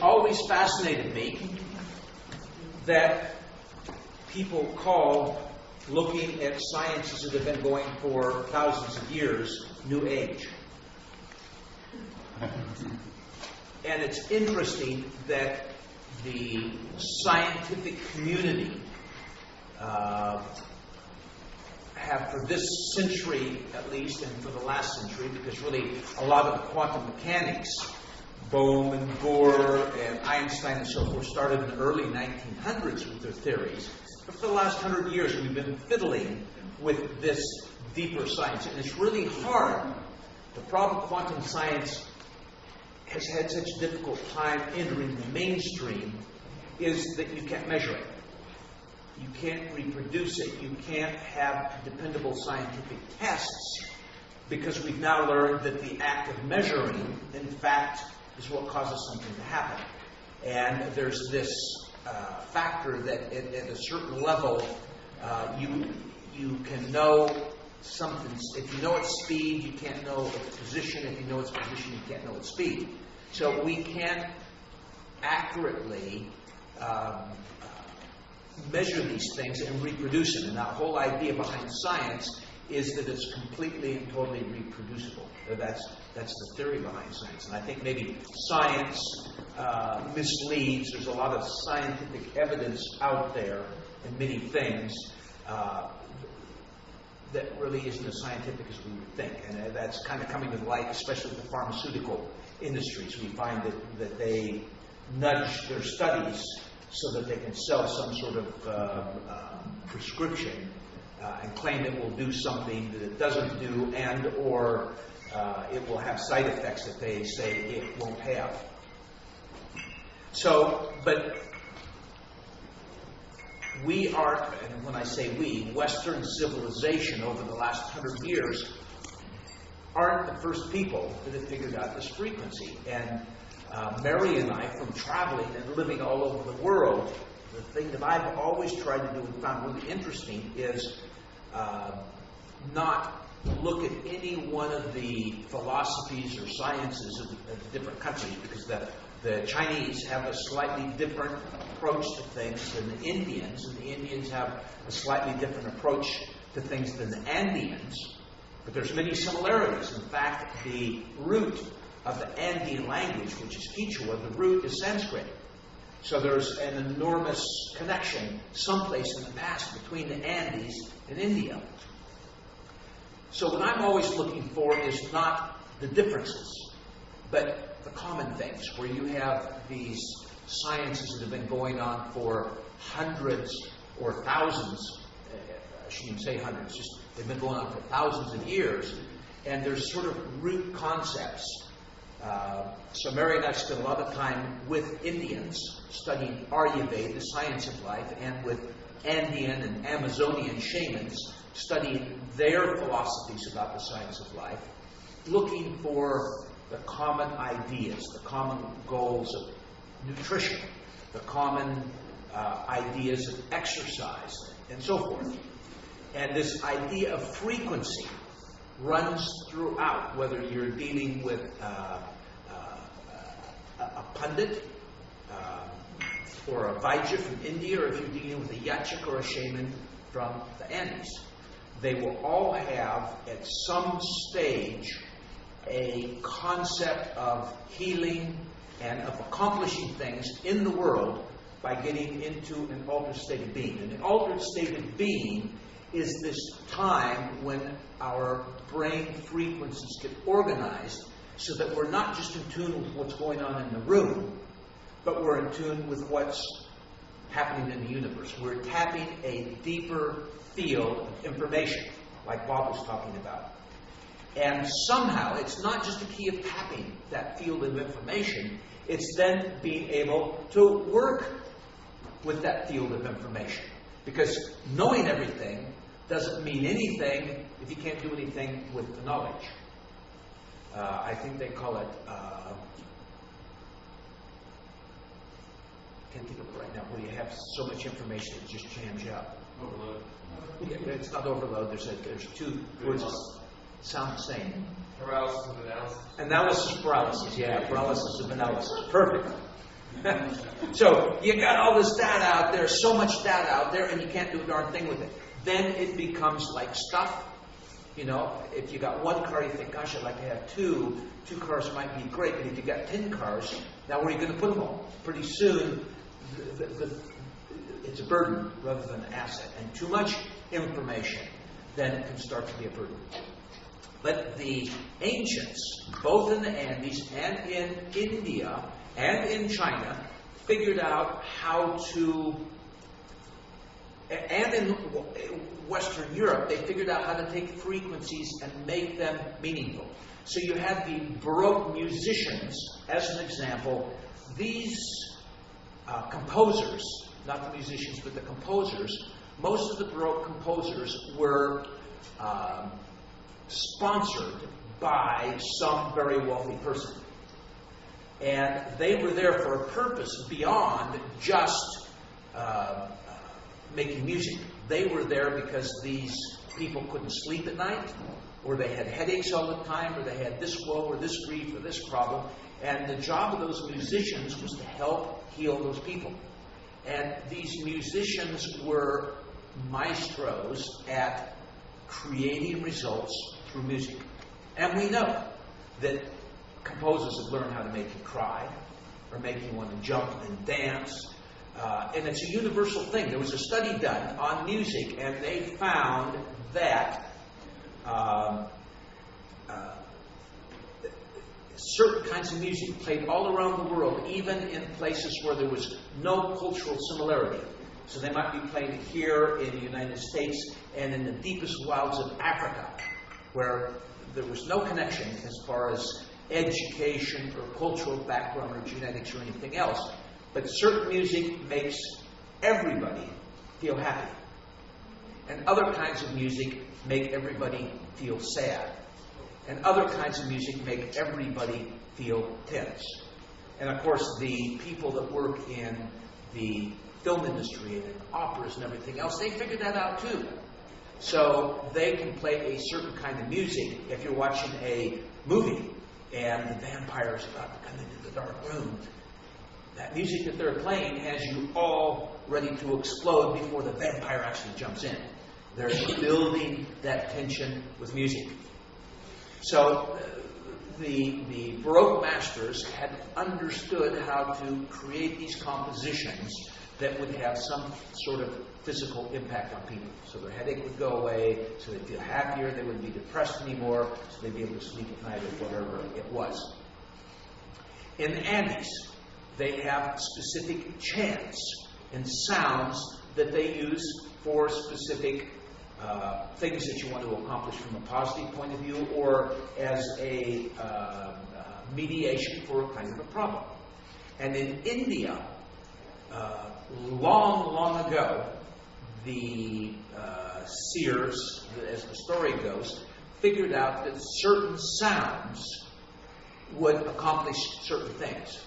always fascinated me that people call looking at sciences that have been going for thousands of years New Age. And it's interesting that the scientific community have, for this century at least, and for the last century, because really a lot of the quantum mechanics, Bohm and Bohr and Einstein and so forth, started in the early 1900s with their theories. But for the last 100 years, we've been fiddling with this deeper science. And it's really hard. The problem quantum science has had such a difficult time entering the mainstream is that you can't measure it. You can't reproduce it. You can't have dependable scientific tests, because we've now learned that the act of measuring, in fact, is what causes something to happen. And there's this factor that at a certain level, you can know something. If you know its speed, you can't know its position. If you know its position, you can't know its speed. So we can't accurately measure these things and reproduce them. And that whole idea behind science is that it's completely and totally reproducible. That's the theory behind science. And I think maybe science misleads. There's a lot of scientific evidence out there in many things that really isn't as scientific as we would think. And that's kind of coming to light, especially with the pharmaceutical industries. We find that they nudge their studies so that they can sell some sort of prescription and claim it will do something that it doesn't do, and or it will have side effects that they say it won't have. So, but we are, and when I say we, Western civilization over the last 100 years aren't the first people that have figured out this frequency. And Mary and I, from traveling and living all over the world, the thing that I've always tried to do and found really interesting is not look at any one of the philosophies or sciences of the different countries, because the Chinese have a slightly different approach to things than the Indians, and the Indians have a slightly different approach to things than the Andeans. But there's many similarities. In fact, the root of the Andean language, which is Quechua, the root is Sanskrit. So there's an enormous connection someplace in the past between the Andes and India. So what I'm always looking for is not the differences, but the common things, where you have these sciences that have been going on for hundreds or thousands, I shouldn't even say hundreds, just they've been going on for thousands of years, and there's sort of root concepts. So Mary and I spent a lot of time with Indians studying Ayurveda, the science of life, and with Andean and Amazonian shamans studying their philosophies about the science of life, looking for the common ideas, the common goals of nutrition, the common ideas of exercise, and so forth. And this idea of frequency runs throughout, whether you're dealing with a pundit or a Vaidya from India, or if you're dealing with a Yachik or a shaman from the Andes. They will all have, at some stage, a concept of healing and of accomplishing things in the world by getting into an altered state of being. And an altered state of being is this time when our brain frequencies get organized so that we're not just in tune with what's going on in the room, but we're in tune with what's happening in the universe. We're tapping a deeper field of information, like Bob was talking about. And somehow, it's not just a key of tapping that field of information, it's then being able to work with that field of information. Because knowing everything doesn't mean anything if you can't do anything with the knowledge. I think they call it, can't think of it right now, where you have so much information it just jams you up. Overload. Yeah, it's not overload. There's two words that sound the same. Paralysis of analysis. Analysis paralysis, yeah. Paralysis of analysis. Perfect. So you got all this data out there, so much data out there, and you can't do a darn thing with it. Then it becomes like stuff. You know, if you got one car, you think, gosh, I'd like to have two. 2 cars might be great, but if you got 10 cars, now where are you going to put them all? Pretty soon, it's a burden rather than an asset. And too much information, then it can start to be a burden. But the ancients, both in the Andes and in India and in China, figured out how to, and in Western Europe, they figured out how to take frequencies and make them meaningful. So you had the Baroque musicians, as an example. These composers, not the musicians, but the composers, most of the Baroque composers were sponsored by some very wealthy person. And they were there for a purpose beyond just making music. They were there because these people couldn't sleep at night, or they had headaches all the time, or they had this woe, or this grief, or this problem. And the job of those musicians was to help heal those people. And these musicians were maestros at creating results through music. And we know that composers have learned how to make you cry, or make you want to jump and dance. And it's a universal thing. There was a study done on music, and they found that certain kinds of music played all around the world, even in places where there was no cultural similarity. So they might be playing here in the United States and in the deepest wilds of Africa, where there was no connection as far as education or cultural background or genetics or anything else. But certain music makes everybody feel happy. And other kinds of music make everybody feel sad. And other kinds of music make everybody feel tense. And of course, the people that work in the film industry and in operas and everything else, they figured that out too. So they can play a certain kind of music if you're watching a movie and the vampire's about to come into the dark room. That music that they're playing has you all ready to explode before the vampire actually jumps in. They're building that tension with music. So the Baroque masters had understood how to create these compositions that would have some sort of physical impact on people. So their headache would go away, so they'd feel happier, they wouldn't be depressed anymore, so they'd be able to sleep at night or whatever it was. In the Andes, they have specific chants and sounds that they use for specific things that you want to accomplish from a positive point of view, or as a mediation for a kind of a problem. And in India, long ago, the seers, as the story goes, figured out that certain sounds would accomplish certain things.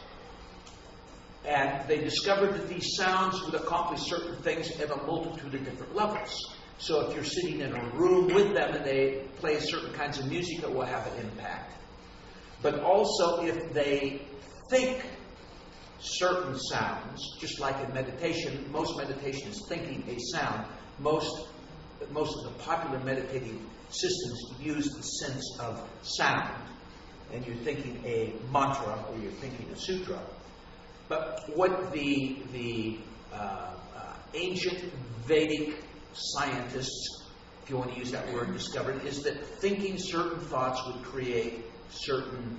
And they discovered that these sounds would accomplish certain things at a multitude of different levels. So if you're sitting in a room with them and they play certain kinds of music, it will have an impact. But also if they think certain sounds, just like in meditation, most meditation is thinking a sound. Most of the popular meditative systems use the sense of sound. And you're thinking a mantra or you're thinking a sutra. But what the ancient Vedic scientists, if you want to use that word, discovered is that thinking certain thoughts would create certain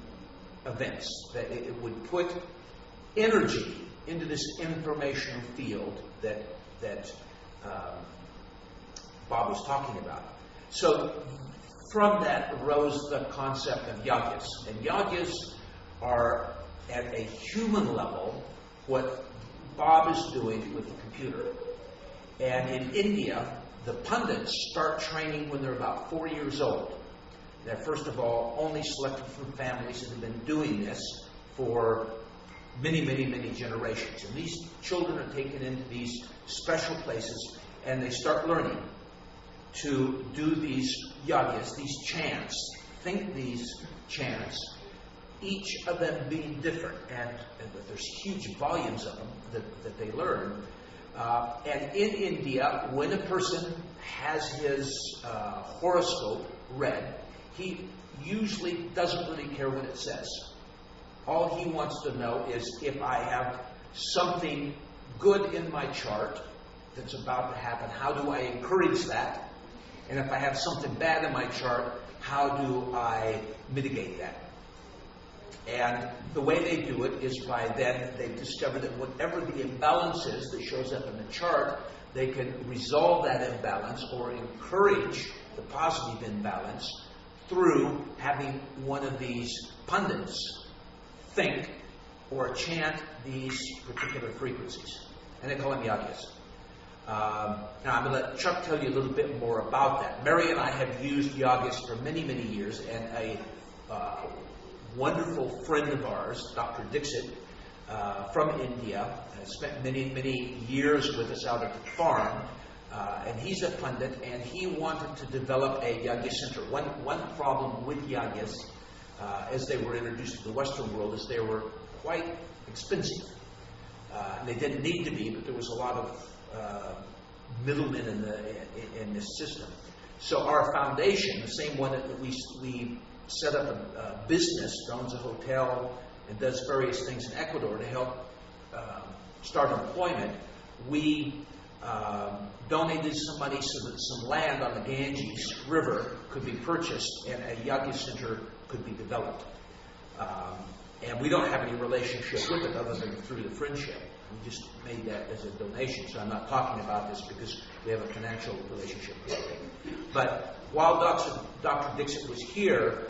events. That it would put energy into this informational field that Bob was talking about. So from that arose the concept of yagyas. And yagyas are at a human level what Bob is doing with the computer. And in India, the pundits start training when they're about 4 years old. They're first of all only selected from families that have been doing this for many generations. And these children are taken into these special places and they start learning to do these yagyas, these chants, think these chants each of them being different, and there's huge volumes of them that they learn. And in India, when a person has his horoscope read, he usually doesn't really care what it says. All he wants to know is if I have something good in my chart that's about to happen, how do I encourage that? And if I have something bad in my chart, how do I mitigate that? And the way they do it is by then they've discovered that whatever the imbalance is that shows up in the chart, they can resolve that imbalance or encourage the positive imbalance through having one of these pundits think or chant these particular frequencies. And they call them yagis. Now I'm going to let Chuck tell you a little bit more about that. Mary and I have used yagis for many, many years, and a wonderful friend of ours, Dr. Dixit, from India, spent many, many years with us out at the farm, and he's a pundit, and he wanted to develop a yagi center. One problem with yagis, as they were introduced to the Western world, is they were quite expensive. They didn't need to be, but there was a lot of middlemen in this system. So our foundation, the same one that we set up a business, owns a hotel, and does various things in Ecuador to help start employment, we donated some money so that some land on the Ganges River could be purchased and a yagi center could be developed. And we don't have any relationship with it other than through the friendship. We just made that as a donation, so I'm not talking about this because we have a financial relationship with it. But while Dr. Dixit was here,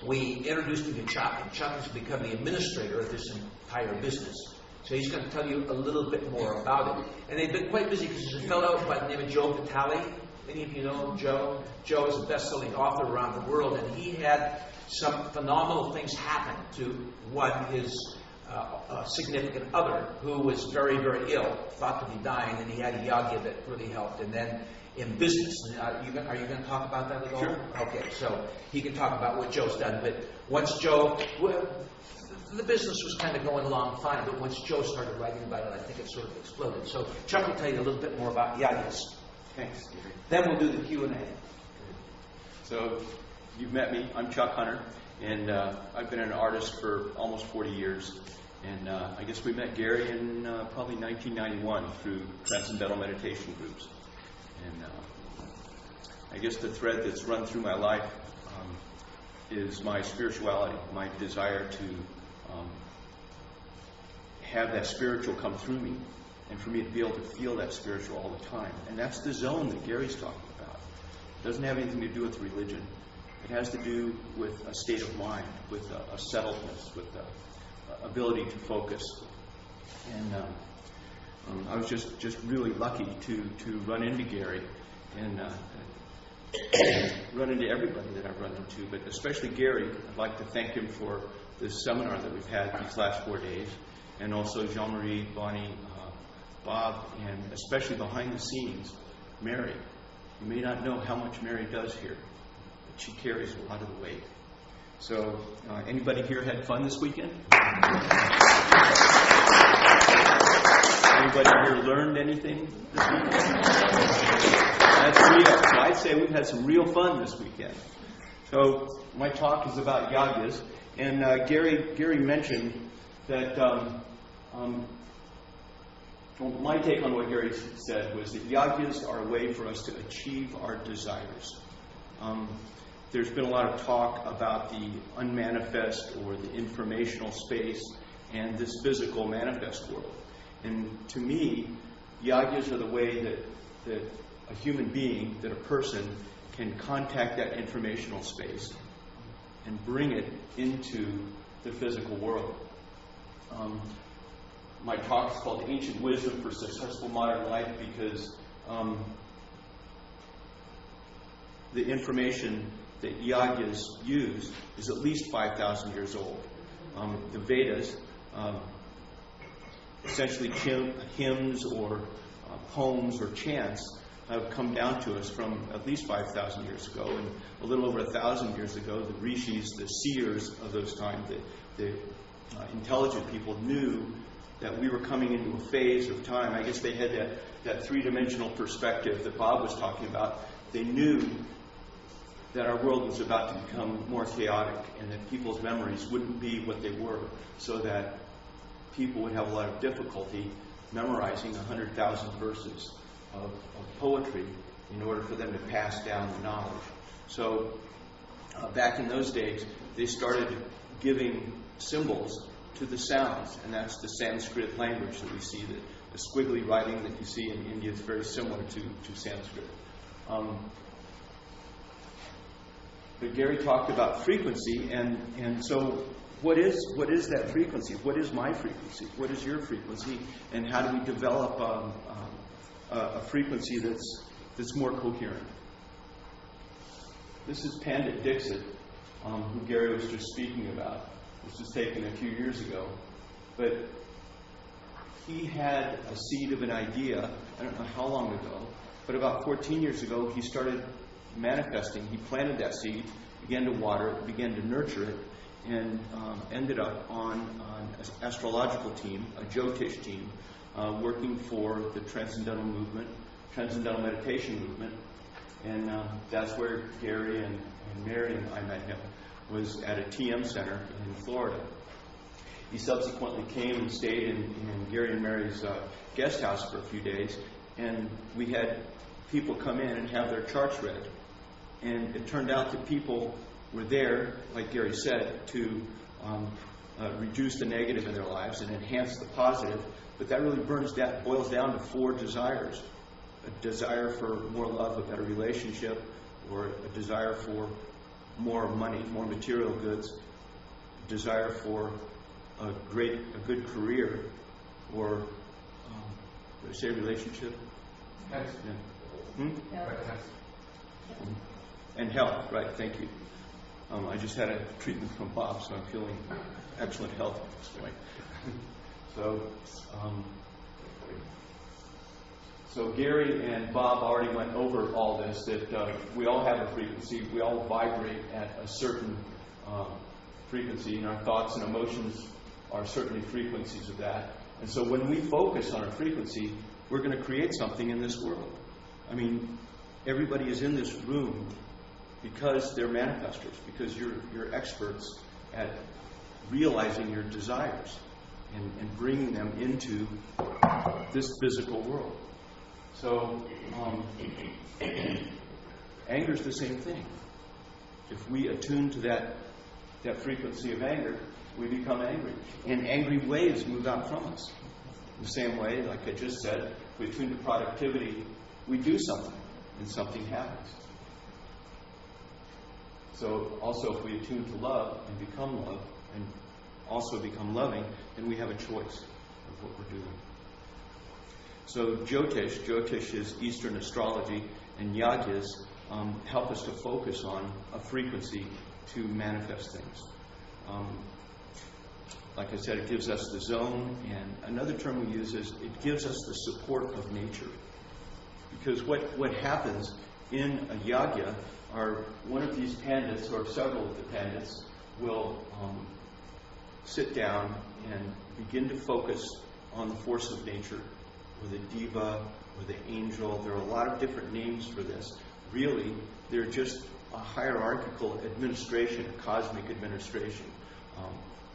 we introduced him to Chuck, and Chuck has become the administrator of this entire business. So he's going to tell you a little bit more about it. And they've been quite busy because there's a fellow by the name of Joe Vitale. Any of you know Joe? Joe is a best-selling author around the world, and he had some phenomenal things happen to one, his significant other, who was very, very ill, thought to be dying, and he had a yagi that really helped. And then in business, are you going to talk about that at all? Sure. Okay, so he can talk about what Joe's done. But once Joe, the business was kind of going along fine, but once Joe started writing about it, I think it sort of exploded. So Chuck will tell you a little bit more about yagis. Thanks, Gary. Then we'll do the Q&A. So you've met me. I'm Chuck Hunter, and I've been an artist for almost 40 years. And I guess we met Gary in probably 1991 through Transcendental Meditation groups. And I guess the thread that's run through my life is my spirituality, my desire to have that spiritual come through me, and for me to be able to feel that spiritual all the time. And that's the zone that Gary's talking about. It doesn't have anything to do with religion. It has to do with a state of mind, with a settledness, with the ability to focus. And I was just really lucky to run into Gary and run into everybody that I've run into, but especially Gary. I'd like to thank him for this seminar that we've had these last 4 days, and also Jean-Marie, Bonnie, Bob, and especially behind the scenes, Mary. You may not know how much Mary does here, but she carries a lot of the weight. So, anybody here had fun this weekend? Anybody here learned anything this weekend? That's real. So I'd say we've had some real fun this weekend. So my talk is about yagis, and Gary mentioned that my take on what Gary said was that yagis are a way for us to achieve our desires. There's been a lot of talk about the unmanifest or the informational space and this physical manifest world. And to me, yagis are the way that a human being, that a person can contact that informational space and bring it into the physical world. My talk is called Ancient Wisdom for Successful Modern Life because the information that yagis use is at least 5,000 years old. The Vedas, essentially hymns or poems or chants, have come down to us from at least 5,000 years ago, and a little over 1,000 years ago, the rishis, the seers of those times, the intelligent people knew that we were coming into a phase of time. I guess they had that three-dimensional perspective that Bob was talking about. They knew that our world was about to become more chaotic and that people's memories wouldn't be what they were, so that people would have a lot of difficulty memorizing 100,000 verses of poetry in order for them to pass down the knowledge. So back in those days, they started giving symbols to the sounds, and that's the Sanskrit language that we see. The squiggly writing that you see in India is very similar to Sanskrit. But Gary talked about frequency, and so what is that frequency? What is my frequency? What is your frequency? And how do we develop a frequency that's more coherent? This is Pandit Dixit, who Gary was just speaking about. This was taken a few years ago, but he had a seed of an idea. I don't know how long ago, but about 14 years ago, he started manifesting. He planted that seed, began to water it, began to nurture it, and ended up on an astrological team, a Jyotish team, working for the Transcendental Movement, Transcendental Meditation Movement. And that's where Gary and Mary and I met him, was at a TM center in Florida. He subsequently came and stayed in Gary and Mary's guest house for a few days, and we had people come in and have their charts read. And it turned out that people were there, like Gary said, to reduce the negative in their lives and enhance the positive. But that really boils down to 4 desires. A desire for more love, a better relationship, or a desire for more money, more material goods, a desire for a good career, or did I say relationship? Health. Yeah. And health, right, thank you. I just had a treatment from Bob, so I'm feeling excellent health at this point. So Gary and Bob already went over all this, that we all have a frequency, we all vibrate at a certain frequency, and our thoughts and emotions are certainly frequencies of that. And so when we focus on our frequency, we're going to create something in this world. I mean, everybody is in this room because they're manifestors, because you're experts at realizing your desires and bringing them into this physical world. So anger is the same thing. If we attune to that frequency of anger, we become angry. And angry waves move out from us. In the same way, like I just said, if we attune to productivity, we do something, and something happens. So also if we attune to love and become love, and also become loving, then we have a choice of what we're doing. So Jyotish is Eastern astrology, and yagyas help us to focus on a frequency to manifest things. Like I said, it gives us the zone, and another term we use is it gives us the support of nature. Because what happens in a yagya are one of these pandits, or several of the pandits, will sit down and begin to focus on the force of nature, or the diva, or the angel. There are a lot of different names for this. Really, they're just a hierarchical administration, a cosmic administration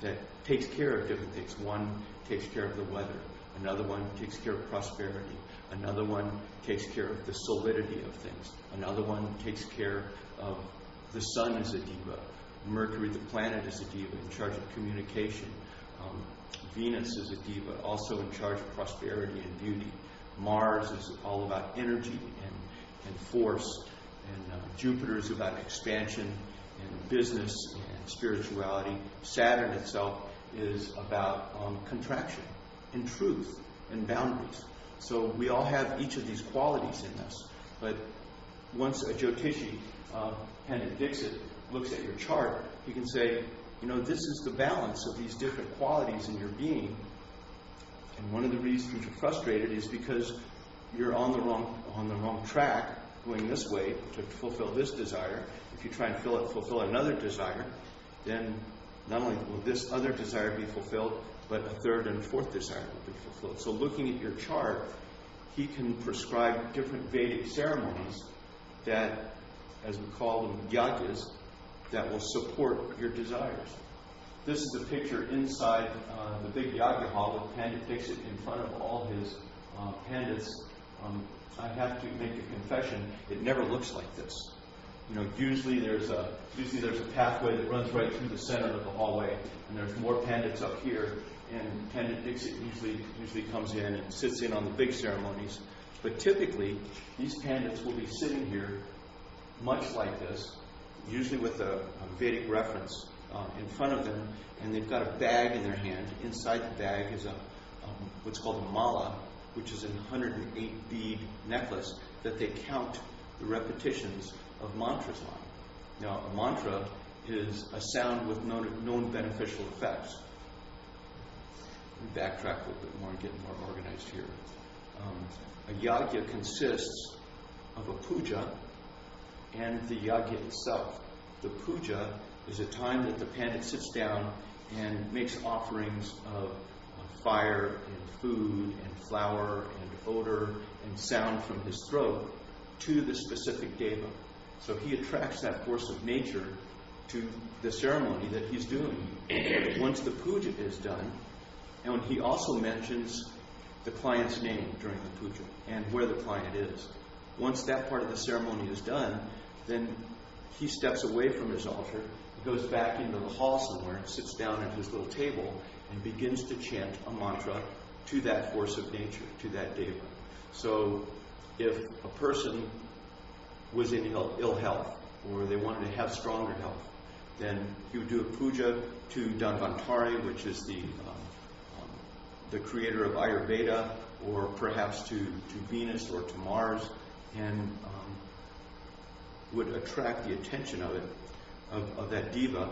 that takes care of different things. One takes care of the weather. Another one takes care of prosperity. Another one takes care of the solidity of things. Another one takes care of the sun as a diva. Mercury, the planet, is a diva, in charge of communication. Venus is a diva, also in charge of prosperity and beauty. Mars is all about energy and force. And Jupiter is about expansion and business and spirituality. Saturn itself is about contraction and truth and boundaries. So we all have each of these qualities in us. But once a Jyotishi, Pandit Dixit, looks at your chart, he can say, this is the balance of these different qualities in your being. And one of the reasons you're frustrated is because you're on the wrong track going this way to fulfill this desire. If you try and fulfill another desire, then not only will this other desire be fulfilled, but a third and fourth desire will be fulfilled. So looking at your chart, he can prescribe different Vedic ceremonies that, as we call them, yagyas, that will support your desires. This is a picture inside the big yagya hall with Pandit Dixit in front of all his pandits. I have to make a confession, it never looks like this. You know, usually there's a pathway that runs right through the center of the hallway, and there's more pandits up here, and Pandit Dixit usually comes in and sits in on the big ceremonies. But typically, these pandits will be sitting here much like this, usually with a Vedic reference in front of them, and they've got a bag in their hand. Inside the bag is what's called a mala, which is a 108 bead necklace that they count the repetitions of mantras on. Now, a mantra is a sound with known beneficial effects. Let me backtrack a little bit more and get more organized here. A yagya consists of a puja and the yagya itself. The puja is a time that the pandit sits down and makes offerings of fire and food and flower and odor and sound from his throat to the specific deva. So he attracts that force of nature to the ceremony that he's doing. Once the puja is done, and he also mentions the client's name during the puja and where the client is. Once that part of the ceremony is done, then he steps away from his altar, goes back into the hall somewhere, sits down at his little table, and begins to chant a mantra to that force of nature, to that deva. So if a person was in ill health, or they wanted to have stronger health, then he would do a puja to Dhanvantari, which is the creator of Ayurveda, or perhaps to Venus or to Mars, and would attract the attention of that diva.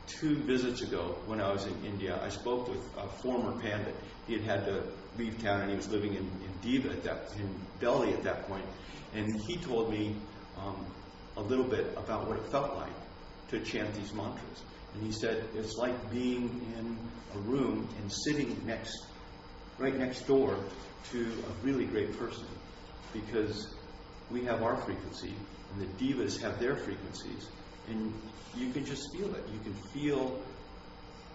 2 visits ago, when I was in India, I spoke with a former pandit. He had to leave town, and he was living in Delhi at that point. And he told me a little bit about what it felt like to chant these mantras. And he said it's like being in a room and sitting right next door to a really great person, because we have our frequency and the divas have their frequencies, and you can just feel it. You can feel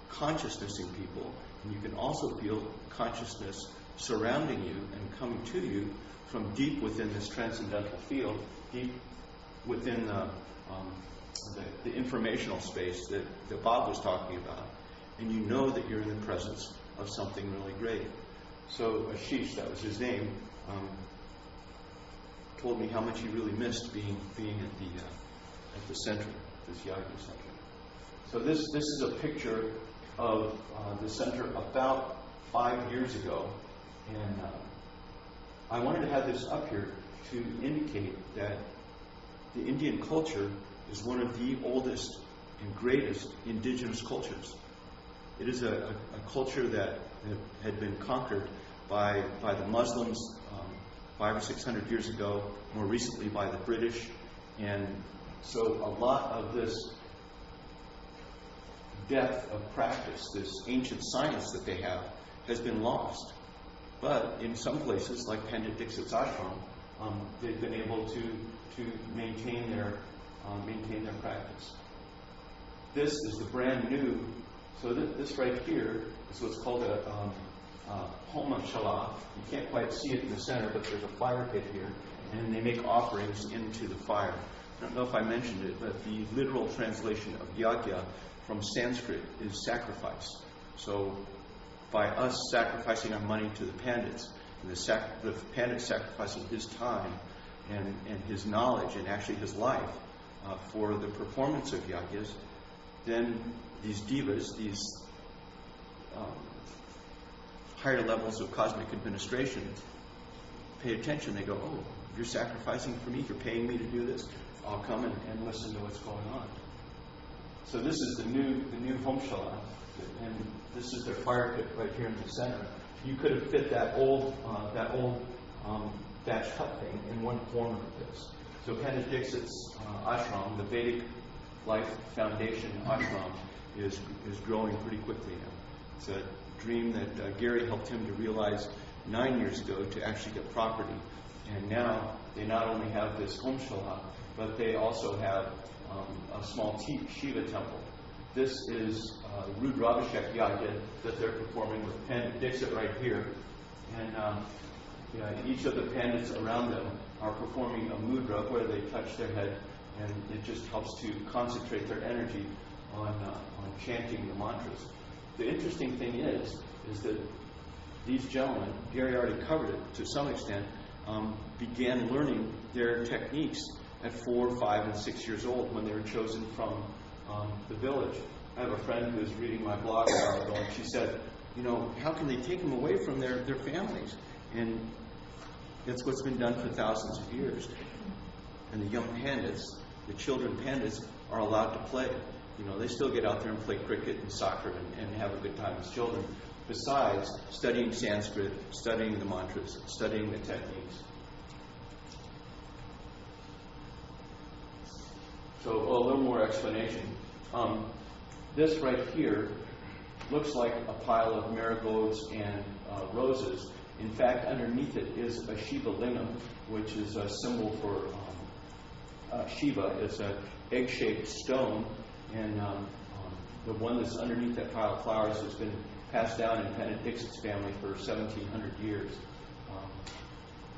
consciousness in people, and you can also feel consciousness surrounding you and coming to you from deep within this transcendental field, deep within the informational space that Bob was talking about, and you know that you're in the presence of something really great. So Ashish, that was his name, told me how much he really missed being at the center, this yagya center. So this is a picture of the center about 5 years ago, and I wanted to have this up here to indicate that the Indian culture is one of the oldest and greatest indigenous cultures. It is a culture that had been conquered by the Muslims 500 or 600 years ago, more recently by the British, and so a lot of this depth of practice, this ancient science that they have, has been lost. But in some places, like Pandit Dixit's ashram, they've been able to maintain their practice. This is the brand new. So this right here is what's called a homa shala. You can't quite see it in the center, but there's a fire pit here, and they make offerings into the fire. I don't know if I mentioned it, but the literal translation of yagya from Sanskrit is sacrifice. So by us sacrificing our money to the pandits, and the pandit sacrificing his time and his knowledge and actually his life for the performance of yagyas, then these divas, these higher levels of cosmic administration, pay attention. They go, oh, you're sacrificing for me, you're paying me to do this, I'll come and listen to what's going on. So this is the new home shala, and this is their fire pit right here in the center. you could have fit that old thatch hut thing in one corner of this. So Pandit Dixit's ashram, the Vedic Life Foundation ashram, is growing pretty quickly now. It's a dream that Gary helped him to realize 9 years ago, to actually get property. And now they not only have this homshala, but they also have a small Shiva temple. This is Rudravishek Yagya that they're performing with Pandit Dixit right here. And each of the pandits around them are performing a mudra where they touch their head, and it just helps to concentrate their energy on chanting the mantras. The interesting thing is that these gentlemen, Gary already covered it to some extent, began learning their techniques at 4, 5, and 6 years old when they were chosen from the village. I have a friend who was reading my blog a while ago, and she said, how can they take them away from their families? And that's what's been done for thousands of years. And the young pandits, the children pandits, are allowed to play. They still get out there and play cricket and soccer and have a good time as children, besides studying Sanskrit, studying the mantras, studying the techniques. So a little more explanation. This right here looks like a pile of marigolds and roses. In fact, underneath it is a Shiva lingam, which is a symbol for Shiva. It's an egg-shaped stone, and the one that's underneath that pile of flowers has been passed down in Pandit Dixit's family for 1,700 years.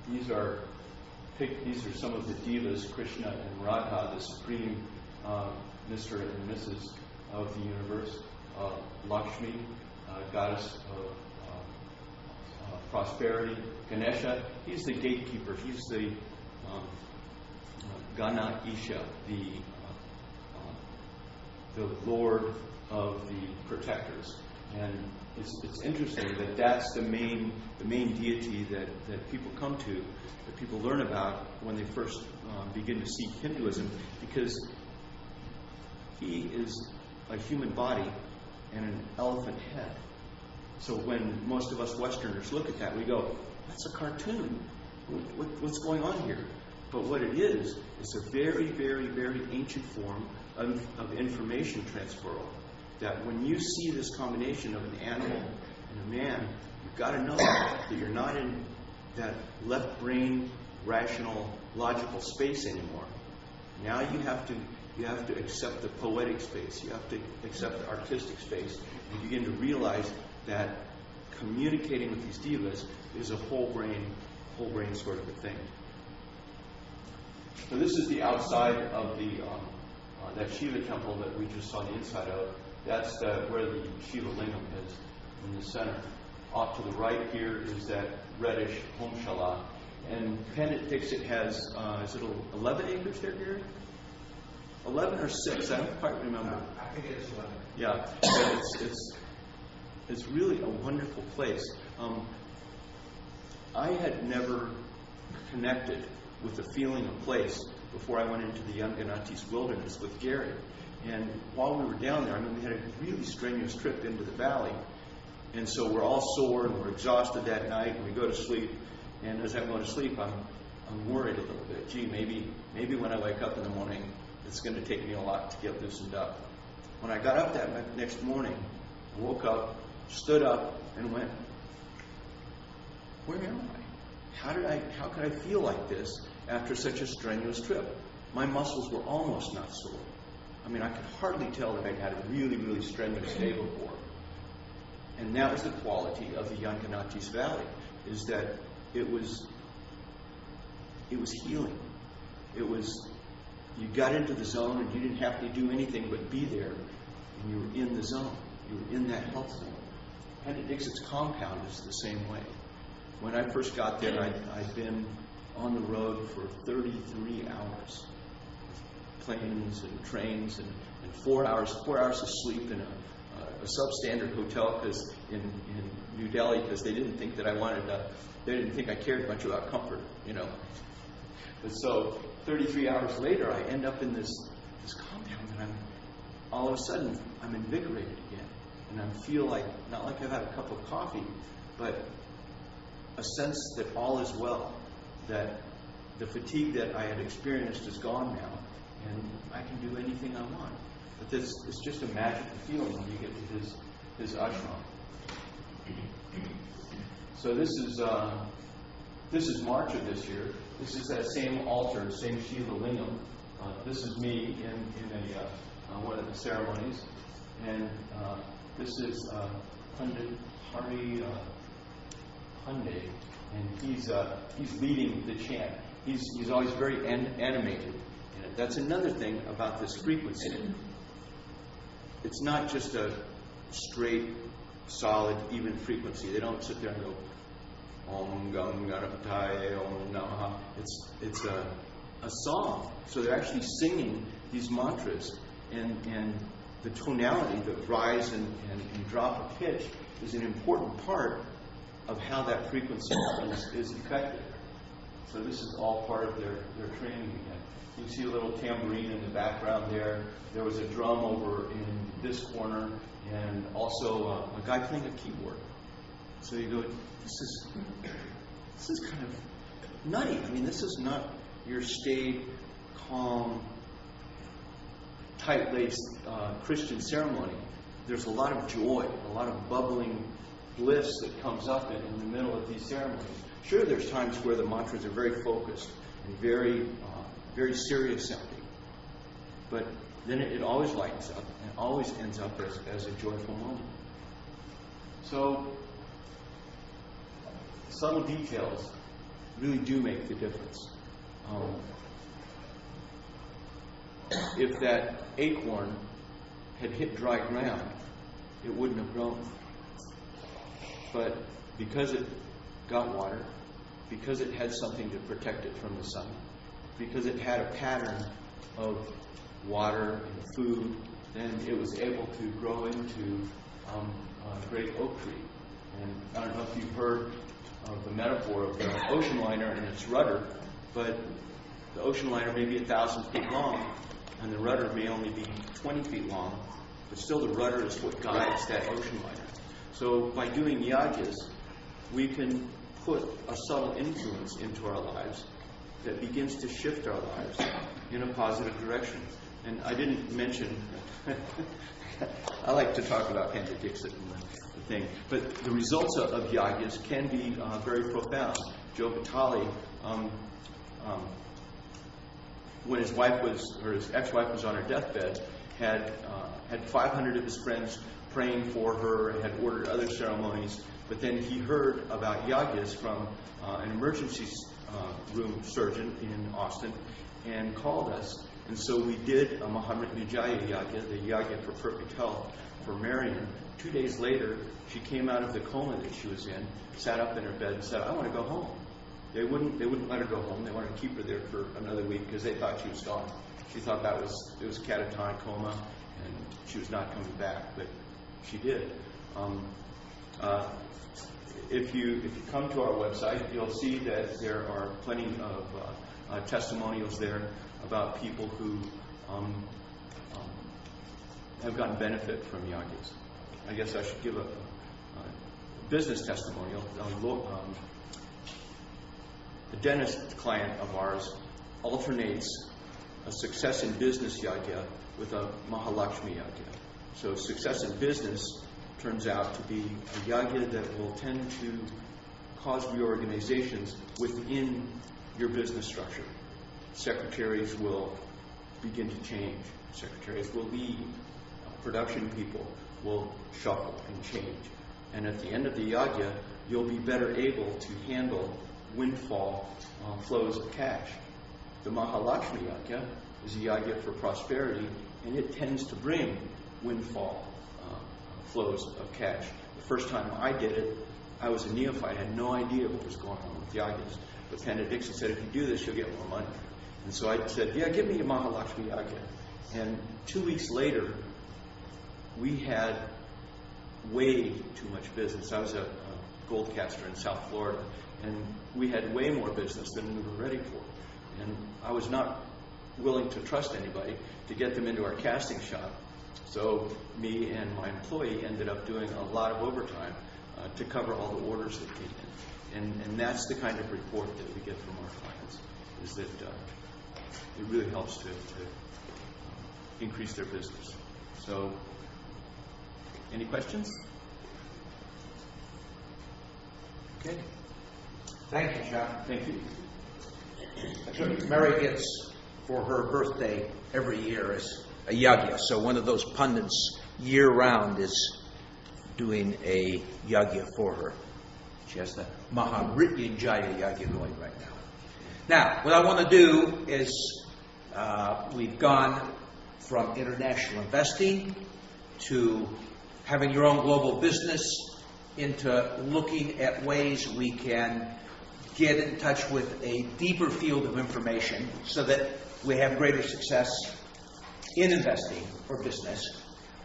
These are some of the divas, Krishna and Radha, the supreme Mr. and Mrs. of the universe. Lakshmi, goddess of prosperity. Ganesha, he's the gatekeeper. He's the Gana Isha, the Lord of the protectors. And it's interesting that that's the main deity that people come to, that people learn about when they first begin to seek Hinduism, because he is a human body and an elephant head. So when most of us Westerners look at that, we go, that's a cartoon. What's going on here? But what it is a very, very, very ancient form of information transferal. That when you see this combination of an animal and a man, you've got to know that you're not in that left brain, rational, logical space anymore. Now you have to accept the poetic space. You have to accept the artistic space, and begin to realize that communicating with these divas is a whole brain sort of a thing. So this is the outside of the that Shiva temple that we just saw the inside of. That's where the Shiva lingam is, in the center. Off to the right here is that reddish homshala. And Pandit Dixit has, is it 11 acres there, Gary? 11 or 6, I don't quite remember. I think it's 11. Yeah, it's really a wonderful place. I had never connected with the feeling of place before I went into the Yamganati's wilderness with Gary. And while we were down there, we had a really strenuous trip into the valley. And so we're all sore and we're exhausted that night, and we go to sleep. And as I'm going to sleep, I'm worried a little bit. Gee, maybe when I wake up in the morning, it's going to take me a lot to get loosened up. When I got up that next morning, I woke up, stood up, and went, where am I? How could I feel like this after such a strenuous trip? My muscles were almost not sore. I could hardly tell that I'd had a really, really strenuous day before. And that was the quality of the Yanganati's Valley, is that it was healing. It was, you got into the zone and you didn't have to do anything but be there, and you were in the zone. You were in that health zone. Pandit Dixit's compound is the same way. When I first got there, I'd been on the road for 33 hours. Planes and trains and 4 hours of sleep in a substandard hotel, because in New Delhi, because they didn't think that they didn't think I cared much about comfort, But so 33 hours later, I end up in this compound, and all of a sudden I'm invigorated again, and I feel like, not like I've had a cup of coffee, but a sense that all is well, that the fatigue that I had experienced is gone now, and I can do anything I want. But this is just a magical feeling when you get to his ashram. So this is March of this year. This is that same altar, same Shiva Lingam. This is me in one of the ceremonies, and this is Hari Hyundai, and he's leading the chant. He's always very animated. And that's another thing about this frequency. It's not just a straight, solid, even frequency. They don't sit there and go Om Gam Ganapataye Om Namaha. It's a song. So they're actually singing these mantras, and the tonality, the rise and drop of pitch, is an important part of how that frequency is affected. So this is all part of their training again. You see a little tambourine in the background there. There was a drum over in this corner, and also a guy playing a keyboard. So you go, this is kind of nutty. I mean, this is not your staid, calm, tight-laced Christian ceremony. There's a lot of joy, a lot of bubbling bliss that comes up in the middle of these ceremonies. Sure, there's times where the mantras are very focused and very serious sounding, but then it always lightens up and always ends up as a joyful moment. So subtle details really do make the difference. If that acorn had hit dry ground, it wouldn't have grown. But because it got water, because it had something to protect it from the sun, because it had a pattern of water and food, then it was able to grow into a great oak tree. And I don't know if you've heard of the metaphor of the ocean liner and its rudder, but the ocean liner may be 1,000 feet long, and the rudder may only be 20 feet long, but still the rudder is what guides that ocean liner. So by doing yagyas, we can put a subtle influence into our lives that begins to shift our lives in a positive direction. And I didn't mention, I like to talk about Pandit Dixit and the thing, but the results of yagyas can be very profound. Joe Vitale, when his ex-wife was on her deathbed, had 500 of his friends praying for her and had ordered other ceremonies, but then he heard about yagyas from an emergency room surgeon in Austin and called us. And so we did a Mahamrit Vijaya Yagya, the Yagya for perfect health for Marion. 2 days later, she came out of the coma that she was in, sat up in her bed and said, I want to go home. They wouldn't let her go home. They wanted to keep her there for another week because they thought she was gone. She thought it was a catatonic coma and she was not coming back, but she did. If you come to our website, you'll see that there are plenty of testimonials there about people who have gotten benefit from yagyas. I guess I should give a business testimonial. A dentist client of ours alternates a success in business yagya with a Mahalakshmi yagya. So success in business turns out to be a yagya that will tend to cause reorganizations within your business structure. Secretaries will begin to change. Secretaries will leave. Production people will shuffle and change. And at the end of the yagya, you'll be better able to handle windfall flows of cash. The Mahalakshmi yagya is a yagya for prosperity, and it tends to bring windfall flows of cash. The first time I did it, I was a neophyte. I had no idea what was going on with yagyas. But Pandit Dixit said, if you do this, you'll get more money. And so I said, yeah, give me a Mahalakshmi yagya. And 2 weeks later, we had way too much business. I was a gold caster in South Florida, and we had way more business than we were ready for. And I was not willing to trust anybody to get them into our casting shop. So me and my employee ended up doing a lot of overtime to cover all the orders that came in. And that's the kind of report that we get from our clients, is that it really helps to increase their business. So, any questions? Okay. Thank you, John. Thank you. Actually, Mary gets, for her birthday every year, is a yagya. So one of those pundits year-round is doing a yagya for her. She has the Mahamrityunjaya yagya going right now. Now, what I want to do is, we've gone from international investing to having your own global business into looking at ways we can get in touch with a deeper field of information so that we have greater success in investing or business.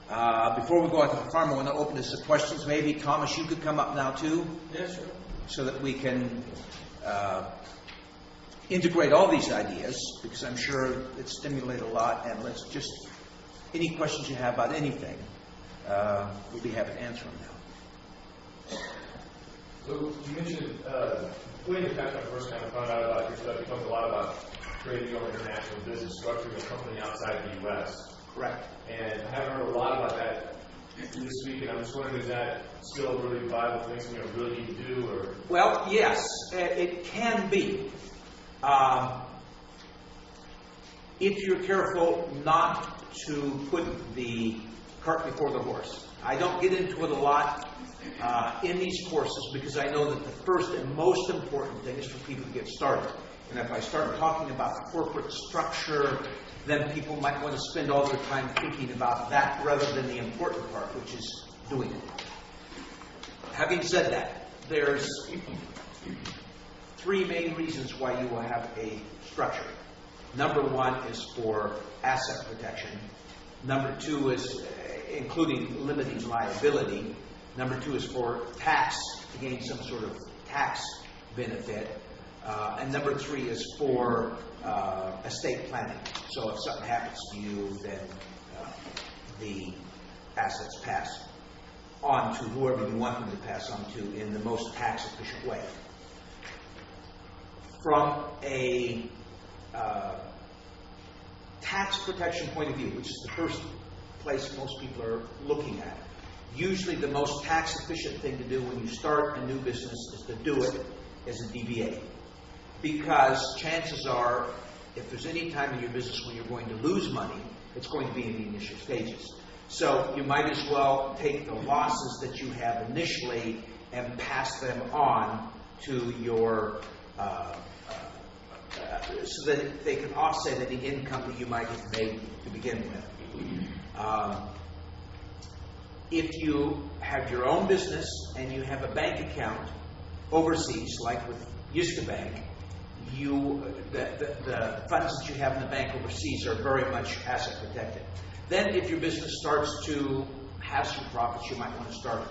Before we go out to the farm, I want to open this to questions. Maybe, Thomas, you could come up now too? Yes, sir. So that we can integrate all these ideas, because I'm sure it stimulated a lot. And let's just, any questions you have about anything, we'll be happy to answer them now. So you mentioned when you kind of first kind of found out about your stuff, you talked a lot about creating your own international business, structuring a company outside the U.S. Correct. And I haven't heard a lot about that this week, and I'm just wondering, is that still a really viable thing, something you really need to do, or? Well, yes, it can be. If you're careful not to put the cart before the horse. I don't get into it a lot in these courses because I know that the first and most important thing is for people to get started. And if I start talking about corporate structure, then people might want to spend all their time thinking about that rather than the important part, which is doing it. Having said that, there's three main reasons why you will have a structure. Number one is for asset protection. Number two is including limiting liability. Number two is for tax, to gain some sort of tax benefit. And number three is for estate planning. So if something happens to you, then the assets pass on to whoever you want them to pass on to in the most tax efficient way. From a tax protection point of view, which is the first place most people are looking at, usually the most tax efficient thing to do when you start a new business is to do it as a DBA. Because chances are, if there's any time in your business when you're going to lose money, it's going to be in the initial stages. So you might as well take the losses that you have initially and pass them on to your, so that they can offset any income that you might have made to begin with. If you have your own business and you have a bank account overseas, like with Yuska Bank, the funds that you have in the bank overseas are very much asset protected. Then if your business starts to have some profits, you might want to start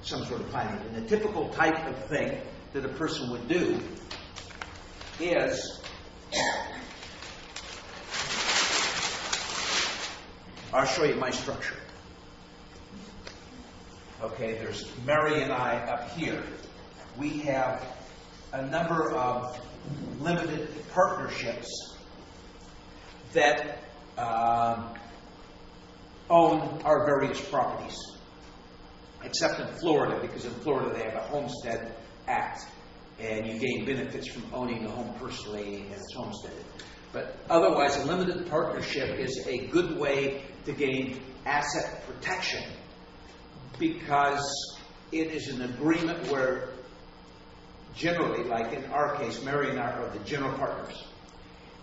some sort of planning. And the typical type of thing that a person would do is, I'll show you my structure. Okay, there's Mary and I up here. We have a number of limited partnerships that own our various properties, except in Florida, because in Florida they have a Homestead Act, and you gain benefits from owning the home personally, and it's homesteaded. But otherwise, a limited partnership is a good way to gain asset protection, because it is an agreement where generally, like in our case, Mary and I are the general partners,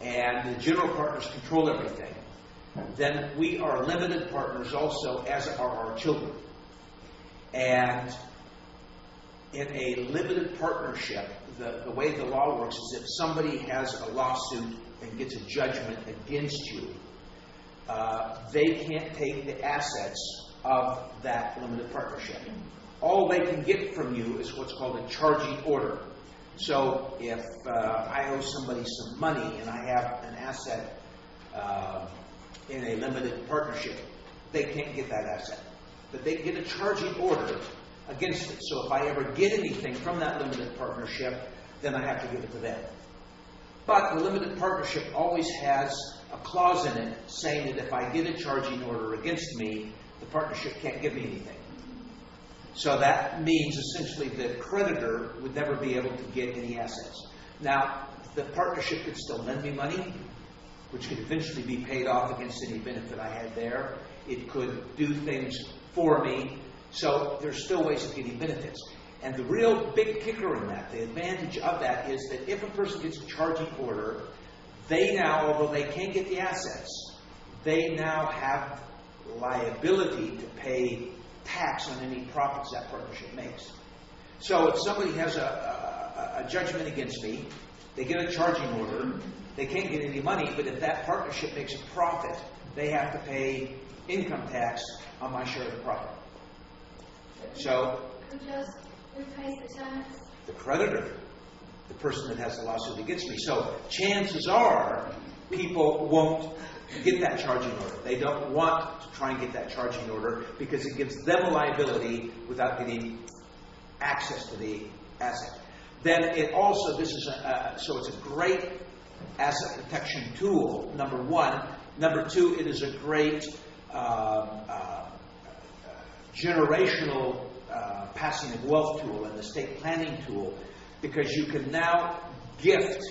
and the general partners control everything. Then we are limited partners also, as are our children. And in a limited partnership, the way the law works is if somebody has a lawsuit and gets a judgment against you, they can't take the assets of that limited partnership. All they can get from you is what's called a charging order. So if I owe somebody some money and I have an asset in a limited partnership, they can't get that asset. But they can get a charging order against it. So if I ever get anything from that limited partnership, then I have to give it to them. But the limited partnership always has a clause in it saying that if I get a charging order against me, the partnership can't give me anything. So that means essentially the creditor would never be able to get any assets. Now, the partnership could still lend me money, which could eventually be paid off against any benefit I had there. It could do things for me. So there's still ways of getting benefits. And the real big kicker in that, the advantage of that, is that if a person gets a charging order, they now, although they can't get the assets, they now have liability to pay tax on any profits that partnership makes. So if somebody has a judgment against me, they get a charging order, they can't get any money, but if that partnership makes a profit, they have to pay income tax on my share of the profit. So who pays the tax? The creditor, the person that has the lawsuit against me. So chances are people won't get that charging order. They don't want to try and get that charging order because it gives them a liability without getting access to the asset. Then it also, so it's a great asset protection tool, number one. Number two, it is a great generational passing of wealth tool and estate planning tool, because you can now gift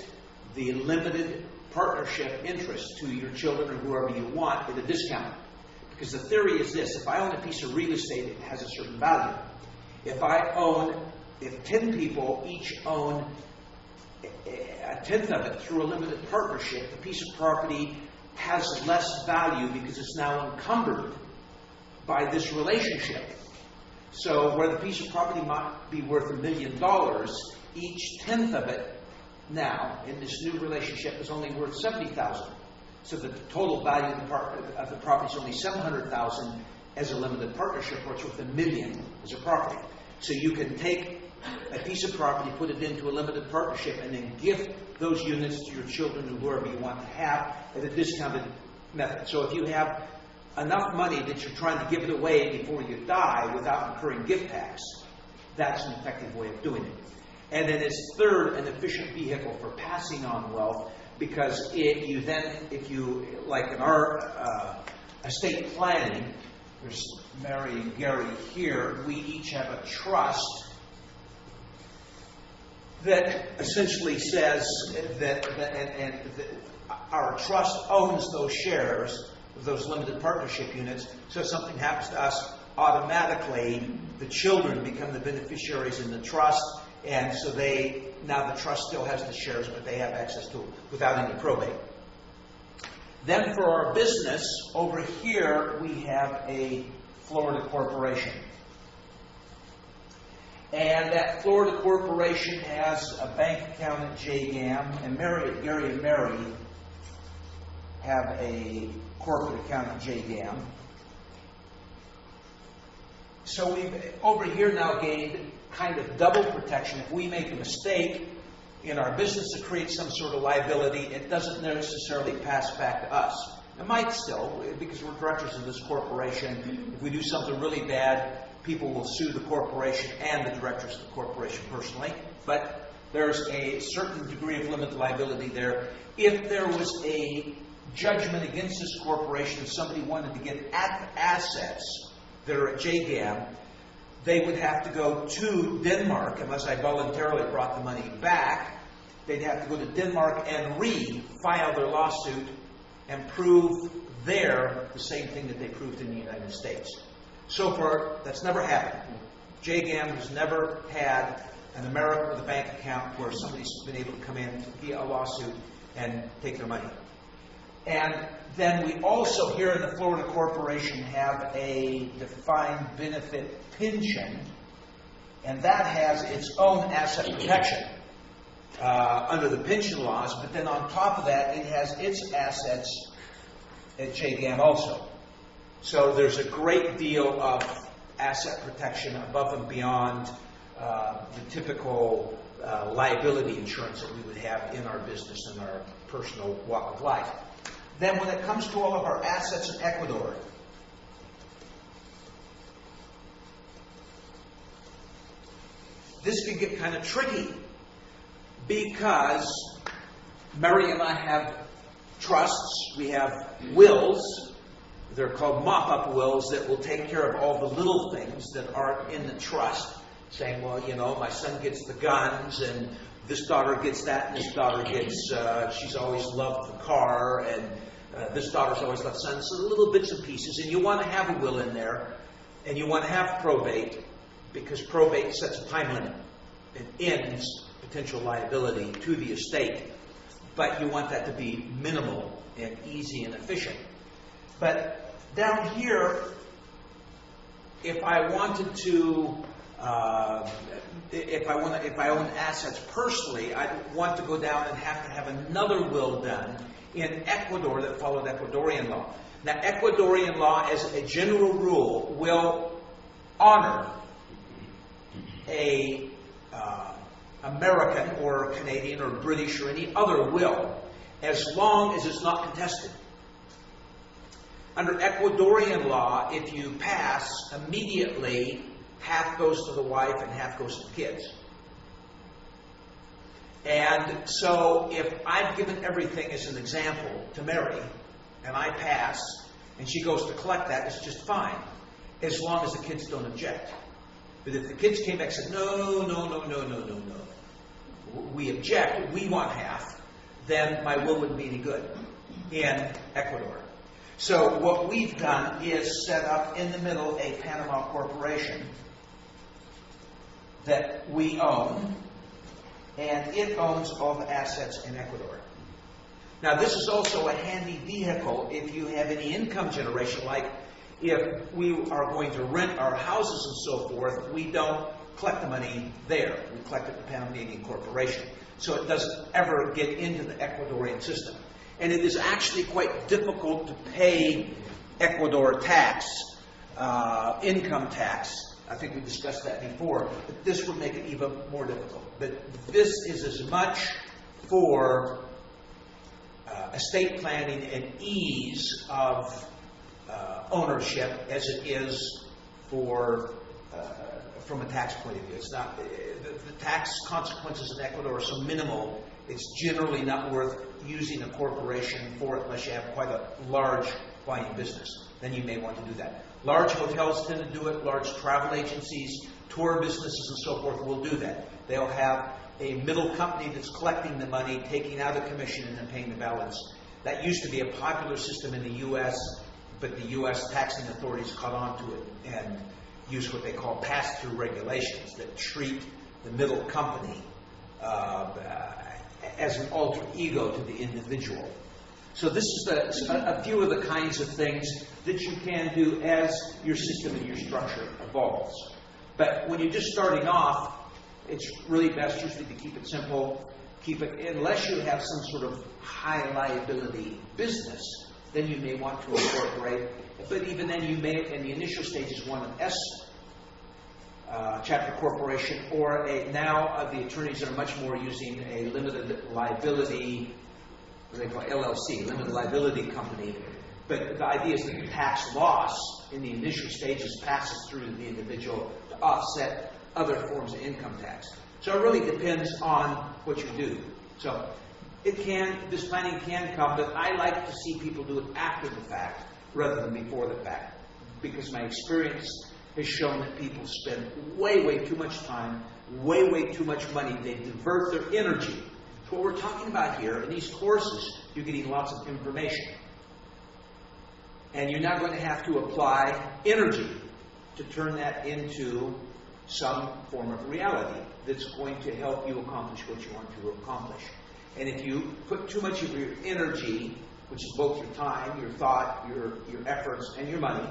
the limited partnership interest to your children or whoever you want at a discount. Because the theory is this: if I own a piece of real estate, it has a certain value. If 10 people each own a tenth of it through a limited partnership, the piece of property has less value because it's now encumbered by this relationship. So where the piece of property might be worth $1 million, each tenth of it now in this new relationship is only worth $70,000. So the total value of the property is only $700,000 as a limited partnership, or it's worth $1 million as a property. So you can take a piece of property, put it into a limited partnership, and then gift those units to your children or whoever you want to have at a discounted method. So if you have enough money that you're trying to give it away before you die without incurring gift tax, that's an effective way of doing it. And then it's third, an efficient vehicle for passing on wealth, because if you like in our estate planning, there's Mary and Gary here, we each have a trust that essentially says that our trust owns those shares, those limited partnership units. So if something happens to us, automatically the children become the beneficiaries in the trust, and so now the trust still has the shares, but they have access to it without any probate. Then for our business, over here we have a Florida corporation. And that Florida corporation has a bank account at JGAM, and Gary and Mary have a corporate account at JGAM. So we've over here now gained kind of double protection. If we make a mistake in our business to create some sort of liability, it doesn't necessarily pass back to us. It might still, because we're directors of this corporation. If we do something really bad, people will sue the corporation and the directors of the corporation personally. But there's a certain degree of limited liability there. If there was a judgment against this corporation, if somebody wanted to get at the assets that are at JGAM, they would have to go to Denmark, unless I voluntarily brought the money back. They'd have to go to Denmark and file their lawsuit and prove there the same thing that they proved in the United States. So far, that's never happened. JGAM has never had an American with a bank account where somebody's been able to come in via a lawsuit and take their money. And then we also, here in the Florida Corporation, have a defined benefit pension, and that has its own asset protection under the pension laws, but then on top of that, it has its assets at JGAM also. So there's a great deal of asset protection above and beyond the typical liability insurance that we would have in our business and our personal walk of life. Then when it comes to all of our assets in Ecuador, get kind of tricky because Mary and I have trusts, we have wills. They're called mop-up wills that will take care of all the little things that aren't in the trust. Saying, well, you know, my son gets the guns, and this daughter gets that, and this daughter gets, she's always loved the car, and this daughter's always loved sons. So the little bits and pieces. And you want to have a will in there, and you want to have probate, because probate sets a time limit. It ends potential liability to the estate. But you want that to be minimal and easy and efficient. But down here, if I wanted to, if I own assets personally, I'd want to go down and have another will done in Ecuador that followed Ecuadorian law. Now, Ecuadorian law, as a general rule, will honor a American or Canadian or British or any other will, as long as it's not contested. Under Ecuadorian law, if you pass, immediately half goes to the wife and half goes to the kids. And so if I've given everything as an example to Mary, and I pass, and she goes to collect that, it's just fine, as long as the kids don't object. But if the kids came back and said, no, we object, we want half, then my will wouldn't be any good in Ecuador. So what we've done is set up in the middle a Panama corporation that we own, and it owns all the assets in Ecuador. Now, this is also a handy vehicle if you have any income generation, like if we are going to rent our houses and so forth, we don't collect the money there. We collect it at the Panamanian corporation. So it doesn't ever get into the Ecuadorian system. And it is actually quite difficult to pay Ecuador tax, income tax. I think we discussed that before. But this would make it even more difficult. But this is as much for estate planning and ease of ownership as it is for from a tax point of view. It's not the tax consequences in Ecuador are so minimal. It's generally not worth using a corporation for it unless you have quite a large volume business. Then you may want to do that. Large hotels tend to do it. Large travel agencies, tour businesses, and so forth will do that. They'll have a middle company that's collecting the money, taking out a commission, and then paying the balance. That used to be a popular system in the U.S., but the U.S. taxing authorities caught on to it and use what they call pass-through regulations that treat the middle company as an alter ego to the individual. So this is a few of the kinds of things that you can do as your system and your structure evolves. But when you're just starting off, it's really best usually to keep it simple. Keep it, unless you have some sort of high liability business, then you may want to incorporate. But even then, you may, in the initial stages, want an S chapter corporation, or now the attorneys are much more using a limited liability, what they call LLC, limited liability company. But the idea is that the tax loss in the initial stages passes through to the individual to offset other forms of income tax. So it really depends on what you do. So this planning can come, but I like to see people do it after the fact rather than before the fact, because my experience has shown that people spend way too much time, way too much money. They divert their energy. So what we're talking about here in these courses, you're getting lots of information. And you're not going to have to apply energy to turn that into some form of reality that's going to help you accomplish what you want to accomplish. And if you put too much of your energy, which is both your time, your thought, your efforts, and your money,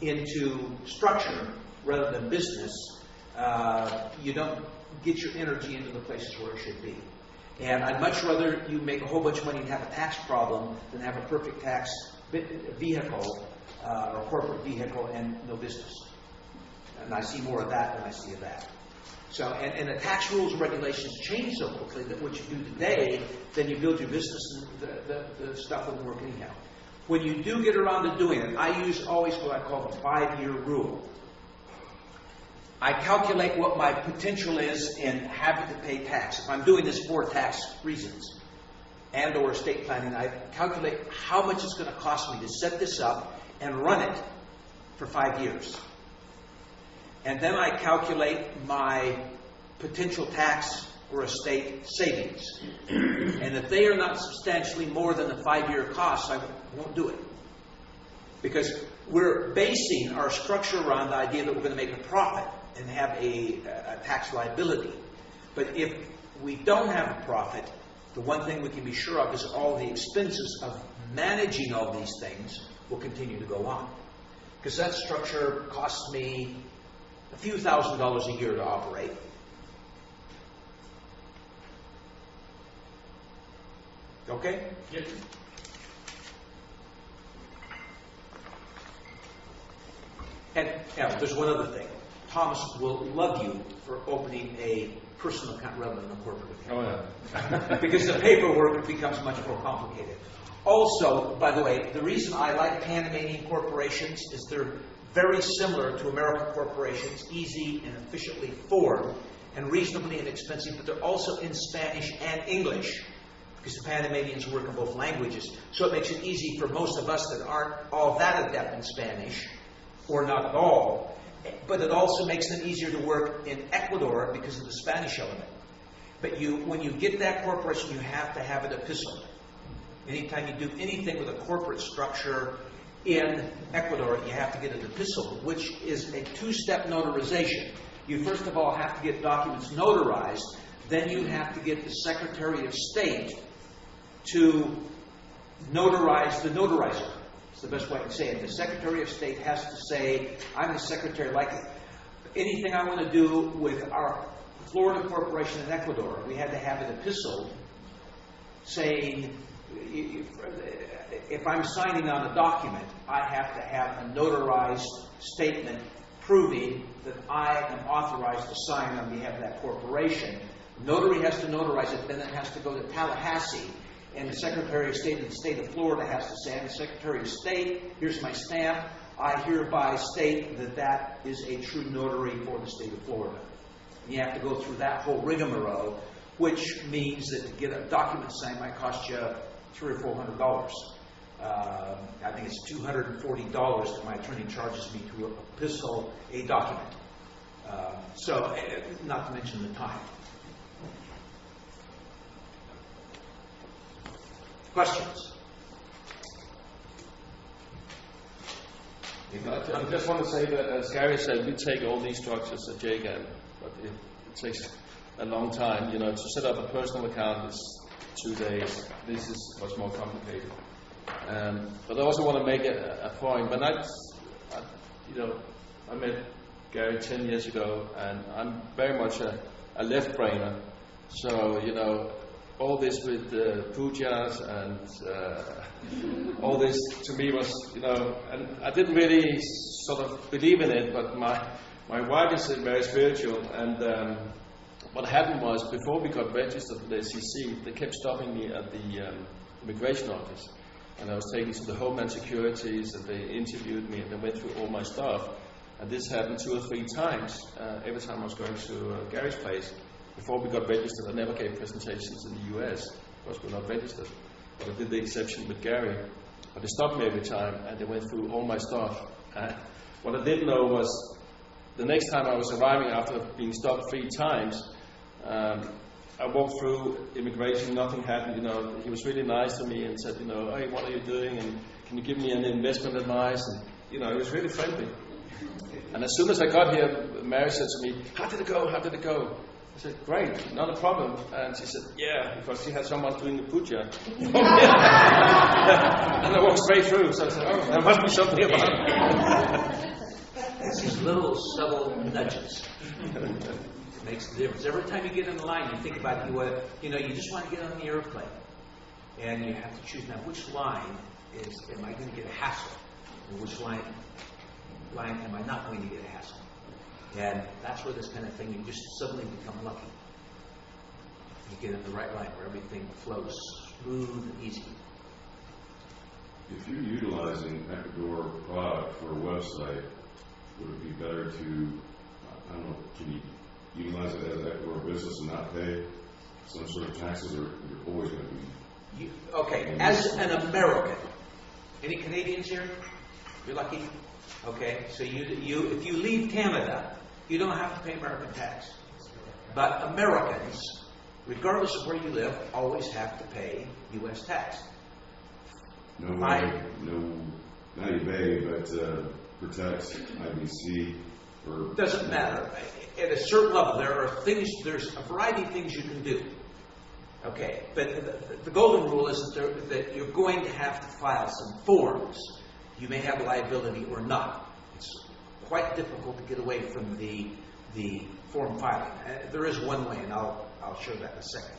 into structure rather than business, you don't get your energy into the places where it should be. And I'd much rather you make a whole bunch of money and have a tax problem than have a perfect tax vehicle or corporate vehicle and no business. And I see more of that than I see of that. So, and the tax rules and regulations change so quickly that what you do today, then you build your business and the stuff will work anyhow. When you do get around to doing it, I use always what I call the 5-year rule. I calculate what my potential is in having to pay tax. If I'm doing this for tax reasons and or estate planning, I calculate how much it's going to cost me to set this up and run it for 5 years. And then I calculate my potential tax or estate savings. And if they are not substantially more than the 5-year cost, I won't do it. Because we're basing our structure around the idea that we're going to make a profit and have a tax liability. But if we don't have a profit, the one thing we can be sure of is all the expenses of managing all these things will continue to go on. Because that structure costs me a few $1,000s a year to operate. Okay? Yep. And yeah, there's one other thing. Thomas will love you for opening a personal account rather than a corporate account. Oh, yeah. Because the paperwork becomes much more complicated. Also, by the way, the reason I like Panamanian corporations is they're very similar to American corporations, easy and efficiently formed, and reasonably inexpensive, but they're also in Spanish and English, because the Panamanians work in both languages. So it makes it easy for most of us that aren't all that adept in Spanish, or not at all. But it also makes them easier to work in Ecuador because of the Spanish element. But when you get that corporation, you have to have it epistled. Anytime you do anything with a corporate structure in Ecuador, you have to get it epistled, which is a 2-step notarization. You first of all have to get documents notarized, then you have to get the Secretary of State to notarize the notarizer. It's the best way to say it. The Secretary of State has to say, I'm the Secretary, like anything I want to do with our Florida corporation in Ecuador, we had to have it epistled saying, if I'm signing on a document, I have to have a notarized statement proving that I am authorized to sign on behalf of that corporation. Notary has to notarize it, then it has to go to Tallahassee. And the Secretary of State of the state of Florida has to say, I'm the Secretary of State, here's my stamp, I hereby state that that is a true notary for the state of Florida. And you have to go through that whole rigmarole, which means that to get a document signed might cost you $300 or $400. I think it's $240 that my attorney charges me to epistle a document. So, not to mention the time. Questions? I just want to say that, as Gary said, we take all these structures at JGAN, but it takes a long time. You know, to set up a personal account is 2 days. This is much more complicated. But I also want to make a point. When I met Gary 10 years ago, and I'm very much a left-brainer. So, you know, all this with pujas and all this to me was, you know, and I didn't really sort of believe in it, but my wife is very spiritual, and what happened was, before we got registered with the SEC, they kept stopping me at the immigration office, and I was taken to the Homeland Securities, and they interviewed me, and they went through all my stuff, and this happened 2 or 3 times, every time I was going to Gary's place. Before we got registered, I never gave presentations in the US, because we're not registered. But I did the exception with Gary. But they stopped me every time, and they went through all my stuff. What I didn't know was, the next time I was arriving after being stopped 3 times, I walked through immigration, nothing happened. You know, he was really nice to me and said, you know, hey, what are you doing? And can you give me an investment advice? And, you know, he was really friendly. And as soon as I got here, Mary said to me, how did it go? How did it go? I said, great, not a problem. And she said, yeah, because she had someone doing the puja. And I walked straight through, so I said, oh, there must be something about it. It's these little subtle nudges. It makes a difference. Every time you get in the line, you think about you just want to get on the airplane. And you have to choose now which line am I going to get a hassle? And which line am I not going to get a hassle? And that's where this kind of thing, you just suddenly become lucky. You get in the right line where everything flows smooth and easy. If you're utilizing Ecuador product for a website, would it be better to I don't know, can you utilize it as a business and not pay some sort of taxes, or you're always going to be? Okay, as an American, any Canadians here? You're lucky. Okay, so you if you leave Canada, you don't have to pay American tax. But Americans, regardless of where you live, always have to pay U.S. tax. No, not evade, but protect IBC. Or doesn't matter. At a certain level, there's a variety of things you can do. Okay, but the golden rule is that you're going to have to file some forms. You may have liability or not. It's quite difficult to get away from the form filing. There is one way, and I'll show that in a second.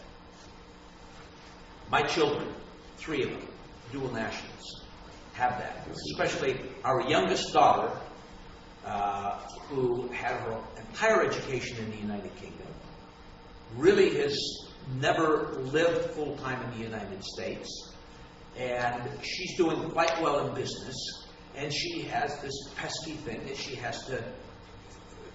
My children, 3 of them, dual nationals, have that. Especially our youngest daughter, who had her entire education in the United Kingdom, really has never lived full-time in the United States, and she's doing quite well in business, and she has this pesky thing that she has to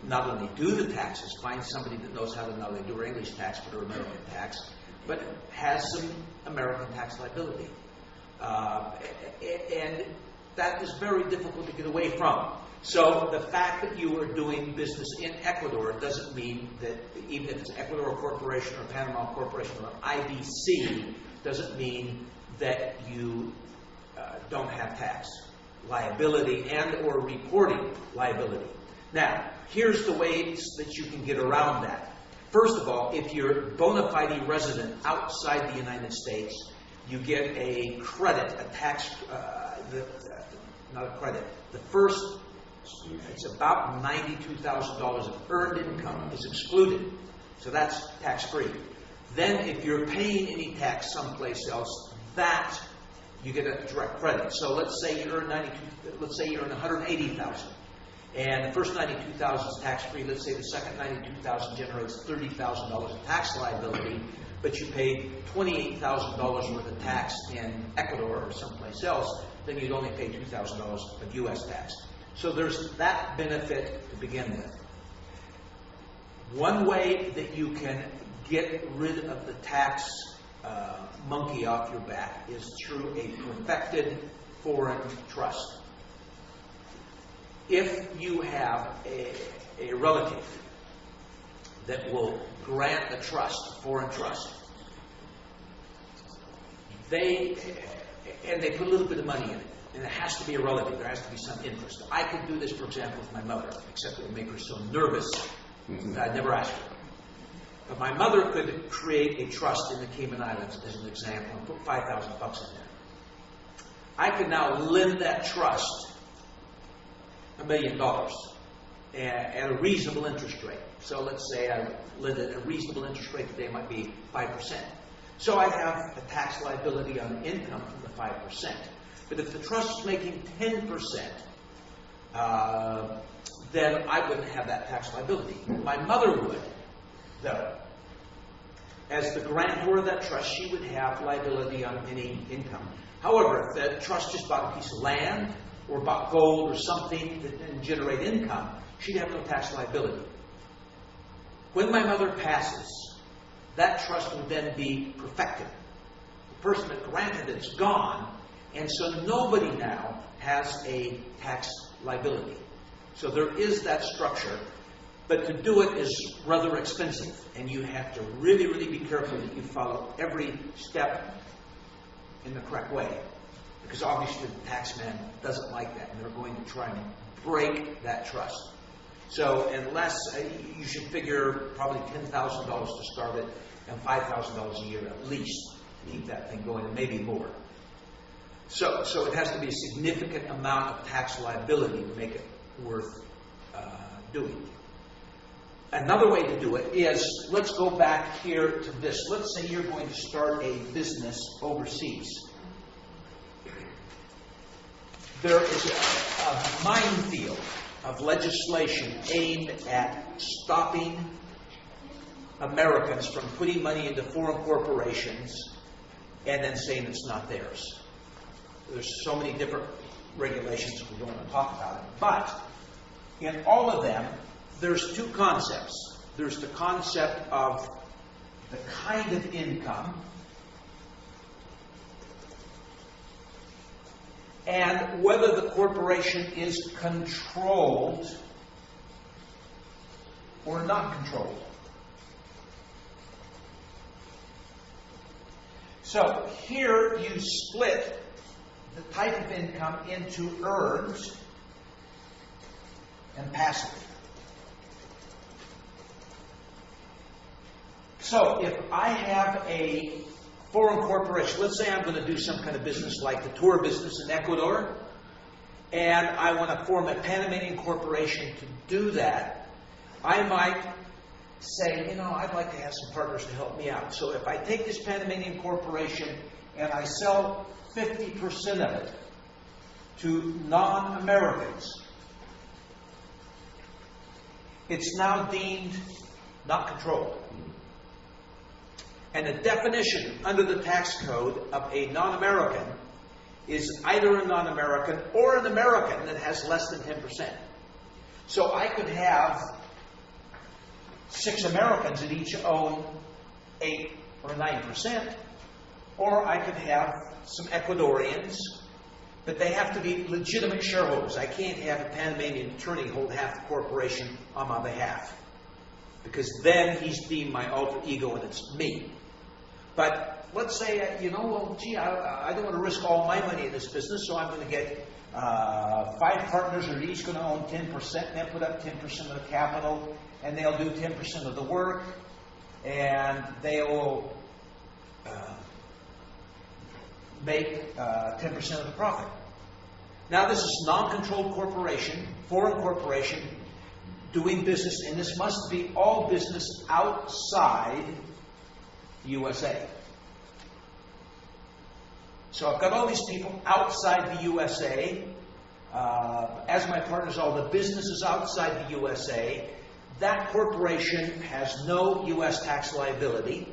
not only do the taxes, find somebody that knows how to not only do her English tax but her American tax, but has some American tax liability. And that is very difficult to get away from. So the fact that you are doing business in Ecuador doesn't mean that, even if it's an Ecuador corporation or a Panama corporation or an IBC, doesn't mean that you don't have tax liability and or reporting liability. Now, here's the ways that you can get around that. First of all, if you're bona fide resident outside the United States, you get a credit, a tax, not a credit. The first, it's about $92,000 of earned income is excluded. So that's tax-free. Then if you're paying any tax someplace else, that you get a direct credit. So let's say you earn $180,000. And the first $92,000 is tax-free. Let's say the second $92,000 generates $30,000 of tax liability, but you paid $28,000 worth of tax in Ecuador or someplace else, then you'd only pay $2,000 of U.S. tax. So there's that benefit to begin with. One way that you can get rid of the tax monkey off your back is through a perfected foreign trust. If you have a relative that will grant a trust, foreign trust, they put a little bit of money in it, and it has to be a relative. There has to be some interest. I could do this, for example, with my mother, except it would make her so nervous that I'd never ask her. But my mother could create a trust in the Cayman Islands, as an example, and put $5,000 in there. I could now lend that trust $1 million at a reasonable interest rate. So let's say I lend it at a reasonable interest rate today might be 5%. So I have a tax liability on income from the 5%. But if the trust is making 10%, then I wouldn't have that tax liability. My mother would, though. As the grantor of that trust, she would have liability on any income. However, if the trust just bought a piece of land or bought gold or something that didn't generate income, she'd have no tax liability. When my mother passes, that trust would then be perfected. The person that granted it is gone, and so nobody now has a tax liability. So there is that structure, but to do it is rather expensive, and you have to really, really be careful that you follow every step in the correct way. Because obviously the taxman doesn't like that, and they're going to try and break that trust. So unless you should figure probably $10,000 to start it, and $5,000 a year at least to keep that thing going, and maybe more. So it has to be a significant amount of tax liability to make it worth doing. Another way to do it is, let's go back here to this. Let's say you're going to start a business overseas. There is a minefield of legislation aimed at stopping Americans from putting money into foreign corporations and then saying it's not theirs. There's so many different regulations we don't want to talk about it. But in all of them, there's two concepts. There's the concept of the kind of income and whether the corporation is controlled or not controlled. So here you split the type of income into earned and passive. So if I have a foreign corporation, let's say I'm going to do some kind of business like the tour business in Ecuador, and I want to form a Panamanian corporation to do that, I might say, I'd like to have some partners to help me out. So if I take this Panamanian corporation and I sell 50% of it to non-Americans, it's now deemed not controlled. And the definition under the tax code of a non-American is either a non-American or an American that has less than 10%. So I could have 6 Americans that each own 8 or 9%, or I could have some Ecuadorians, but they have to be legitimate shareholders. I can't have a Panamanian attorney hold half the corporation on my behalf, because then he's deemed my alter ego and it's me. But let's say, I don't want to risk all my money in this business, so I'm going to get 5 partners that are each going to own 10%, and they'll put up 10% of the capital, and they'll do 10% of the work, and they will make 10% of the profit. Now, this is non-controlled corporation, foreign corporation, doing business, and this must be all business outside the USA. So I've got all these people outside the USA. As my partners, all the businesses outside the USA. That corporation has no U.S. tax liability.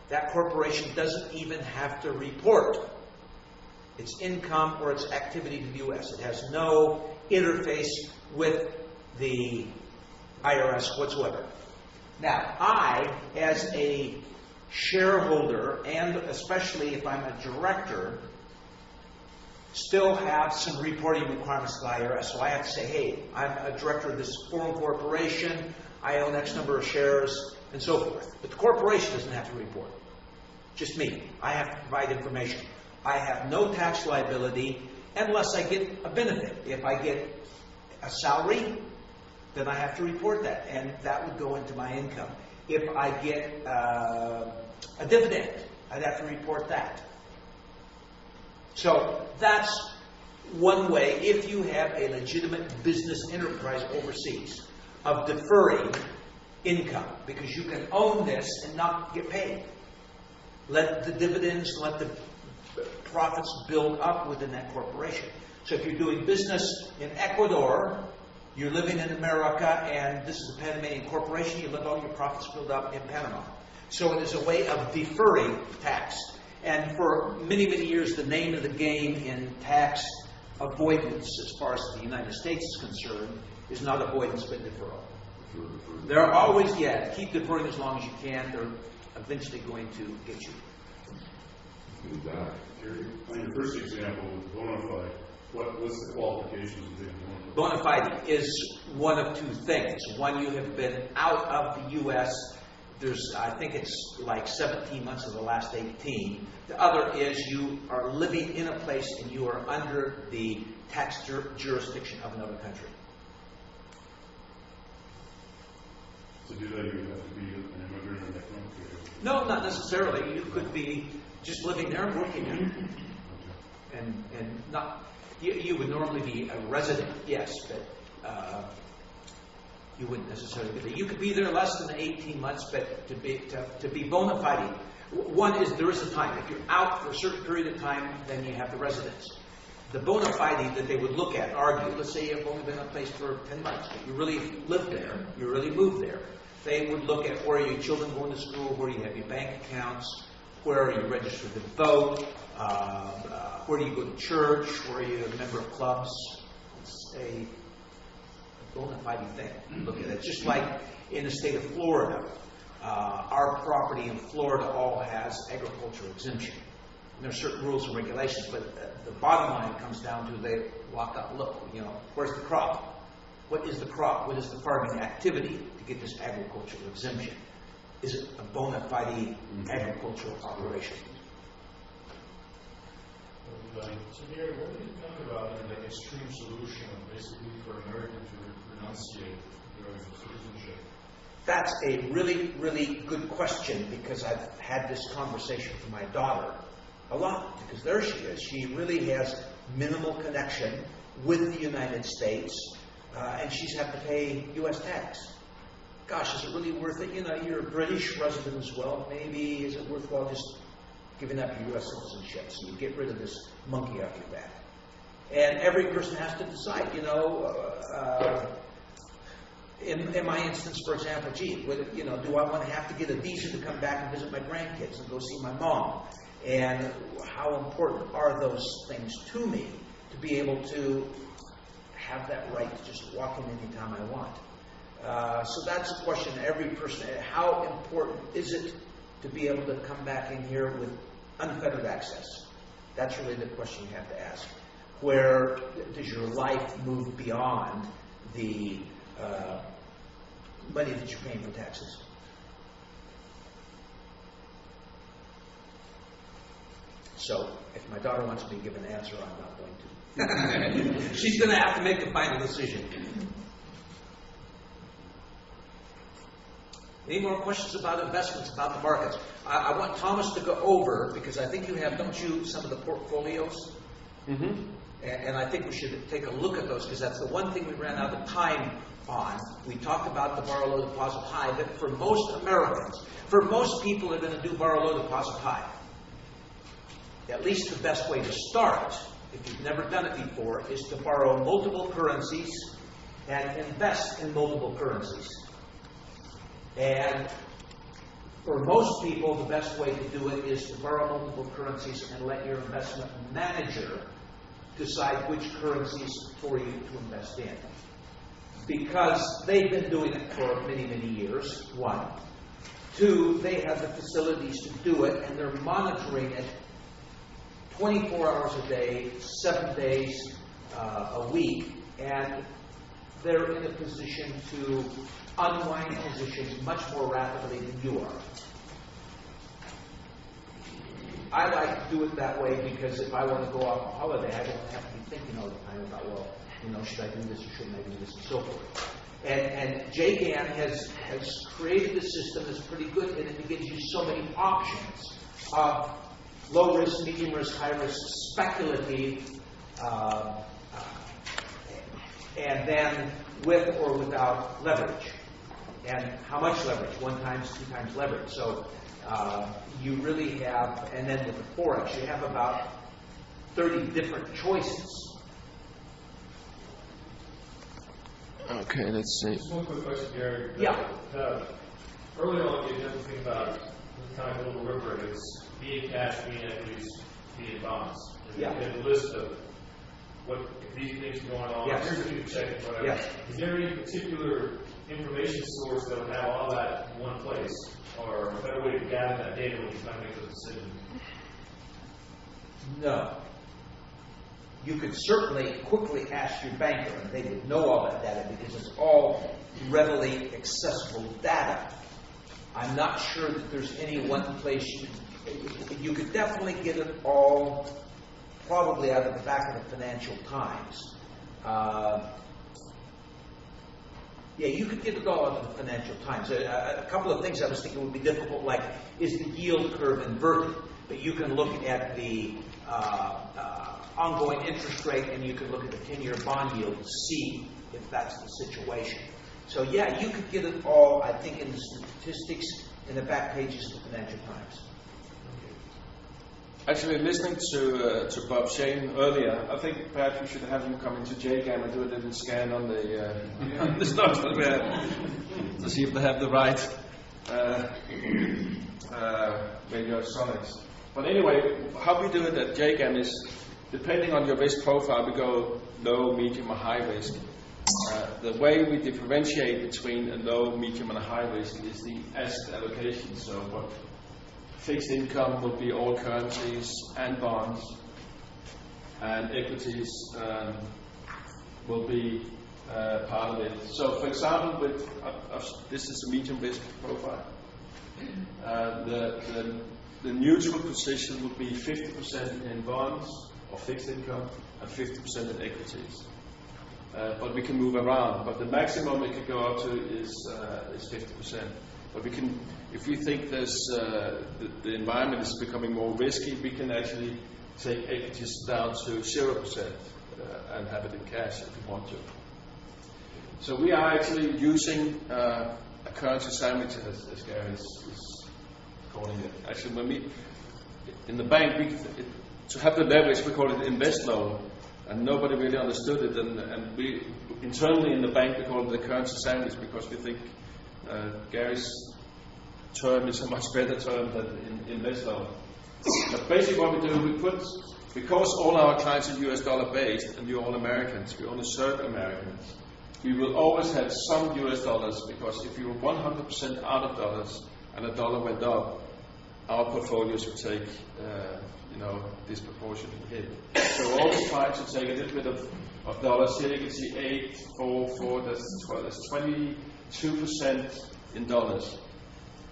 That corporation doesn't even have to report its income or its activity to the U.S. It has no interface with the IRS whatsoever. Now, I, as a shareholder, and especially if I'm a director, still have some reporting requirements to the IRS. So I have to say, hey, I'm a director of this foreign corporation, I own X number of shares, and so forth. But the corporation doesn't have to report. Just me. I have to provide information. I have no tax liability unless I get a benefit. If I get a salary, then I have to report that, and that would go into my income. If I get a dividend, I'd have to report that. So that's one way, if you have a legitimate business enterprise overseas, of deferring income, because you can own this and not get paid. Let the dividends, let the profits build up within that corporation. So if you're doing business in Ecuador, you're living in America, and this is a Panamanian corporation, you let all your profits build up in Panama. So it is a way of deferring tax. And for many, many years, the name of the game in tax avoidance, as far as the United States is concerned, is not avoidance but deferral. They're always, keep deferring as long as you can. They're eventually going to get you. You die. On your first example with bona fide, what's the qualifications of being bona fide? Bona fide is one of two things. One, you have been out of the U.S. I think it's like 17 months of the last 18. The other is you are living in a place and you are under the tax jurisdiction of another country. To do that, you would have to be an immigrant in that country? No, not necessarily. You could be just living there and working there. And not, you would normally be a resident, yes, but you wouldn't necessarily be there. You could be there less than 18 months, but to be bona fide, one is there is a time. If you're out for a certain period of time, then you have the residence. The bona fide that they would look at, argue, let's say you've only been in a place for 10 months, but you really live there, you really moved there. They would look at where are your children going to school, where do you have your bank accounts, where are you registered to vote, where do you go to church, where are you a member of clubs. Let's say bona fide thing. Look at it. Just like in the state of Florida, our property in Florida all has agricultural exemption. And there are certain rules and regulations, but the bottom line comes down to they walk up, look, where's the crop? What is the crop? What is the farming activity to get this agricultural exemption? Is it a bona fide agricultural operation? So Gary, what do you think about the extreme solution of basically for America to renunciate their citizenship? That's a really, really good question, because I've had this conversation with my daughter a lot, because there she is. She really has minimal connection with the United States, and she's had to pay U.S. tax. Gosh, is it really worth it? You're a British resident as well. Maybe is it worthwhile just giving up your U.S. citizenship so you get rid of this monkey off your back? And every person has to decide, in my instance, for example, do I want to have to get a visa to come back and visit my grandkids and go see my mom? And how important are those things to me to be able to have that right to just walk in anytime I want? So that's a question every person. How important is it to be able to come back in here with unfettered access? That's really the question you have to ask. Where does your life move beyond the money that you're paying for taxes? So, if my daughter wants me to give an answer, I'm not going to. She's going to have to make the final decision. Any more questions about investments, about the markets? I want Thomas to go over, because I think you have, don't you, some of the portfolios? Mm-hmm. And I think we should take a look at those, because that's the one thing we ran out of time on. We talked about the borrow low deposit high, but for most Americans, for most people that are going to do borrow low deposit high, at least the best way to start, if you've never done it before, is to borrow multiple currencies and invest in multiple currencies. And for most people, the best way to do it is to borrow multiple currencies and let your investment manager decide which currencies for you to invest in. Because they've been doing it for many, many years, one. Two, they have the facilities to do it, and they're monitoring it 24 hours a day, 7 days a week, and they're in a position to unwind positions much more rapidly than you are. I like to do it that way because if I want to go off on holiday, I don't have to be thinking all the time about, should I do this or shouldn't I do this, and so forth. And JGAN has created a system that's pretty good, and it gives you so many options of low risk, medium risk, high risk, speculative, and then with or without leverage. And how much leverage? 1 times, 2 times leverage. So you really have, and then with the Forex, you have about 30 different choices. Okay, let's see. Just one quick question, Gary. Yeah. Early on, you did think about the kind of little river is be it cash, be it equities, be it bonds. Yeah. You had a list of what if these things are going on. Yes. Here's a new check and whatever. Yes. Is there any particular information source that would have all that in one place, or a better way to gather that data when you try to make those decisions? No. You could certainly quickly ask your banker, and they would know all that data because it's all readily accessible data. I'm not sure that there's any one place you could definitely get it all probably out of the back of the Financial Times. Yeah, you could get it all out of the Financial Times. A couple of things I was thinking would be difficult, like, is the yield curve inverted? But you can look at the ongoing interest rate, and you can look at the 10-year bond yield to see if that's the situation. So, yeah, you could get it all, I think, in the statistics in the back pages of the Financial Times. Actually, listening to Bob Shane earlier, I think perhaps we should have him come into JGAM and do a little scan on the stocks that we have to see if they have the right radiosonics. But anyway, how we do it at JGAM is, depending on your risk profile, we go low, medium, or high risk. The way we differentiate between a low, medium, and a high risk is the asset allocation. So what fixed income will be all currencies and bonds, and equities will be part of it. So, for example, with this is a medium risk profile. The neutral position would be 50% in bonds or fixed income and 50% in equities. But we can move around. But the maximum it can go up to is 50%. But we can, if we think there's the environment is becoming more risky, we can actually take equities down to 0% and have it in cash if we want to. So we are actually using a currency sandwich, as Gary is calling it. Actually, when we in the bank, to have the leverage, we call it invest loan, and nobody really understood it. And we internally in the bank we call it the currency sandwich because we think Gary's term is a much better term than invest loan. But basically, what we do, because all our clients are US dollar based, and we're all Americans, we only serve Americans. We will always have some US dollars because if you were 100% out of dollars and a dollar went up, our portfolios would take, disproportionate hit. So we always try to take a little bit of dollars. Here you can see 8, 4, 4. That's 12. That's 22% in dollars.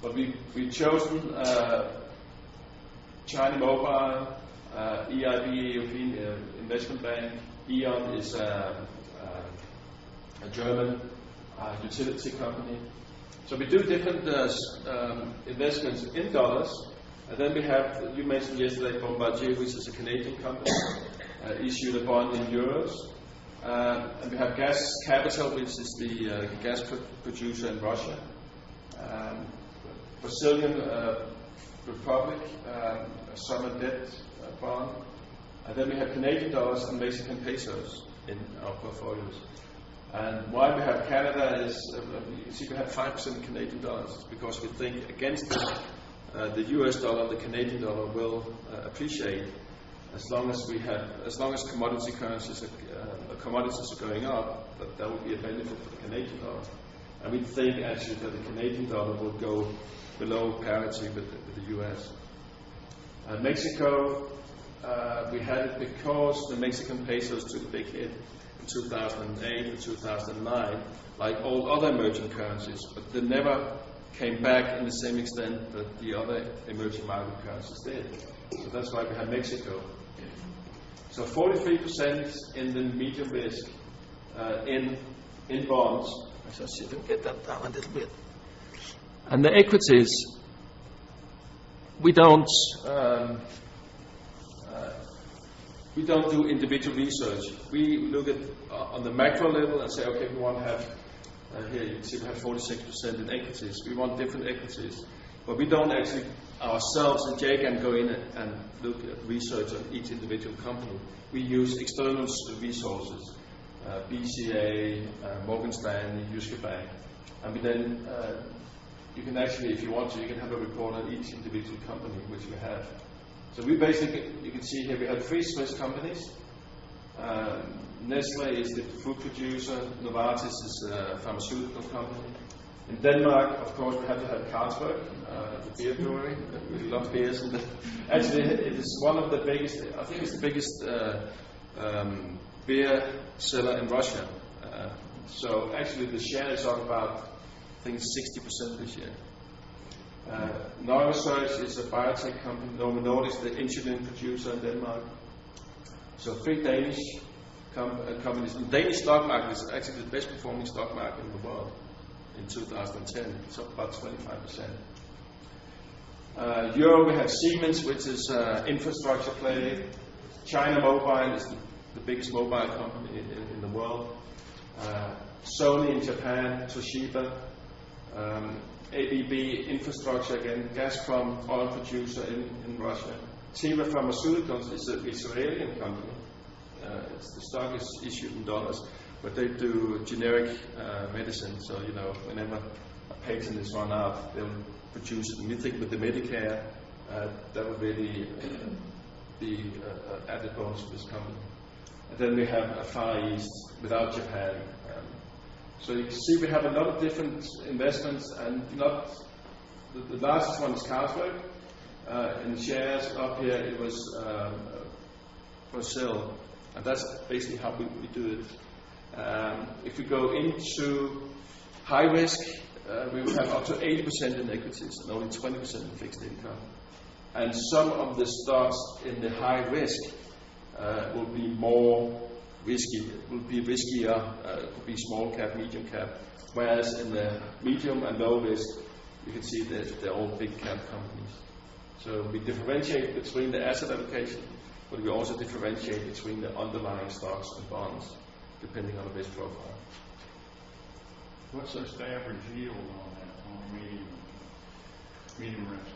But we've chosen China Mobile, EIB, European Investment Bank. E.ON is a German utility company. So we do different investments in dollars, and then we have, you mentioned yesterday, Bombardier, which is a Canadian company, issued a bond in euros. And we have Gas Capital, which is the gas producer in Russia. Brazilian Republic, a sovereign debt bond. And then we have Canadian dollars and Mexican pesos in our portfolios. And why we have Canada is, you can see we have 5% Canadian dollars because we think against the US dollar, the Canadian dollar will appreciate as long as commodity currencies commodities are going up, that will be a benefit for the Canadian dollar. And we think actually that the Canadian dollar will go below parity with the US. Mexico, we had it because the Mexican pesos took a big hit in 2008 and 2009, like all other emerging currencies, but they never came back in the same extent that the other emerging market currencies did. So that's why we have Mexico. So 43% in the medium risk in bonds. Let's see if we can get that down a little bit. And the equities, we don't do individual research. We look at on the macro level and say, okay, we want to have here you can see we have 46% in equities. We want different equities, but we don't actually ourselves and Jay can go in and look at research on each individual company. We use external resources, BCA, Morgan Stanley, Jyske Bank, and we then you can actually, if you want to, you can have a report on each individual company, which we have. So we basically, you can see here, we have 3 Swiss companies. Nestle is the food producer, Novartis is a pharmaceutical company. In Denmark, of course, we have to have Carlsberg, the beer brewery. We love beers. And actually, it is one of the biggest, I think it's the biggest beer seller in Russia. So actually, the share is up about, I think it's 60% this year. Neurosurge is a biotech company. Novo Nordisk, the insulin producer in Denmark. So 3 Danish companies. The Danish stock market is actually the best performing stock market in the world in 2010. It's up about 25%. Europe, we have Siemens, which is infrastructure play. China Mobile is the biggest mobile company in the world. Sony in Japan, Toshiba. ABB Infrastructure, again, Gazprom, oil producer in Russia. Teva Pharmaceuticals is an Israeli company. The stock is issued in dollars, but they do generic medicine. So, whenever a patent is run out, they'll produce it. And we think with the Medicare, that would really be added bonus to this company. And then we have a Far East without Japan. So you can see we have a lot of different investments, and not the largest one is Carlsberg. In shares up here it was Brazil, and that's basically how we do it. If we go into high risk, we will have up to 80% in equities and only 20% in fixed income. And some of the stocks in the high risk will be more risky. It will be riskier. It could be small cap, medium cap. Whereas in the medium and low risk, you can see that they're all big cap companies. So we differentiate between the asset allocation, but we also differentiate between the underlying stocks and bonds, depending on the risk profile. What's the average yield on that, on medium risk?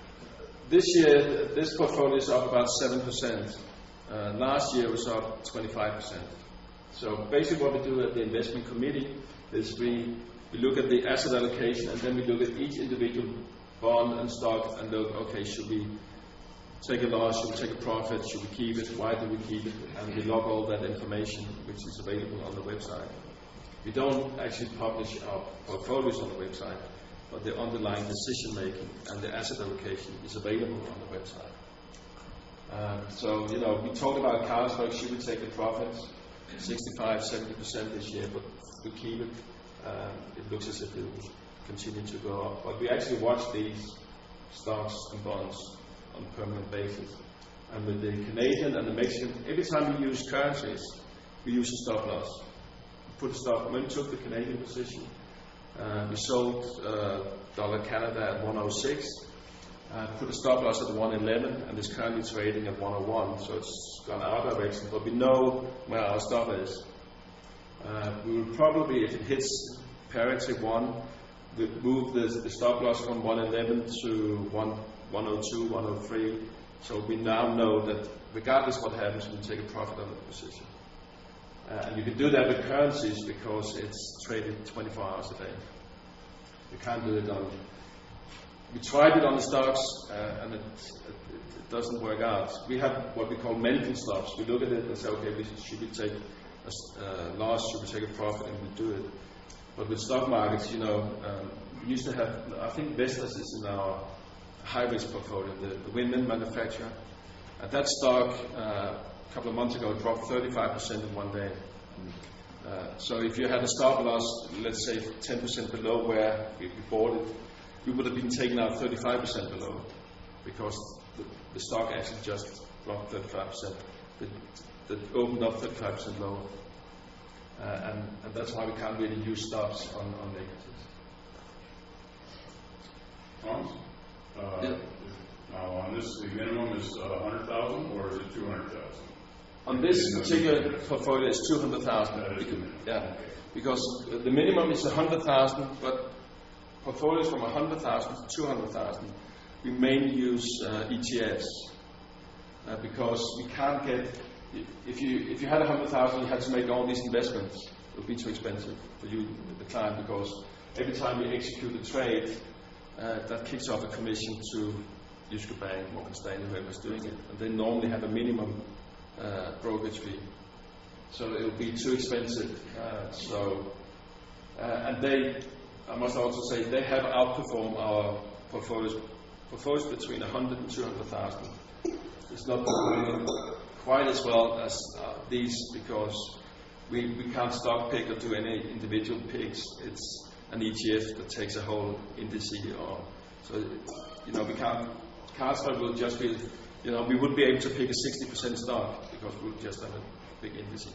This year, this portfolio is up about 7%. Last year it was up 25%. So basically what we do at the investment committee is we look at the asset allocation, and then we look at each individual bond and stock and look, okay, should we take a loss, should we take a profit, should we keep it, why do we keep it, and we log all that information which is available on the website. We don't actually publish our portfolios on the website, but the underlying decision making and the asset allocation is available on the website. So, you know, we talked about Carlsberg, should we take the profits, 65-70% this year, but we keep it. It looks as if it will continue to go up. But we actually watch these stocks and bonds on a permanent basis. And with the Canadian and the Mexican, every time we use currencies, we use a stop loss. We put a stop, when we took the Canadian position, we sold dollar Canada at 106, put a stop loss at 111, and it's currently trading at 101, so it's gone our direction, but we know where our stop is. We will probably, if it hits parity 1, we'll move the stop loss from 111 to 102, 103, so we now know that regardless what happens, we'll take a profit on the position. And you can do that with currencies because it's traded 24 hours a day. You can't do it on... We tried it on the stocks and it doesn't work out. We have what we call mental stops. We look at it and say, okay, should we take a loss, should we take a profit, and we do it. But with stock markets, you know, we used to have, I think Vestas is in our high-risk portfolio, the windmill manufacturer. And that stock, a couple of months ago, dropped 35% in one day. So if you had a stop loss, let's say 10% below where we bought it, we would have been taken out 35% below, because the stock actually just dropped 35%. That opened up 35% lower. And that's why we can't really use stops on negatives. Thomas? Yeah. Now on this, the minimum is 100,000 or is it 200,000? On this particular portfolio, it's 200,000. Yeah, because the minimum is 100,000, but portfolios from 100,000 to 200,000, we mainly use ETFs because we can't get. If you had 100,000, you had to make all these investments. It would be too expensive for you, the client, because every time you execute a trade, that kicks off a commission to Jyske Bank, Morgan Stanley, whoever's doing it, and they normally have a minimum brokerage fee. So it would be too expensive. And they, I must also say, they have outperformed our portfolios between 100 and 200,000. It's not performing quite as well as these because we can't stock pick or do any individual picks. It's an ETF that takes a whole index so you know, we can't. Carlsberg will just be, you know, we wouldn't be able to pick a 60% stock because we'll just have a big index.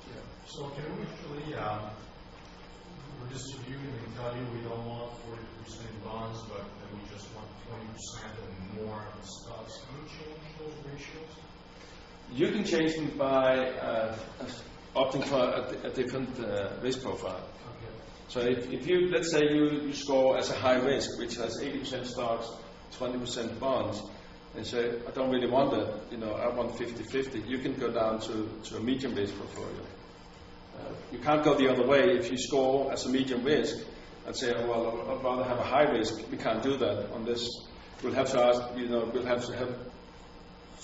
Yeah. So can we actually redistribute and tell you we don't want 40% bonds, but that we just want 20% and more in stocks? Can you change those ratios? You can change them by opting for a different risk profile. Okay. So if you, let's say you score as a high risk, which has 80% stocks, 20% bonds, and say, I don't really want that, you know, I want 50-50, you can go down to a medium risk portfolio. You can't go the other way. If you score as a medium risk and say, oh, well, I'd rather have a high risk, we can't do that on this. We'll have to ask, you know, we'll have to have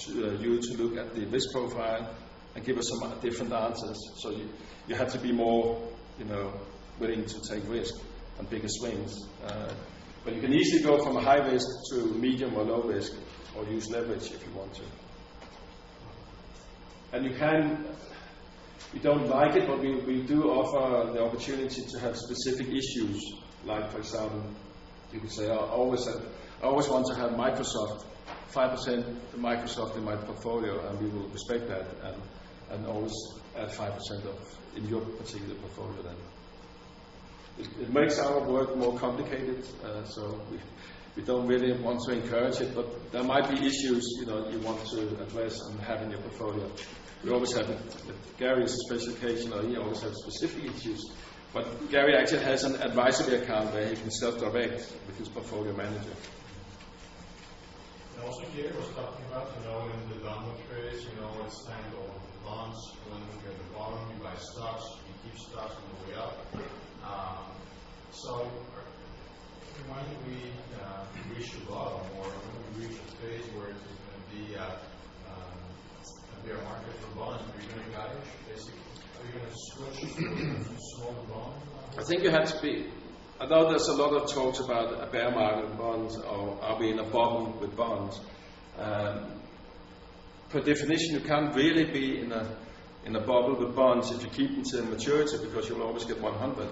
you to look at the risk profile and give us some different answers. So you have to be more, willing to take risk and bigger swings. But you can easily go from a high risk to medium or low risk, or use leverage if you want to. And we don't like it, but we do offer the opportunity to have specific issues. Like, for example, you could say, I always want to have Microsoft, 5% of Microsoft in my portfolio, and we will respect that, and always add 5% in your particular portfolio then. It makes our work more complicated, so we don't really want to encourage it, but there might be issues you want to address and have in your portfolio. We always have Gary's special occasion, or he always has specific issues. But Gary actually has an advisory account where he can self-direct with his portfolio manager. And also Gary was talking about, in the downward trades, it's time to own bonds. When you're at the bottom, you buy stocks, you keep stocks on the way up. So when we reach the bottom, or when we reach a phase where it's going to be a bear market for bonds, are you going to guide, basically? Are you going to switch to smaller bonds? I think you have to be, although there's a lot of talks about a bear market in bonds, or are we in a bubble with bonds, per definition you can't really be in a bubble with bonds if you keep them to maturity, because you'll always get 100.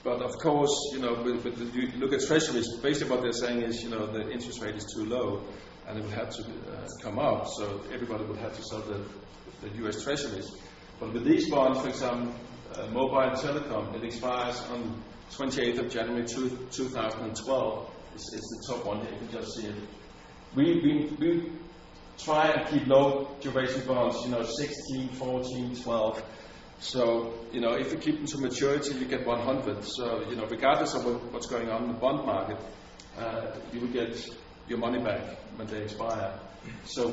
But of course, you look at treasuries, basically what they're saying is, the interest rate is too low and it will have to come up, so everybody will have to sell the US treasuries. But with these bonds, for example, mobile telecom, it expires on 28th of January 2012. It's the top one here, you can just see it. We try and keep low duration bonds, 16, 14, 12. So, if you keep them to maturity, you get 100. So, regardless of what's going on in the bond market, you will get your money back when they expire. So,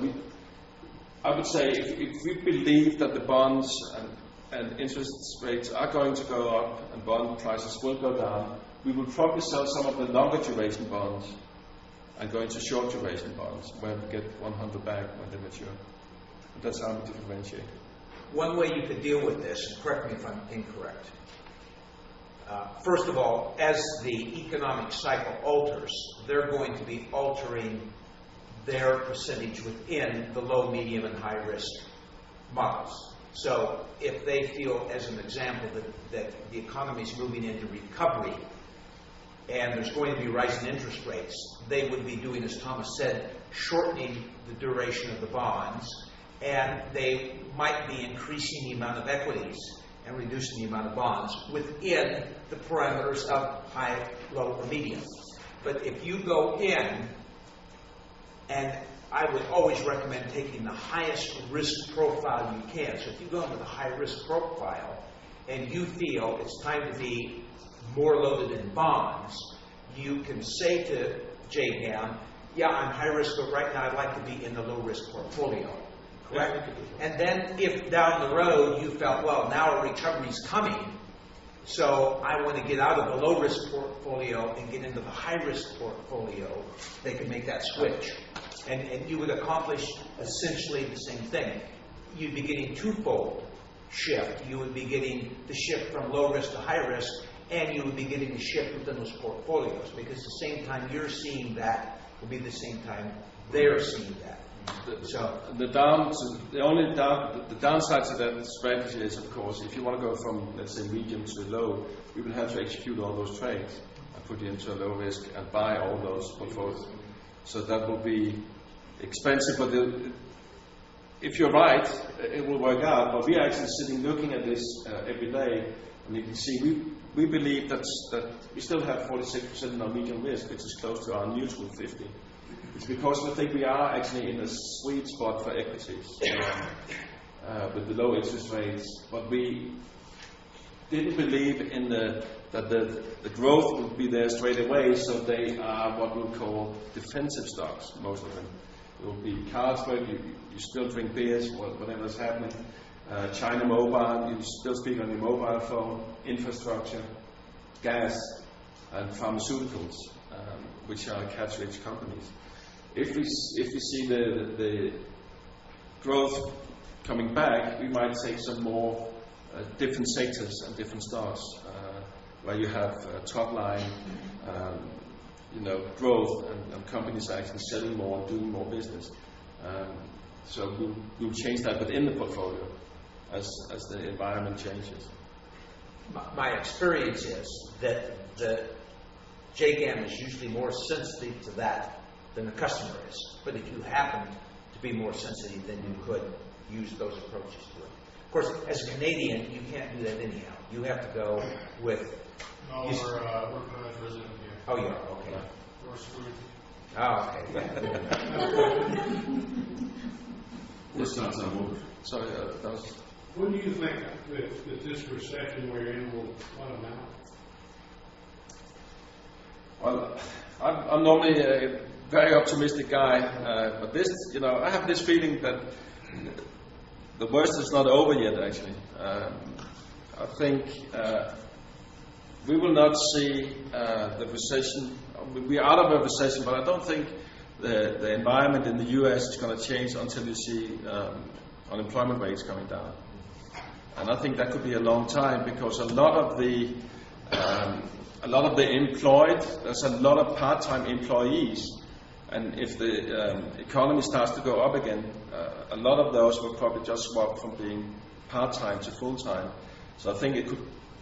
I would say if we believe that the bonds and interest rates are going to go up and bond prices will go down, we will probably sell some of the longer duration bonds and go into short duration bonds where we get 100 back when they mature. And that's how we differentiate. One way you could deal with this, and correct me if I'm incorrect, first of all, as the economic cycle alters, they're going to be altering their percentage within the low, medium, and high risk models. So if they feel, as an example, that the economy is moving into recovery and there's going to be rising interest rates, they would be doing, as Thomas said, shortening the duration of the bonds, and they might be increasing the amount of equities and reducing the amount of bonds within the parameters of high, low, or medium. But if you go in, and I would always recommend taking the highest risk profile you can. So if you go into the high risk profile and you feel it's time to be more loaded in bonds, you can say to JGAM, yeah, I'm high risk, but right now I'd like to be in the low risk portfolio. Correct? And then if down the road you felt, well, now a recovery is coming, so I want to get out of the low risk portfolio and get into the high risk portfolio, they can make that switch. And you would accomplish essentially the same thing. You'd be getting twofold shift. You would be getting the shift from low risk to high risk, and you would be getting the shift within those portfolios, because the same time you're seeing that will be the same time they're seeing that. The downside to that strategy is, of course, if you want to go from, let's say, medium to low, we will have to execute all those trades and put you into a low risk and buy all those portfolios. So that will be expensive, but if you're right, it will work out. But we are actually sitting looking at this every day, and you can see we believe that we still have 46% in our medium risk, which is close to our neutral 50. It's because we think we are actually in a sweet spot for equities with the low interest rates, but we didn't believe in that the growth would be there straight away, so they are what we'll call defensive stocks, most of them. It will be Carlsberg, you still drink beers, whatever is happening. China Mobile, you still speak on your mobile phone. Infrastructure, gas, and pharmaceuticals, which are cash-rich companies. If we see the growth coming back, we might take some more different sectors and different stocks where you have top line, growth and companies actually selling more and doing more business. So we'll change that within the portfolio as the environment changes. My experience is that the JGAM is usually more sensitive to that than the customer is. But if you happen to be more sensitive, then you could use those approaches to it. Of course, as a Canadian, you can't do that anyhow. You have to go with... No, we're permanent resident here. Oh, you are? Okay. We're screwed. Oh, okay. Let's not sound over. Sorry, that was... When do you think that this recession we're in will bottom out? Well, I'm normally a very optimistic guy, but this, I have this feeling that the worst is not over yet, actually. I think we will not see the recession. We're out of a recession, but I don't think the environment in the U.S. is going to change until you see unemployment rates coming down. And I think that could be a long time, because a lot of the employed, there's a lot of part-time employees, and if the economy starts to go up again, a lot of those will probably just swap from being part-time to full-time. So I think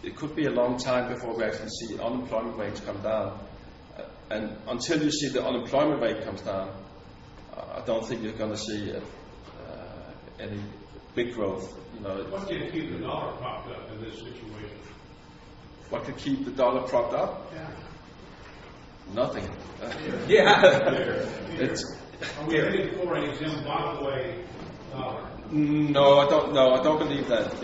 it could be a long time before we actually see unemployment rates come down. And until you see the unemployment rate comes down, I don't think you're going to see any big growth. What can keep the dollar propped up in this situation? What could keep the dollar propped up? Yeah. Nothing. It's, Are we heading for a Zimbabwe dollar? No, I don't. No, I don't believe that.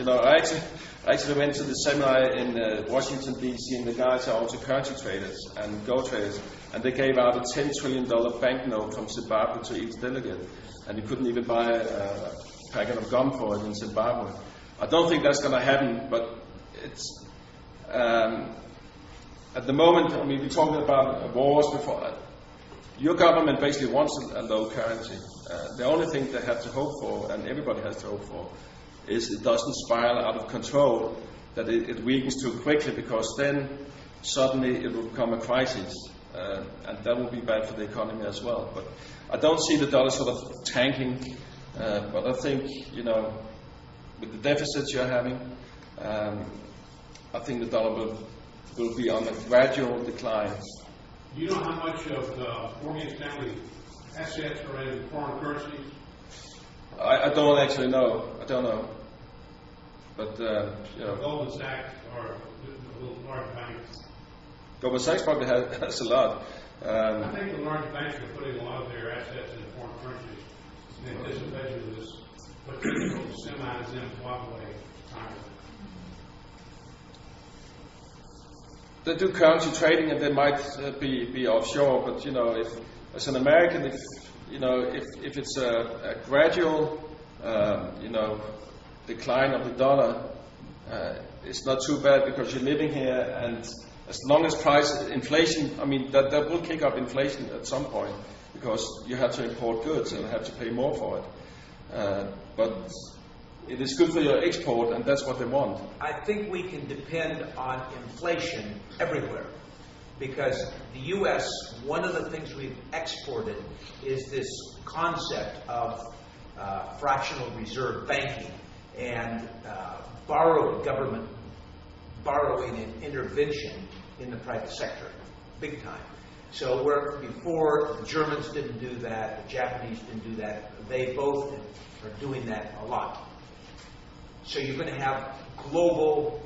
I actually went to the seminar in Washington D.C. and the guys are also currency traders and gold traders, and they gave out a $10 trillion banknote from Zimbabwe to each delegate, and you couldn't even buy a packet of gum for it in Zimbabwe. I don't think that's going to happen, but it's at the moment. I mean, we're talking about wars before. Your government basically wants a low currency. The only thing they have to hope for, and everybody has to hope for, is it doesn't spiral out of control, that it weakens too quickly, because then suddenly it will become a crisis, and that will be bad for the economy as well. But I don't see the dollar sort of tanking, but I think, with the deficits you're having, I think the dollar will be on a gradual decline. Do you know how much of Morgan Stanley assets are in foreign currencies? I don't actually know. I don't know. But, Goldman Sachs or the large banks? Goldman Sachs probably has a lot. I think the large banks are putting a lot of their assets in foreign currencies in anticipation of this potential semi-Zimbabwe time. They do currency trading, and they might be offshore. But if as an American, if it's a gradual, decline of the dollar, it's not too bad, because you're living here, and as long as inflation, that will kick up inflation at some point, because you have to import goods and have to pay more for it. But it is good for your export, and that's what they want. I think we can depend on inflation everywhere, because the U.S., one of the things we've exported is this concept of fractional reserve banking and government borrowing and intervention in the private sector, big time. So where before the Germans didn't do that, the Japanese didn't do that, they both are doing that a lot. So you're going to have global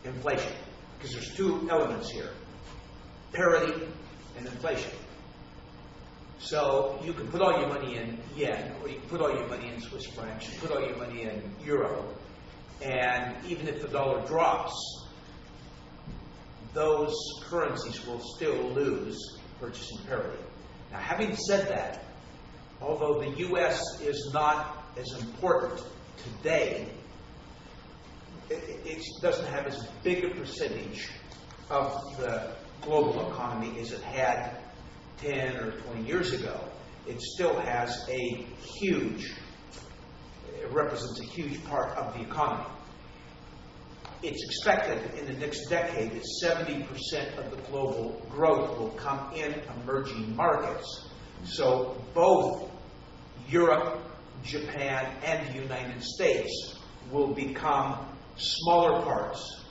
inflation, because there's two elements here: parity and inflation. So you can put all your money in yen, or you can put all your money in Swiss francs, you put all your money in euro, and even if the dollar drops, those currencies will still lose purchasing parity. Now, having said that, although the U.S. is not as important today, it doesn't have as big a percentage of the global economy as it had 10 or 20 years ago. It still has a huge represents a huge part of the economy. It's expected in the next decade that 70% of the global growth will come in emerging markets. So both Europe, Japan, and the United States will become smaller parts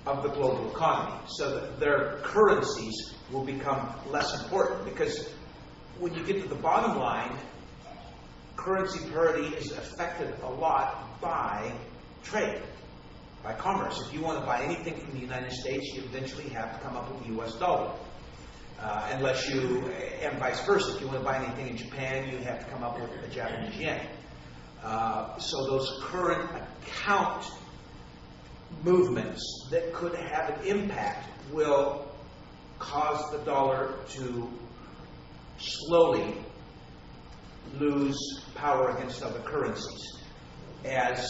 of the global economy, so that their currencies will become less important. Because when you get to the bottom line, currency parity is affected a lot by trade, by commerce. If you want to buy anything from the United States, you eventually have to come up with the U.S. dollar. Unless you, and vice versa, if you want to buy anything in Japan, you have to come up with a Japanese yen. So those current account movements that could have an impact will cause the dollar to slowly lose power against other currencies. As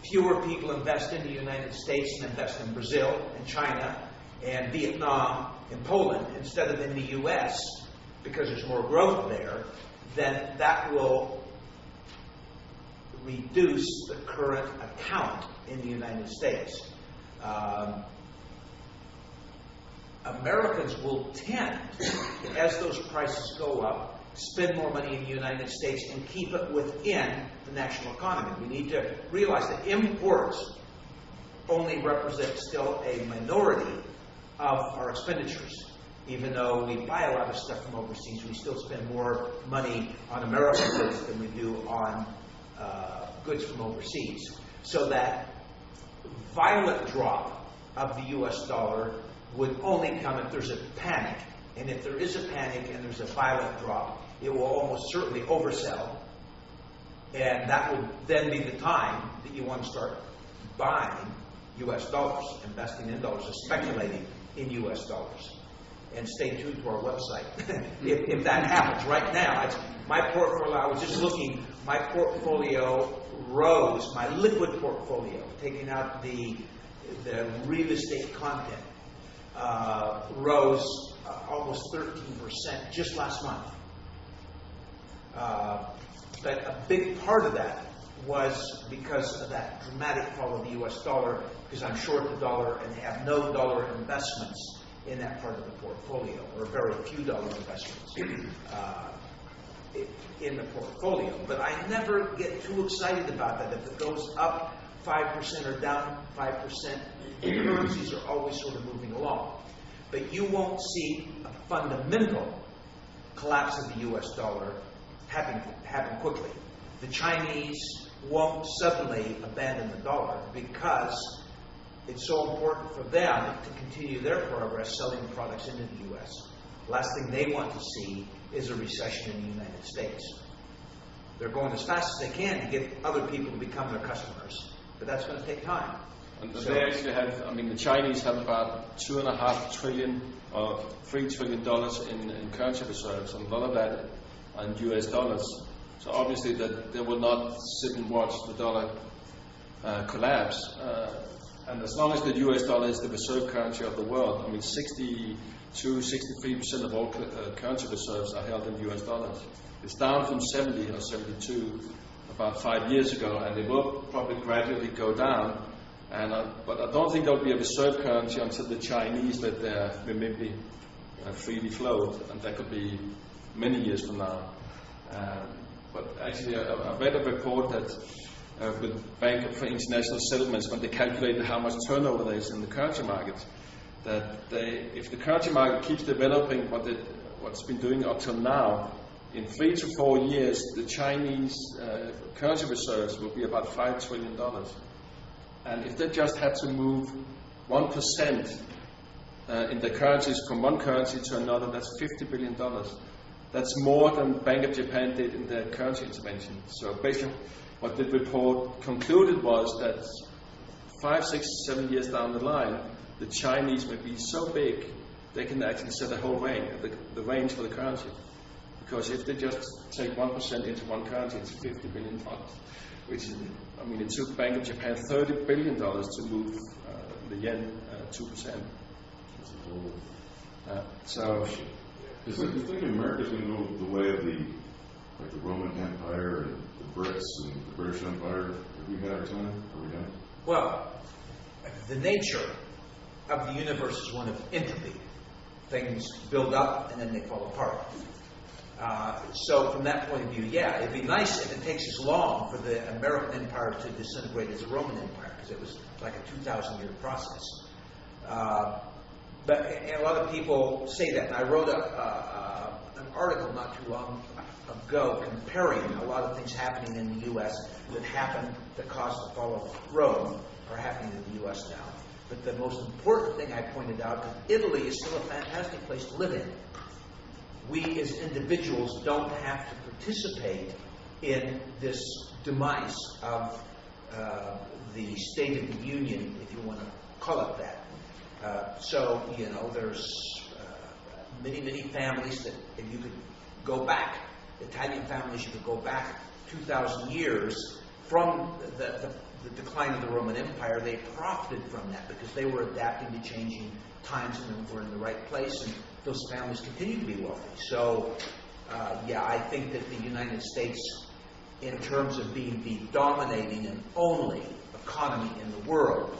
fewer people invest in the United States and invest in Brazil and China and Vietnam and Poland instead of in the U.S., because there's more growth there, then that will reduce the current account in the United States. Americans will tend, as those prices go up, spend more money in the United States and keep it within the national economy. We need to realize that imports only represent still a minority of our expenditures. Even though we buy a lot of stuff from overseas, we still spend more money on American goods than we do on goods from overseas. So that violent drop of the U.S. dollar would only come if there's a panic. And if there is a panic and there's a violent drop, it will almost certainly oversell. And that will then be the time that you want to start buying U.S. dollars, investing in dollars, or speculating in U.S. dollars. And stay tuned to our website if that happens. Right now, it's my portfolio, I was just looking, my portfolio rose, my liquid portfolio, taking out the real estate content, rose almost 13% just last month. But a big part of that was because of that dramatic fall of the U.S. dollar, because I'm short the dollar and have no dollar investments in that part of the portfolio, or very few dollar investments in the portfolio. But I never get too excited about that. If it goes up 5% or down 5%, currencies are always sort of moving along. But you won't see a fundamental collapse of the U.S. dollar happen quickly. The Chinese won't suddenly abandon the dollar because it's so important for them to continue their progress selling products into the U.S. Last thing they want to see is a recession in the United States. They're going as fast as they can to get other people to become their customers, but that's going to take time. And they actually have, the Chinese have about $2.5 trillion or $3 trillion in currency reserves, and a lot of that are in US dollars. So obviously that they will not sit and watch the dollar collapse. And as long as the US dollar is the reserve currency of the world, 63% of all currency reserves are held in US dollars. It's down from 70 or 72 about 5 years ago, and it will probably gradually go down. But I don't think there will be a reserve currency until the Chinese let their renminbi freely float, and that could be many years from now. But actually, I read a report that with Bank for International Settlements, when they calculated how much turnover there is in the currency market, that if the currency market keeps developing what's been doing up till now, in 3 to 4 years, the Chinese currency reserves will be about $5 trillion. And if they just had to move 1% in the currencies from one currency to another, that's $50 billion. That's more than Bank of Japan did in their currency intervention. So basically, what the report concluded was that 5, 6, 7 years down the line, the Chinese may be so big they can actually set a whole range, the range for the currency. Because if they just take 1% into one currency, it's $50 billion. Which is, it took Bank of Japan $30 billion to move the yen 2%. So, do you think America's going to go the way of the Roman Empire and the Brits and British Empire? Have we had our time? Are we done? Well, the nature of the universe is one of entropy. Things build up and then they fall apart. So from that point of view, yeah, it'd be nice if it takes as long for the American Empire to disintegrate as the Roman Empire, because it was like a 2,000-year process. But and a lot of people say that. And I wrote an article not too long ago comparing a lot of things happening in the U.S. that caused the fall of Rome are happening in the U.S. now. But the most important thing I pointed out is Italy is still a fantastic place to live in. We as individuals don't have to participate in this demise of the State of the Union, if you want to call it that. So, there's many, many families that if you could go back, Italian families, you could go back 2,000 years from the decline of the Roman Empire. They profited from that because they were adapting to changing times and were in the right place, and those families continue to be wealthy. So, I think that the United States, in terms of being the dominating and only economy in the world,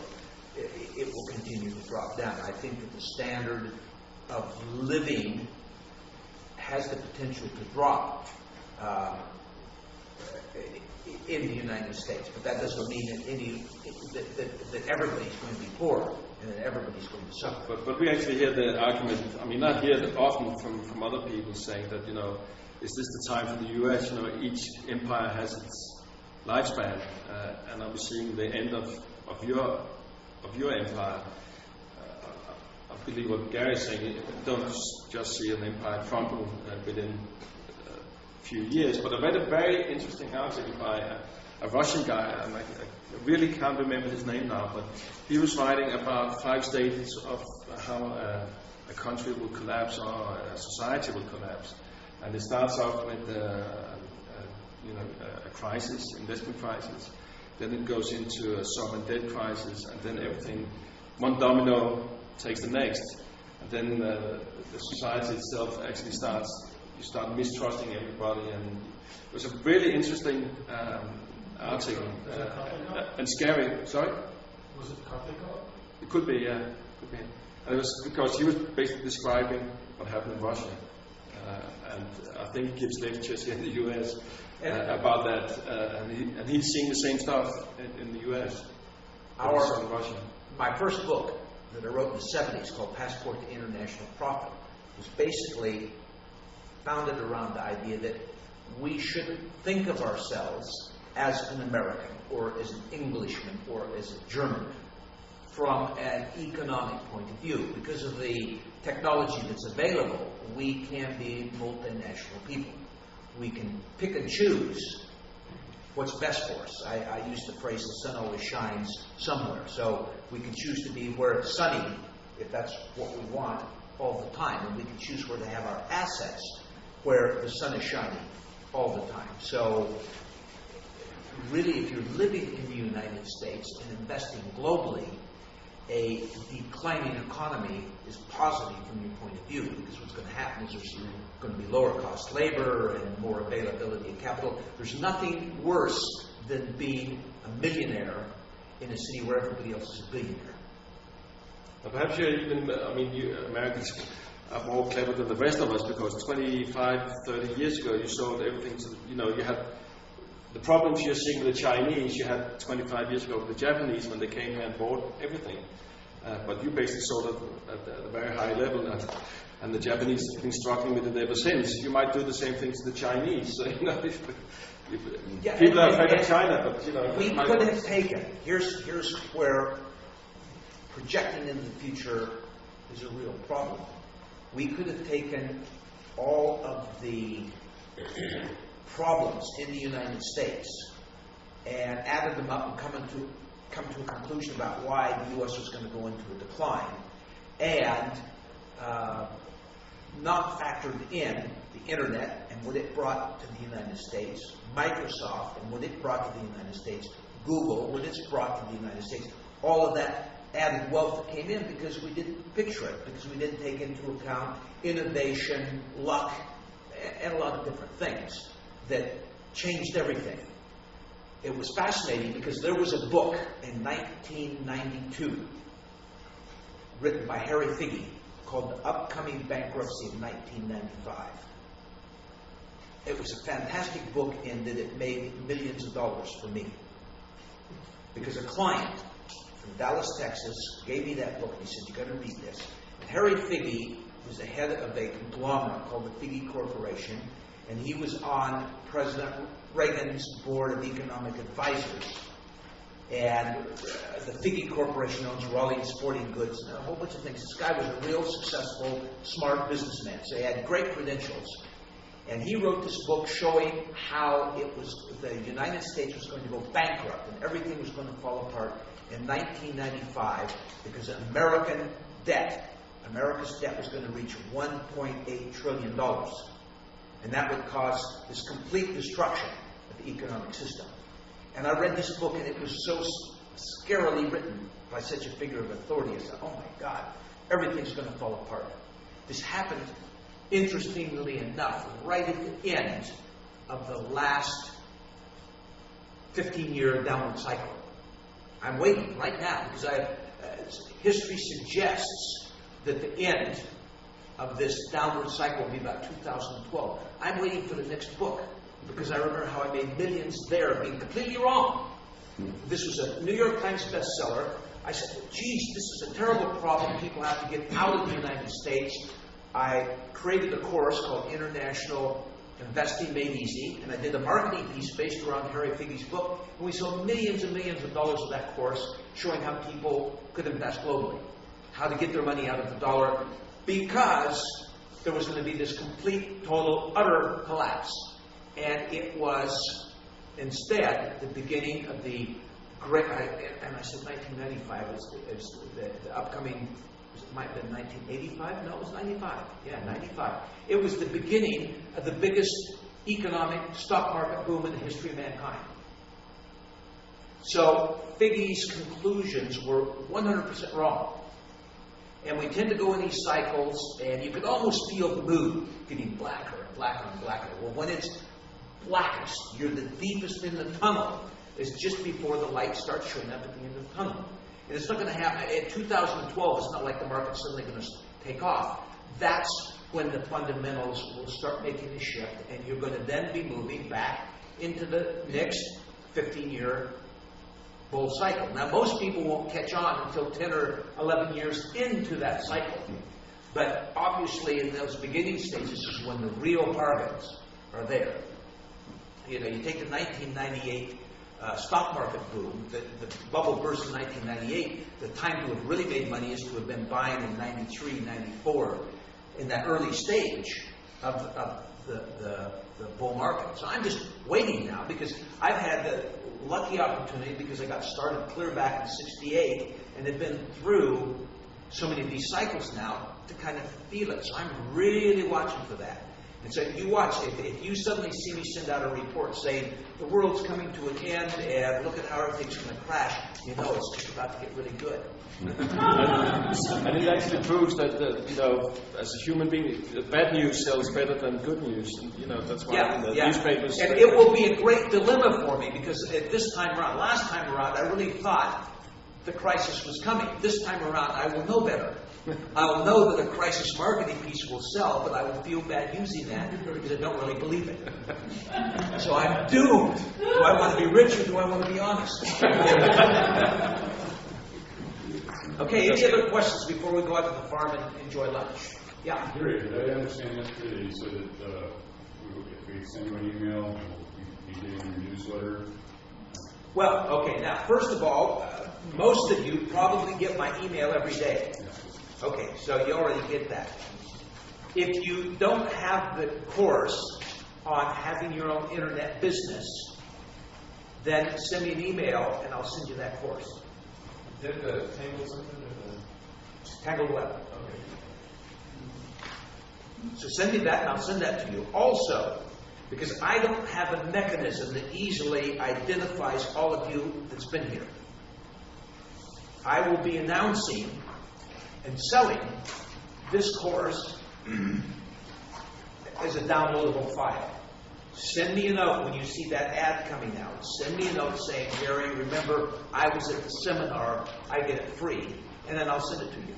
it will continue to drop down. I think that the standard of living has the potential to drop in the United States, but that doesn't mean that everybody's going to be poor and that everybody's going to suffer. But we actually hear the argument, not hear it often from other people saying that, is this the time for the U.S.? Each empire has its lifespan, and I'm seeing the end of your empire. I believe what Gary is saying, don't just see an empire crumble within a few years. But I read a very interesting article by a Russian guy, and I really can't remember his name now, but he was writing about 5 stages of how a country will collapse or a society will collapse. And it starts off with a crisis, investment crisis. Then it goes into a sovereign debt crisis, and then everything, one domino takes the next. And then the society itself actually you start mistrusting everybody. And it was a really interesting article and scary. Sorry? Was it Karthikov? It could be, yeah. Could be. And it was because he was basically describing what happened in Russia. And I think he gives lectures here in the U.S. About that, and he's seeing the same stuff in the U.S. My first book that I wrote in the 70s, called Passport to International Profit, was basically founded around the idea that we shouldn't think of ourselves as an American or as an Englishman or as a German from an economic point of view. Because of the technology that's available, we can be multinational people. We can pick and choose what's best for us. I use the phrase, the sun always shines somewhere. So we can choose to be where it's sunny, if that's what we want, all the time. And we can choose where to have our assets, where the sun is shining all the time. So really, if you're living in the United States and investing globally, a declining economy is positive from your point of view, because what's going to happen is there's going to be lower cost labor and more availability of capital. There's nothing worse than being a millionaire in a city where everybody else is a billionaire. Perhaps you're even, you Americans are more clever than the rest of us, because 25, 30 years ago you sold everything to, you had the problems you're seeing with the Chinese, you had 25 years ago with the Japanese when they came here and bought everything. But you basically sold it at a very high level, and the Japanese have been struggling with it ever since. You might do the same thing to the Chinese. So, people are afraid of China, but we could have taken. Here's where projecting into the future is a real problem. We could have taken all of the problems in the United States and added them up and come to a conclusion about why the U.S. was going to go into a decline, and not factored in the internet and what it brought to the United States, Microsoft and what it brought to the United States, Google, what it's brought to the United States, all of that added wealth that came in because we didn't picture it, because we didn't take into account innovation, luck, and a lot of different things that changed everything. it was fascinating because there was a book in 1992 written by Harry Figge called The Upcoming Bankruptcy of 1995. It was a fantastic book in that it made millions of dollars for me. Because a client from Dallas, Texas, gave me that book and he said, "You've got to read this." And Harry Figge was the head of a conglomerate called the Figge Corporation, and he was on President Reagan's board of economic advisors. And the Figge Corporation owns Raleigh Sporting Goods and a whole bunch of things. This guy was a real successful, smart businessman, so he had great credentials. And he wrote this book showing how the United States was going to go bankrupt and everything was going to fall apart in 1995 because America's debt was going to reach $1.8 trillion. And that would cause this complete destruction of the economic system. And I read this book and it was so scarily written by such a figure of authority. I said, "Oh my God, everything's going to fall apart." This happened, interestingly enough, right at the end of the last 15-year downward cycle. I'm waiting right now because history suggests that the end of this downward cycle will be about 2012. I'm waiting for the next book because I remember how I made millions there being completely wrong. This was a New York Times bestseller. I said, "Geez, this is a terrible problem. People have to get out of the United States." I created a course called International Investing Made Easy, and I did a marketing piece based around Harry Figge's book, and we sold millions and millions of dollars of that course, showing how people could invest globally, how to get their money out of the dollar, because there was going to be this complete, total, utter collapse. And it was instead the beginning of the great, and I said 1995 is the upcoming. It might have been 1985. No, it was 95. Yeah, 95. It was the beginning of the biggest economic stock market boom in the history of mankind. So Figge's conclusions were 100% wrong. And we tend to go in these cycles, and you could almost feel the mood getting blacker and blacker and blacker. Well, when it's blackest, you're the deepest in the tunnel. It's just before the light starts showing up at the end of the tunnel. And it's not going to happen. In 2012, it's not like the market's suddenly going to take off. That's when the fundamentals will start making a shift, and you're going to then be moving back into the next 15-year bull cycle. Now, most people won't catch on until 10 or 11 years into that cycle. But obviously, in those beginning stages is when the real bargains are there. You know, you take the 1998 stock market boom, the bubble burst in 1998, the time to have really made money is to have been buying in 93, 94, in that early stage of the bull market. So I'm just waiting now because I've had the lucky opportunity, because I got started clear back in 68 and have been through so many of these cycles now to kind of feel it. So I'm really watching for that. And so you watch, if you suddenly see me send out a report saying the world's coming to an end and look at how everything's going to crash, you know it's just about to get really good. And it actually proves that, you know, as a human being, bad news sells better than good news. And, you know, that's why in the newspapers... And it will be a great dilemma for me because at this time around, last time around, I really thought the crisis was coming. This time around, I will know better. I will know that a crisis marketing piece will sell, but I will feel bad using that because I don't really believe it. So I'm doomed. Do I want to be rich or do I want to be honest? Okay, any other questions before we go out to the farm and enjoy lunch? Yeah. Gary, did I understand yesterday you said that if we send you an email, we'll be getting your newsletter? Well, okay, now, first of all, most of you probably get my email every day. Okay, so you already get that. If you don't have the course on having your own internet business, then send me an email and I'll send you that course. Is that the Tangled something or the Tangled Web. Okay. So send me that and I'll send that to you. Also, because I don't have a mechanism that easily identifies all of you that's been here, I will be announcing and selling this course as a downloadable file. Send me a note when you see that ad coming out. Send me a note saying, Gary, remember, I was at the seminar, I get it free, and then I'll send it to you.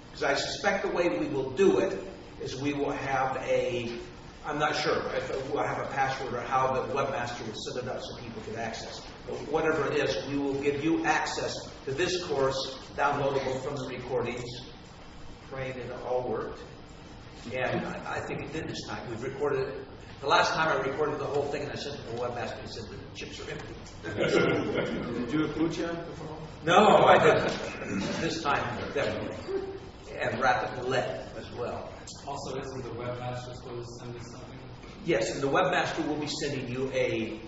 Because I suspect the way we will do it is we will have I'm not sure if we'll have a password or how the webmaster will set it up so people can access. But whatever it is, we will give you access to this course, downloadable from the recordings. Praying it all worked. And I think it did this time. We've recorded it. The last time I recorded the whole thing and I sent it to the webmaster and said the chips are empty. Did you do a puja before? No, I didn't. This time, definitely. And rapid lead as well. Also, isn't the webmaster supposed to send us something? Yes, and the webmaster will be sending you a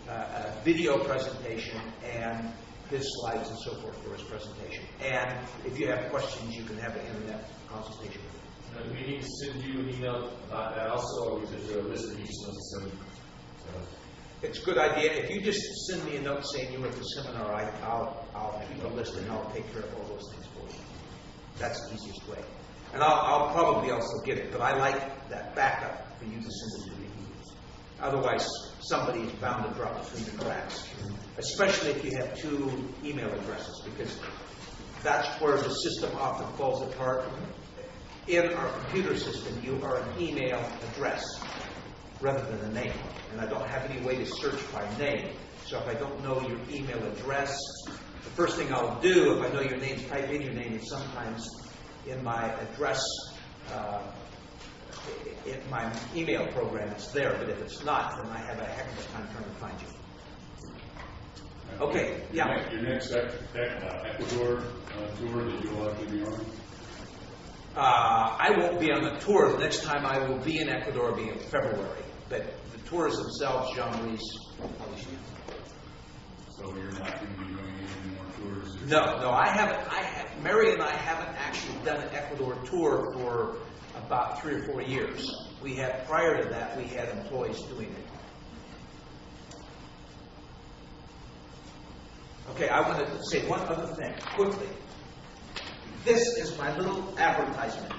video presentation and his slides and so forth for his presentation. And if you have questions, you can have an internet consultation. Do we need to send you an email about that also, or is there a list that you just want to send? It's a good idea. If you just send me a note saying you were at the seminar, I'll keep a list and I'll take care of all those things for you. That's the easiest way. And I'll probably also get it, but I like that backup for you to send it to me. Otherwise, somebody is bound to drop between the cracks, especially if you have two email addresses, because that's where the system often falls apart. In our computer system, you are an email address rather than a name. And I don't have any way to search by name. So if I don't know your email address, the first thing I'll do, if I know your name, type in your name, and sometimes in my address, in my email program, it's there. But if it's not, then I have a heck of a time trying to find you. Okay, yeah. Your next Ecuador tour that you'll likely be on? I won't be on the tour. The next time I will be in Ecuador will be in February. But the tours themselves, Jean-Marie. So you're not going to be doing any more tours? No, I haven't. Mary and I haven't actually done an Ecuador tour for about 3 or 4 years. Prior to that, we had employees doing it. Okay, I want to say one other thing quickly. This is my little advertisement.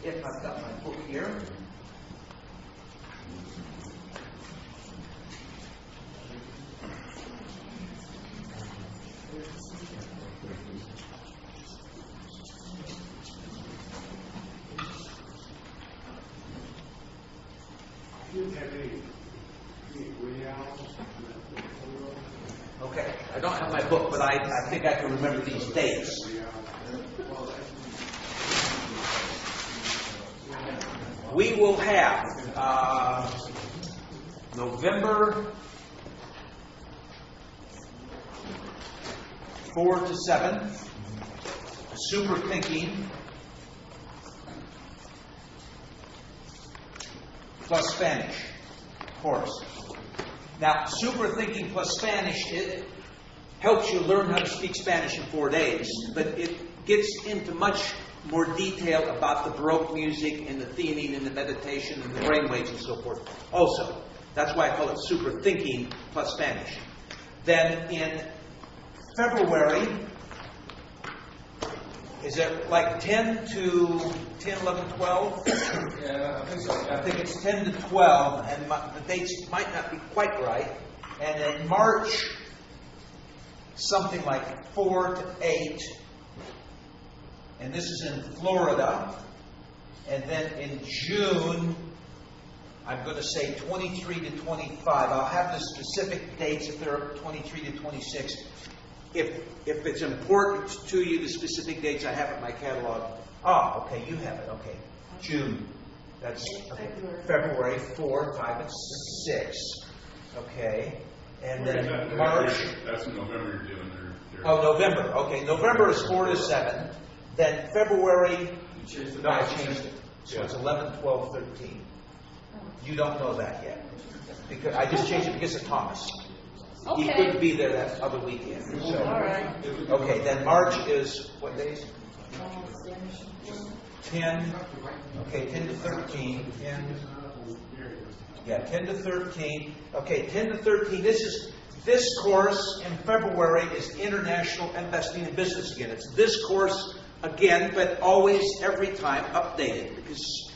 If I've got my book here. Okay, I don't have my book, but I think I can remember these dates. We will have November 4 to 7, Super Thinking plus Spanish course. Now, Super Thinking plus Spanish, it helps you learn how to speak Spanish in 4 days, but it gets into much more detail about the Baroque music and the theanine and the meditation and the brainwaves and so forth. Also, that's why I call it Super Thinking plus Spanish. Then in February, is it like 10 to 10, 11, 12? Yeah, I think so. I think it's 10 to 12, and the dates might not be quite right. And in March, something like 4 to 8. And this is in Florida. And then in June, I'm going to say 23 to 25. I'll have the specific dates if they're 23 to 26. If it's important to you, the specific dates, I have it in my catalog. Oh, okay, you have it. Okay. June. That's okay. February 4, 5, and 6. Okay. And then March. That's in November you're doing there. Oh, November. Okay. November is 4 to 7. Then February. No, I changed it. So it's 11, 12, 13. You don't know that yet. Because I just changed it because of Thomas. Okay. He couldn't be there that other weekend. So. All right. Okay, then March is what days? 10. Okay, 10 to 13. 10. Yeah, 10 to 13. Okay, 10 to 13. This course in February is International Investing in Business again. It's this course again, but always, every time, updated, because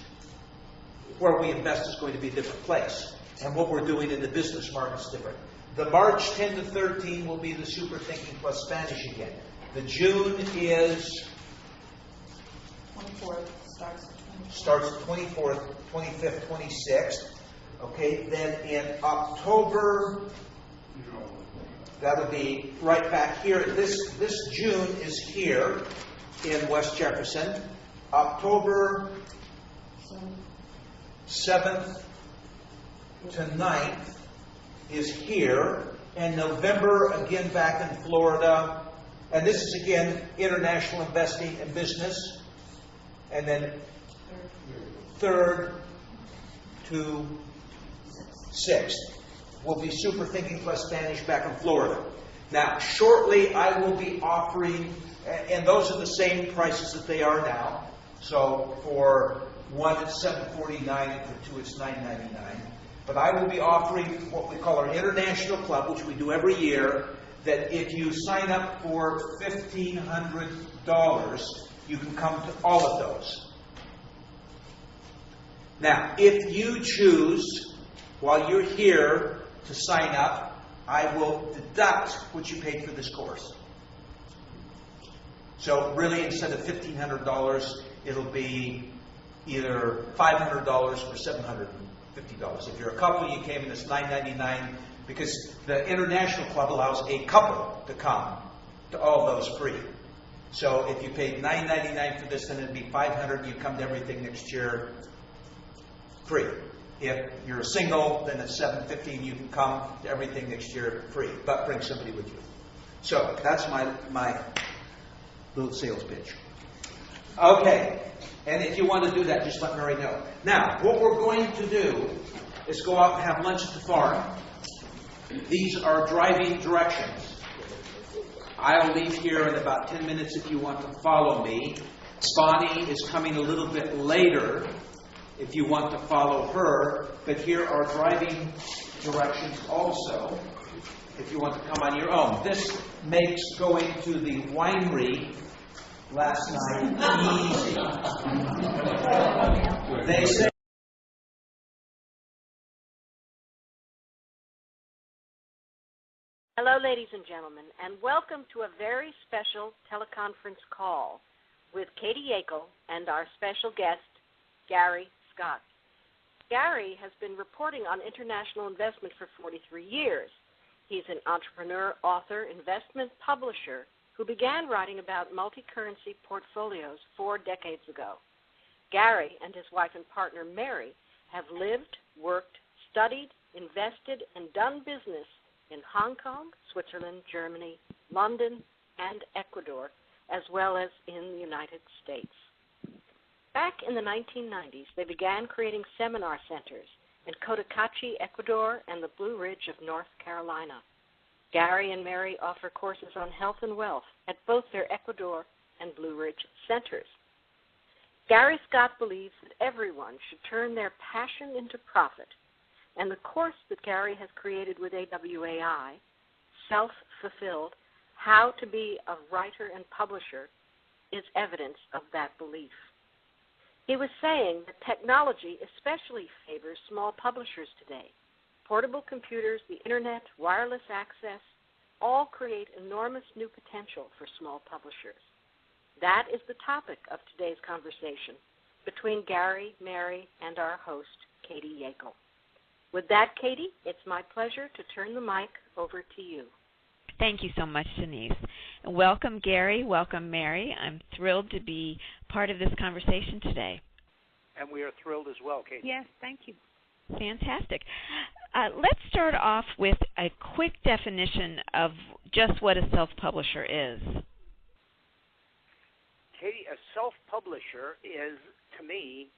where we invest is going to be a different place. And what we're doing in the business market is different. The March 10 to 13 will be the Super Thinking plus Spanish again. The June is 24th starts 24th, 25th, 26th. Okay, then in October, that would be right back here. This June is here in West Jefferson. October 7th to 9th is here. And November, again, back in Florida. And this is, again, international investing and business. And then 3rd to 6th will be Super Thinking plus Spanish back in Florida. Now, shortly I will be offering, and those are the same prices that they are now. So for one it's $7.49 and for two it's $9.99. But I will be offering what we call our International Club, which we do every year, that if you sign up for $1,500, you can come to all of those. Now, if you choose, while you're here, to sign up, I will deduct what you paid for this course. So really, instead of $1,500, it'll be either $500 or $750. If you're a couple, you came and it's $9.99, because the International Club allows a couple to come to all those free. So if you paid $9.99 for this, then it'd be $500. You come to everything next year free. If you're a single, then it's $750. You can come to everything next year free, but bring somebody with you. So that's my little sales pitch. Okay, and if you want to do that, just let Mary know. Now, what we're going to do is go out and have lunch at the farm. These are driving directions. I'll leave here in about 10 minutes if you want to follow me. Bonnie is coming a little bit later if you want to follow her. But here are driving directions also if you want to come on your own. This makes going to the winery last night easy. They say Hello, ladies and gentlemen, and welcome to a very special teleconference call with Katie Yackel and our special guest, Gary Scott. Gary has been reporting on international investment for 43 years. He's an entrepreneur, author, investment publisher who began writing about multi-currency portfolios 4 decades ago. Gary and his wife and partner, Mary, have lived, worked, studied, invested, and done business in Hong Kong, Switzerland, Germany, London, and Ecuador, as well as in the United States. Back in the 1990s, they began creating seminar centers in Cotacachi, Ecuador, and the Blue Ridge of North Carolina. Gary and Mary offer courses on health and wealth at both their Ecuador and Blue Ridge centers. Gary Scott believes that everyone should turn their passion into profit. And the course that Gary has created with AWAI, Self-Fulfilled, How to Be a Writer and Publisher, is evidence of that belief. He was saying that technology especially favors small publishers today. Portable computers, the internet, wireless access, all create enormous new potential for small publishers. That is the topic of today's conversation between Gary, Mary, and our host, Katie Yackel. With that, Katie, it's my pleasure to turn the mic over to you. Thank you so much, Denise. Welcome, Gary. Welcome, Mary. I'm thrilled to be part of this conversation today. And we are thrilled as well, Katie. Yes, thank you. Fantastic. Let's start off with a quick definition of just what a self-publisher is. Katie, a self-publisher is, to me,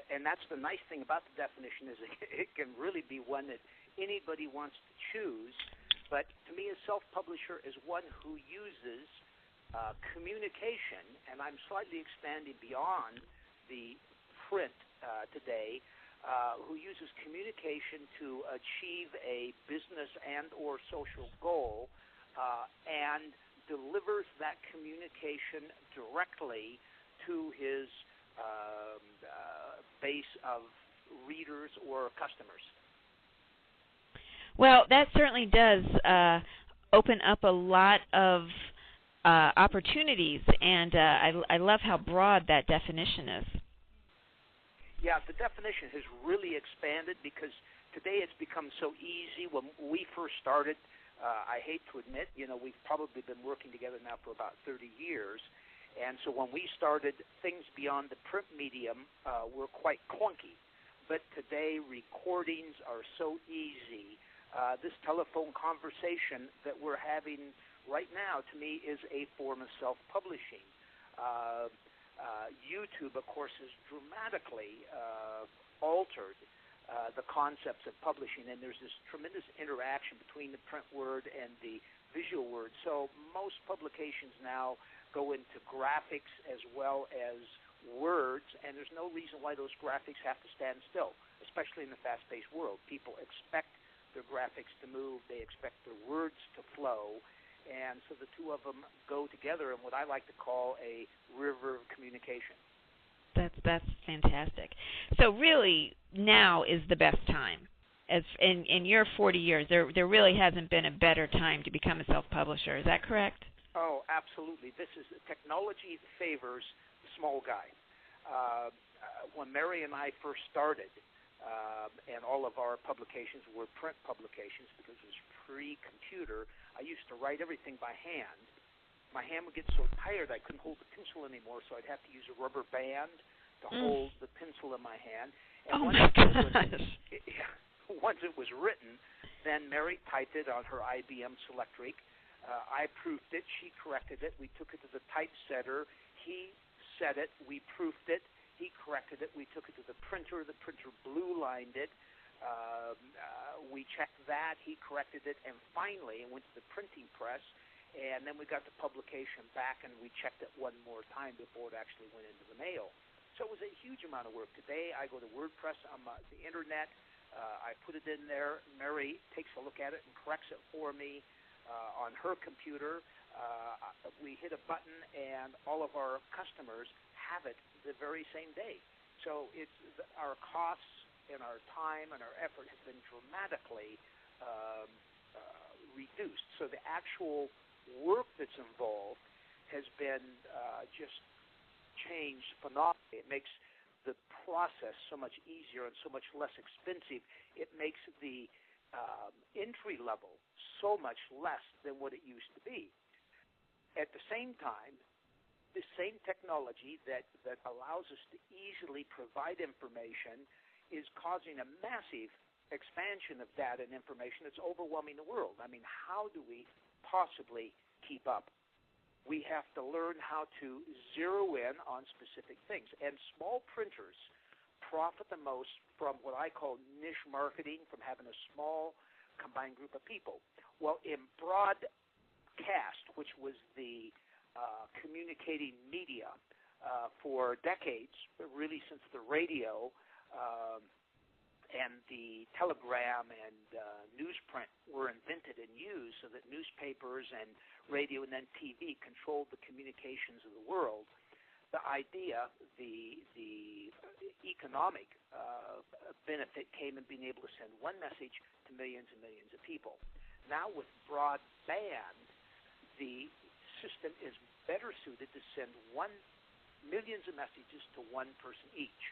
and that's the nice thing about the definition, is it can really be one that anybody wants to choose. But to me, a self-publisher is one who uses communication, and I'm slightly expanding beyond the print today, who uses communication to achieve a business and or social goal, and delivers that communication directly to his base of readers or customers. Well, that certainly does open up a lot of opportunities, and I love how broad that definition is. Yeah, the definition has really expanded because today it's become so easy. When we first started, I hate to admit, we've probably been working together now for about 30 years. And so when we started, things beyond the print medium were quite clunky. But today, recordings are so easy. This telephone conversation that we're having right now, to me, is a form of self-publishing. YouTube, of course, has dramatically altered the concepts of publishing, and there's this tremendous interaction between the print word and the visual word. So most publications now go into graphics as well as words, and there's no reason why those graphics have to stand still, especially in the fast-paced world. People expect their graphics to move. They expect their words to flow. And so the two of them go together in what I like to call a river of communication. That's fantastic. So really, now is the best time. As in your 40 years, there really hasn't been a better time to become a self-publisher. Is that correct? Oh, absolutely. This is the technology that favors the small guy. When Mary and I first started, and all of our publications were print publications because it was pre-computer, I used to write everything by hand. My hand would get so tired I couldn't hold the pencil anymore, so I'd have to use a rubber band to hold the pencil in my hand. And once it was written, then Mary typed it on her IBM Selectric. I proofed it. She corrected it. We took it to the typesetter. He said it. We proofed it. He corrected it. We took it to the printer. The printer blue-lined it. We checked that. He corrected it. And finally, it went to the printing press. And then we got the publication back, and we checked it one more time before it actually went into the mail. So it was a huge amount of work. Today, I go to WordPress on the Internet. I put it in there. Mary takes a look at it and corrects it for me on her computer. We hit a button, and all of our customers have it the very same day. So our costs and our time and our effort have been dramatically reduced. So the actual work that's involved has been just changed phenomenally. It makes the process so much easier and so much less expensive. It makes the entry level so much less than what it used to be. At the same time, the same technology that allows us to easily provide information is causing a massive expansion of data and information that's overwhelming the world. I mean, how do we possibly keep up? We have to learn how to zero in on specific things. And small printers profit the most from what I call niche marketing, from having a small combined group of people. Well, in broadcast, which was the communicating media for decades, really since the radio and the telegram and newsprint were invented and used, so that newspapers and radio and then TV controlled the communications of the world. The idea, the economic benefit came in being able to send one message to millions and millions of people. Now with broadband, the system is better suited to send millions of messages to one person each.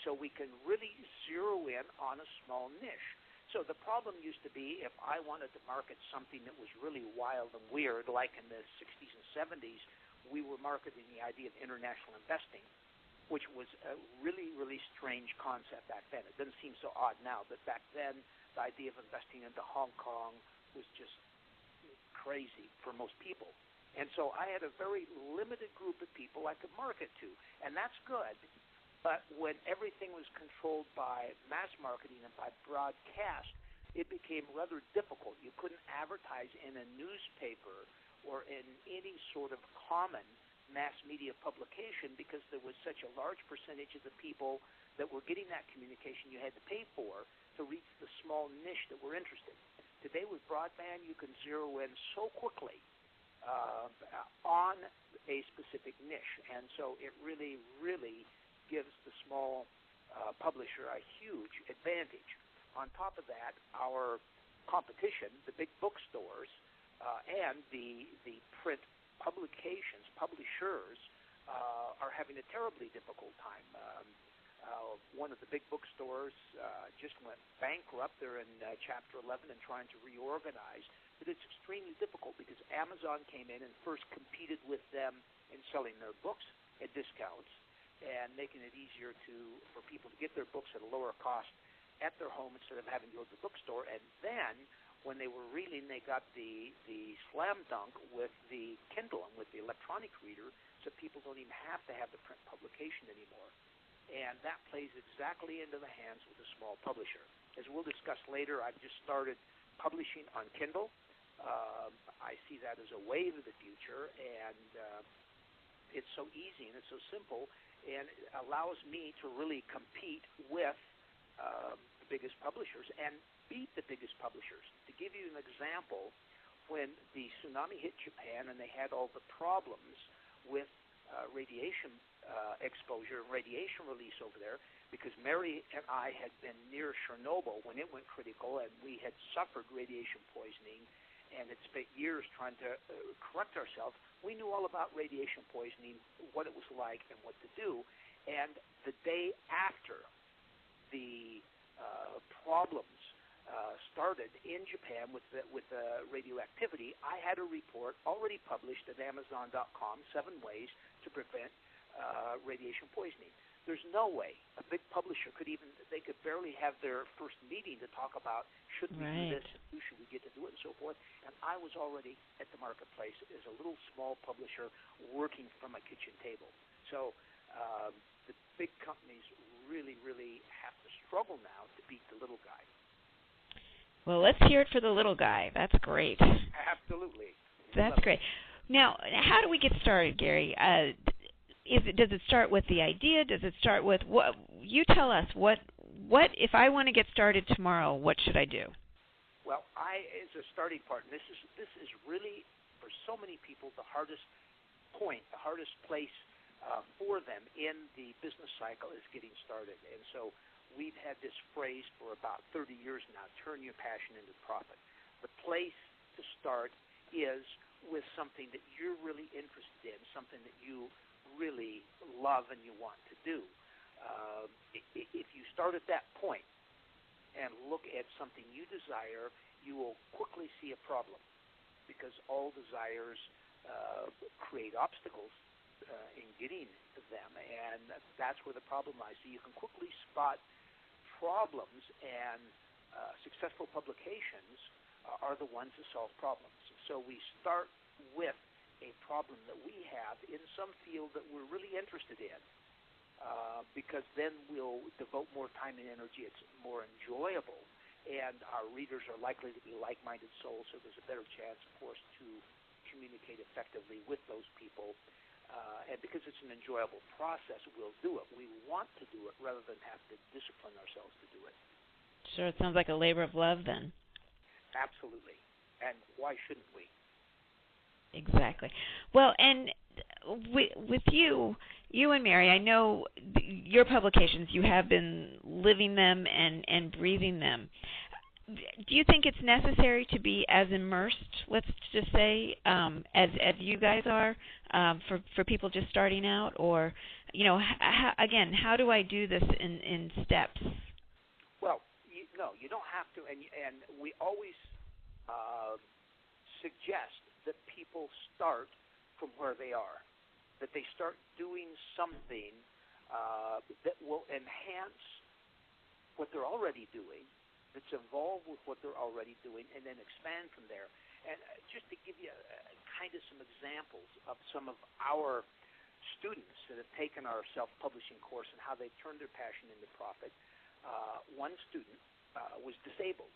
So we can really zero in on a small niche. So the problem used to be if I wanted to market something that was really wild and weird, like in the 60s and 70s, we were marketing the idea of international investing, which was a really, really strange concept back then. It doesn't seem so odd now, but back then the idea of investing into Hong Kong was just crazy for most people. And so I had a very limited group of people I could market to, and that's good. But when everything was controlled by mass marketing and by broadcast, it became rather difficult. You couldn't advertise in a newspaper or in any sort of common mass media publication because there was such a large percentage of the people that were getting that communication you had to pay for to reach the small niche that were interested. Today with broadband, you can zero in so quickly on a specific niche. And so it really, really gives the small publisher a huge advantage. On top of that, our competition, the big bookstores, and the print publications, publishers, are having a terribly difficult time. One of the big bookstores just went bankrupt. They're in Chapter 11 and trying to reorganize. But it's extremely difficult because Amazon came in and first competed with them in selling their books at discounts and making it easier for people to get their books at a lower cost at their home instead of having to go to the bookstore. And then when they were reeling, they got the slam dunk with the Kindle and with the electronic reader, so people don't even have to have the print publication anymore. And that plays exactly into the hands of the small publisher. As we'll discuss later, I've just started publishing on Kindle. I see that as a wave of the future, and it's so easy and it's so simple, and it allows me to really compete with the biggest publishers and beat the biggest publishers. To give you an example, when the tsunami hit Japan and they had all the problems with radiation exposure and radiation release over there, because Mary and I had been near Chernobyl when it went critical, and we had suffered radiation poisoning and had spent years trying to correct ourselves. We knew all about radiation poisoning, what it was like, and what to do. And the day after the problems started in Japan with the radioactivity, I had a report already published at Amazon.com, 7 ways to prevent radiation poisoning. There's no way a big publisher they could barely have their first meeting to talk about, should we do this, should we get to do it, and so forth. And I was already at the marketplace as a little small publisher working from a kitchen table. So the big companies really, really have to struggle now to beat the little guy. Well, let's hear it for the little guy. That's great. Absolutely. That's great. Now, how do we get started, Gary? Does it start with the idea? Does it start with what? You tell us what if I want to get started tomorrow, what should I do? Well, as a starting part, and this is really for so many people the hardest point, the hardest place for them in the business cycle is getting started. And so we've had this phrase for about 30 years now: turn your passion into profit. The place to start is with something that you're really interested in, something that you really love and you want to do. If you start at that point and look at something you desire, you will quickly see a problem, because all desires create obstacles in getting them, and that's where the problem lies. So you can quickly spot problems, and successful publications are the ones that solve problems. So we start with a problem that we have in some field that we're really interested in, because then we'll devote more time and energy. It's more enjoyable, and our readers are likely to be like-minded souls, so there's a better chance, of course, to communicate effectively with those people. And because it's an enjoyable process, we'll do it. We want to do it rather than have to discipline ourselves to do it. Sure, it sounds like a labor of love then. Absolutely. And why shouldn't we? Exactly. Well, and with you and Mary, I know your publications, you have been living them and breathing them. Do you think it's necessary to be as immersed, let's just say, as you guys are, for people just starting out? Or, again, how do I do this in steps? Well, no, you don't have to. And we always suggest that people start from where they are, that they start doing something that will enhance what they're already doing, that's involved with what they're already doing, and then expand from there. And just to give you kind of some examples of some of our students that have taken our self-publishing course and how they've turned their passion into profit, one student was disabled,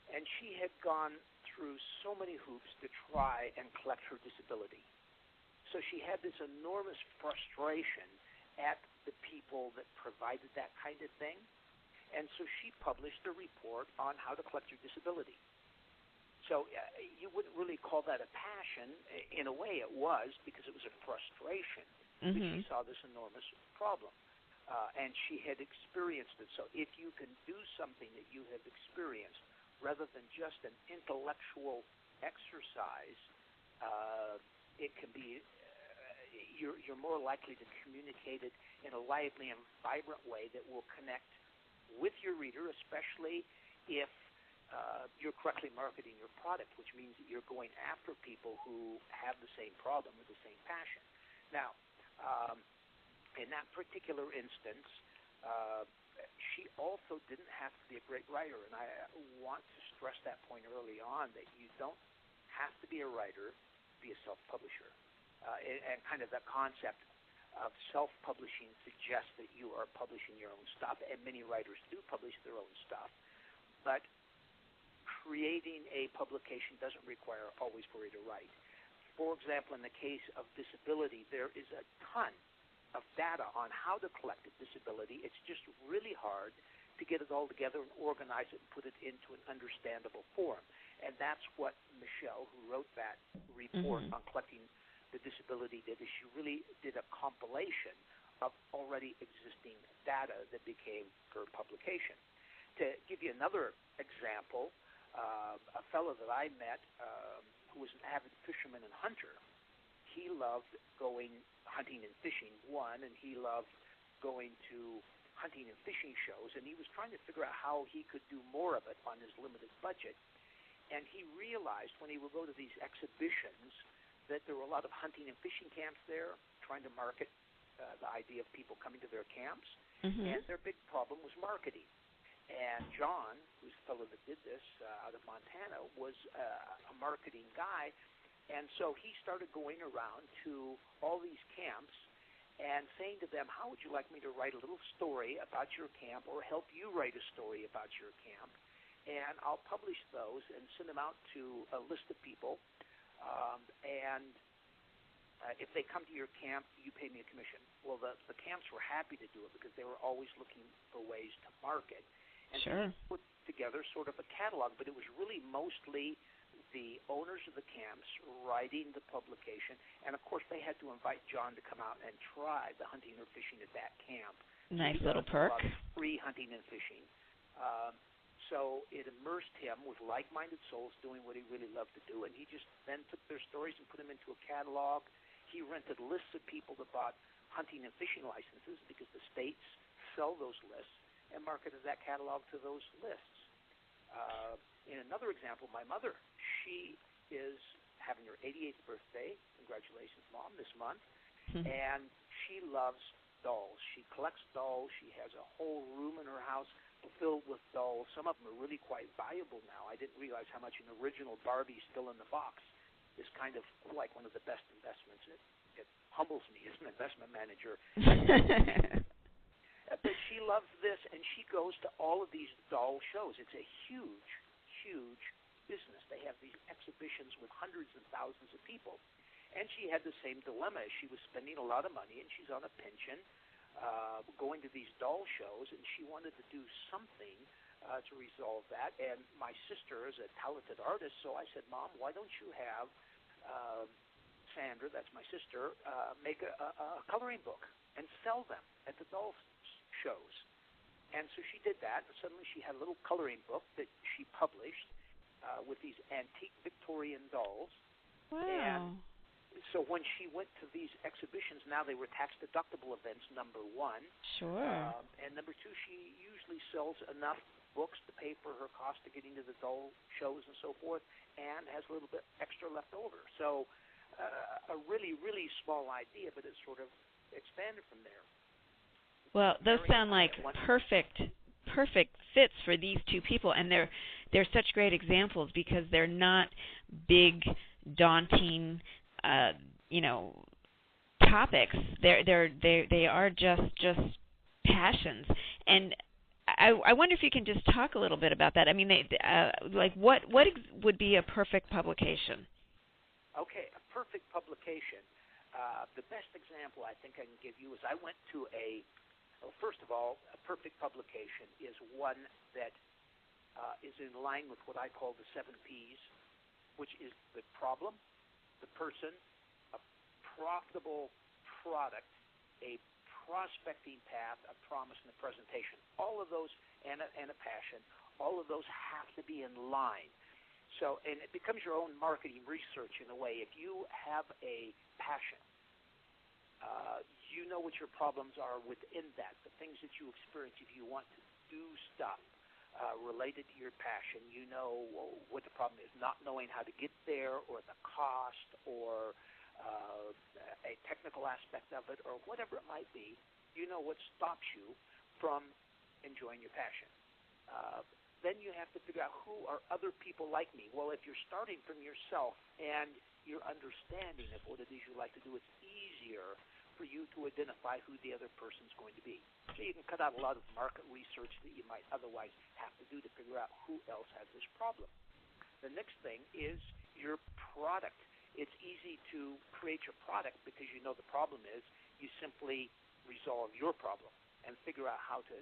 and she had gone through so many hoops to try and collect her disability. So she had this enormous frustration at the people that provided that kind of thing, and so she published a report on how to collect your disability. So you wouldn't really call that a passion. In a way, it was, because it was a frustration. Because she saw this enormous problem. And she had experienced it. So if you can do something that you have experienced, rather than just an intellectual exercise, it can be, you're more likely to communicate it in a lively and vibrant way that will connect with your reader, especially if you're correctly marketing your product, which means that you're going after people who have the same problem or the same passion. Now, in that particular instance, she also didn't have to be a great writer, and I want to stress that point early on, that you don't have to be a writer to be a self-publisher. And kind of the concept of self-publishing suggests that you are publishing your own stuff, and many writers do publish their own stuff. But creating a publication doesn't require always for you to write. For example, in the case of disability, there is a ton of data on how to collect disability. It's just really hard to get it all together and organize it and put it into an understandable form. And that's what Michelle, who wrote that report on collecting the disability, did, is she really did a compilation of already existing data that became her publication. To give you another example, a fellow that I met who was an avid fisherman and hunter, he loved going hunting and fishing, and he loved going to hunting and fishing shows, and he was trying to figure out how he could do more of it on his limited budget. And he realized when he would go to these exhibitions that there were a lot of hunting and fishing camps there trying to market the idea of people coming to their camps, and their big problem was marketing. And John, who's the fellow that did this out of Montana, was a marketing guy, and so he started going around to all these camps and saying to them, how would you like me to write a little story about your camp, or help you write a story about your camp? And I'll publish those and send them out to a list of people, and if they come to your camp, you pay me a commission. Well, the camps were happy to do it because they were always looking for ways to market. And sure. Put together sort of a catalog, but it was really mostly the owners of the camps writing the publication, and of course they had to invite John to come out and try the hunting or fishing at that camp. Nice little perk. Free hunting and fishing. So it immersed him with like-minded souls doing what he really loved to do, and he just then took their stories and put them into a catalog. He rented lists of people that bought hunting and fishing licenses because the states sell those lists, and marketed that catalog to those lists. In another example, my mother, she is having her 88th birthday. Congratulations, Mom, this month. And she loves dolls. She collects dolls. She has a whole room in her house filled with dolls. Some of them are really quite valuable now. I didn't realize how much an original Barbie still in the box is kind of like one of the best investments. It humbles me as an investment manager. But she loves this, and she goes to all of these doll shows. It's a huge, huge business. They have these exhibitions with hundreds and thousands of people. And she had the same dilemma. She was spending a lot of money, and she's on a pension, going to these doll shows, and she wanted to do something to resolve that. And my sister is a talented artist, so I said, Mom, why don't you have Sandra, that's my sister, make a coloring book and sell them at the doll shows. And so she did that, and suddenly she had a little coloring book that she published with these antique Victorian dolls. Wow. And so when she went to these exhibitions, now they were tax-deductible events, number one. Sure. And number two, she usually sells enough books to pay for her cost of getting to the doll shows and so forth, and has a little bit extra left over. So a really, really small idea, but it sort of expanded from there. Well, those sound like perfect fits for these two people, and they're such great examples because they're not big, daunting, topics. They are just passions. And I wonder if you can just talk a little bit about that. I mean, what would be a perfect publication? Okay, a perfect publication. The best example I think I can give you is I went to first of all, a perfect publication is one that is in line with what I call the 7 Ps, which is the problem, the person, a profitable product, a prospecting path, a promise, and a presentation. All of those, and a passion, all of those have to be in line. So, and it becomes your own marketing research in a way. If you have a passion, you know what your problems are within that, the things that you experience. If you want to do stuff related to your passion, you know what the problem is, not knowing how to get there, or the cost, or a technical aspect of it, or whatever it might be. You know what stops you from enjoying your passion. Then you have to figure out, who are other people like me? Well, if you're starting from yourself and your understanding of what it is you like to do, it's easier for you to identify who the other person's going to be. So you can cut out a lot of market research that you might otherwise have to do to figure out who else has this problem. The next thing is your product. It's easy to create your product because you know the problem is. You simply resolve your problem and figure out how to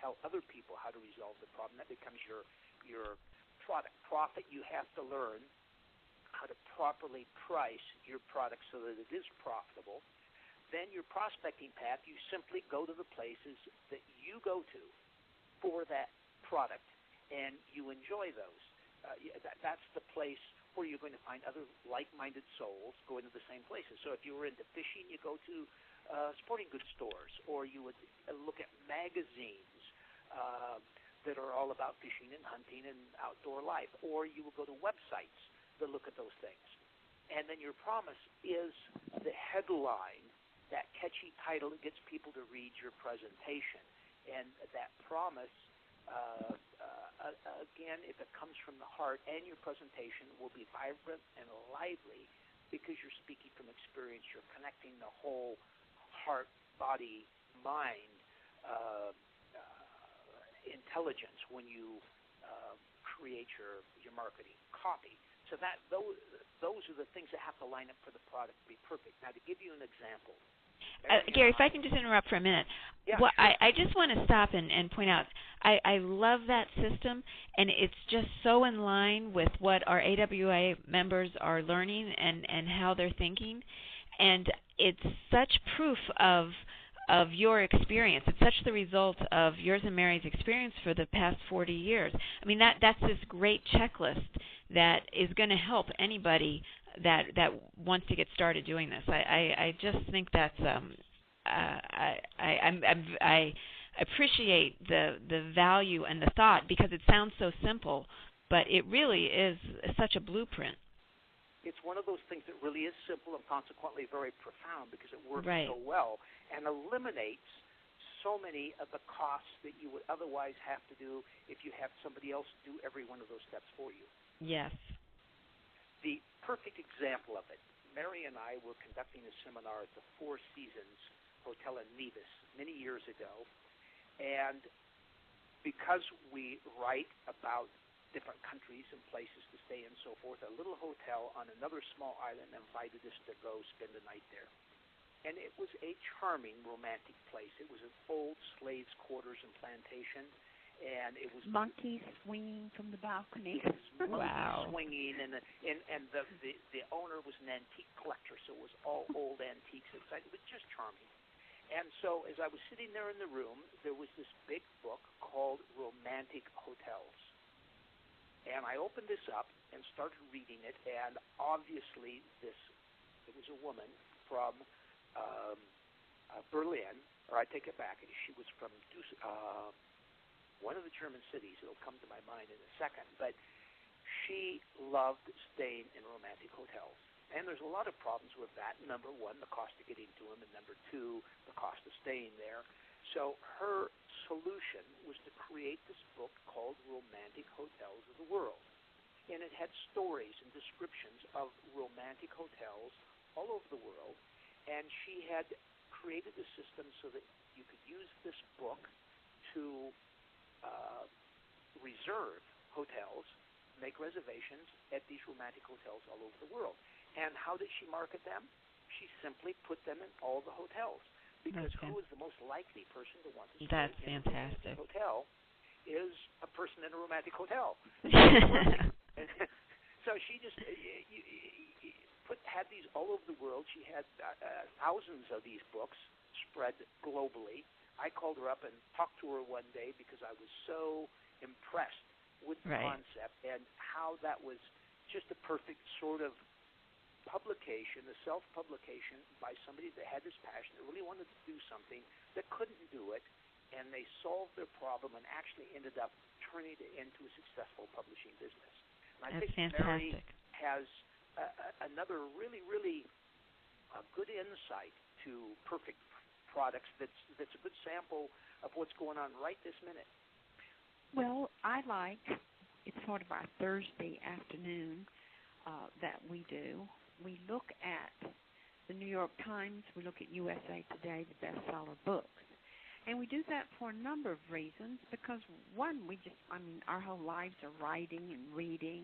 tell other people how to resolve the problem. That becomes your product. Profit, you have to learn how to properly price your product so that it is profitable. Then your prospecting path, you simply go to the places that you go to for that product, and you enjoy those. That's the place where you're going to find other like-minded souls going to the same places. So if you were into fishing, you go to sporting goods stores, or you would look at magazines that are all about fishing and hunting and outdoor life, or you will go to websites that look at those things. And then your promise is the headline, that catchy title that gets people to read your presentation. And that promise, again, if it comes from the heart, and your presentation will be vibrant and lively because you're speaking from experience. You're connecting the whole heart, body, mind, intelligence when you create your marketing copy. So those are the things that have to line up for the product to be perfect. Now, to give you an example, Gary, if I can just interrupt for a minute. Yeah, well, sure. I just want to stop and point out, I love that system, and it's just so in line with what our AWA members are learning and how they're thinking. And it's such proof of your experience. It's such the result of yours and Mary's experience for the past 40 years. I mean, that's this great checklist that is going to help anybody that wants to get started doing this. I just think that's I appreciate the value and the thought, because it sounds so simple, but it really is such a blueprint. It's one of those things that really is simple and consequently very profound, because it works Right. so well and eliminates so many of the costs that you would otherwise have to do if you have somebody else do every one of those steps for you. Yes. The perfect example of it, Mary and I were conducting a seminar at the Four Seasons Hotel in Nevis many years ago, and because we write about different countries and places to stay and so forth, a little hotel on another small island invited us to go spend the night there. And it was a charming, romantic place. It was an old slaves' quarters and plantation, and it was monkeys swinging from the balcony. Monkeys swinging, and the owner was an antique collector, so it was all old antiques inside. It was just charming. And so as I was sitting there in the room, there was this big book called Romantic Hotels. And I opened this up and started reading it, and obviously it was a woman from Berlin, or I take it back, she was from one of the German cities. It'll come to my mind in a second. But she loved staying in romantic hotels. And there's a lot of problems with that. Number one, the cost of getting to them, and number two, the cost of staying there. So her solution was to create this book called Romantic Hotels of the World. And it had stories and descriptions of romantic hotels all over the world. And she had created a system so that you could use this book to reserve hotels, make reservations at these romantic hotels all over the world. And how did she market them? She simply put them in all the hotels. Because who is the most likely person to want to stay in a romantic hotel is a person in a romantic hotel. So she just had these all over the world. She had thousands of these books spread globally. I called her up and talked to her one day because I was so impressed with the concept and how that was just a perfect sort of publication, a self-publication by somebody that had this passion, that really wanted to do something, that couldn't do it, and they solved their problem and actually ended up turning it into a successful publishing business. And I think Mary has another really, really good insight to perfect products that's a good sample of what's going on right this minute. Well, it's sort of our Thursday afternoon that we do. We look at the New York Times, we look at USA Today, the bestseller books. And we do that for a number of reasons because, one, our whole lives are writing and reading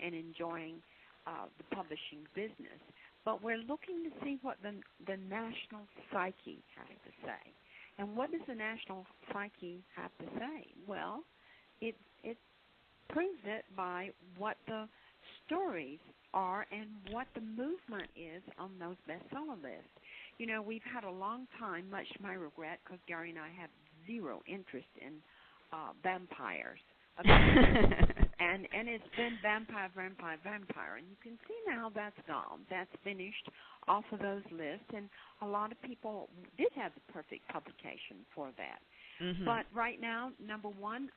and enjoying the publishing business. But we're looking to see what the national psyche has to say. And what does the national psyche have to say? Well, it proves it by what the stories are and what the movement is on those bestseller lists. You know, we've had a long time, much to my regret, because Gary and I have zero interest in vampires. and it's been vampire. And you can see now that's gone. That's finished off of those lists. And a lot of people did have the perfect publication for that. Mm-hmm. But right now, number one,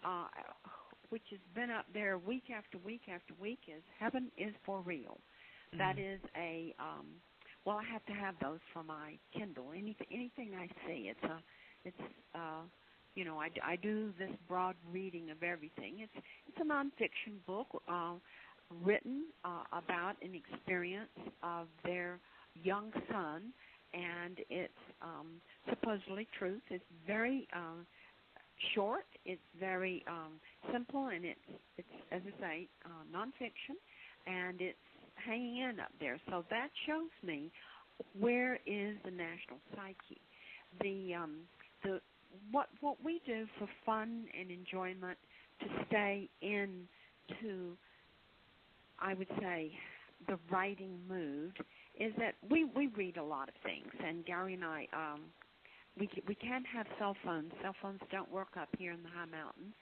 which has been up there week after week after week, is Heaven is for Real. Mm-hmm. That is I have to have those for my Kindle. Anything I see, I do this broad reading of everything. It's a nonfiction book written about an experience of their young son, and it's supposedly truth. It's very short. It's very simple, and it's as I say, nonfiction, and it's hanging in up there. So that shows me where is the national psyche. What we do for fun and enjoyment to stay into, I would say, the writing mood is that we read a lot of things, and Gary and I, we can't have cell phones. Cell phones don't work up here in the high mountains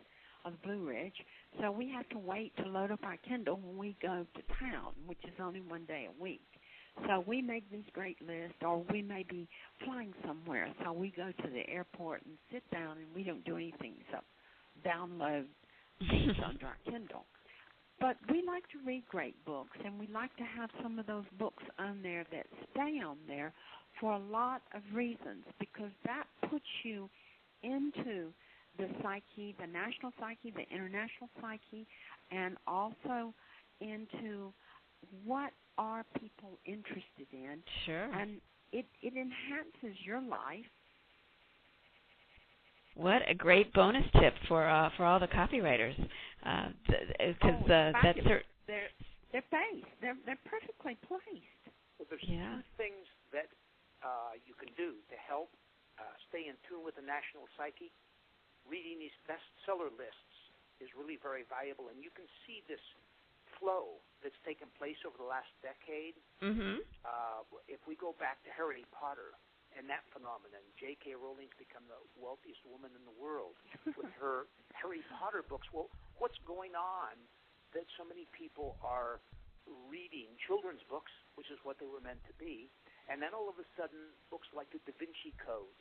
of the Blue Ridge, so we have to wait to load up our Kindle when we go to town, which is only one day a week. So we make these great lists, or we may be flying somewhere, so we go to the airport and sit down, and we don't do anything except download things onto our Kindle. But we like to read great books, and we like to have some of those books on there that stay on there for a lot of reasons, because that puts you into the psyche, the national psyche, the international psyche, and also into what are people interested in. Sure. And it enhances your life. What a great bonus tip for all the copywriters, because that's they're placed. They're perfectly placed. Well, there's two things that you can do to help stay in tune with the national psyche. Reading these bestseller lists is really very valuable, and you can see this flow that's taken place over the last decade. Mm-hmm. If we go back to Harry Potter and that phenomenon, J.K. Rowling's become the wealthiest woman in the world with her Harry Potter books. Well, what's going on that so many people are reading children's books, which is what they were meant to be, and then all of a sudden books like the Da Vinci Code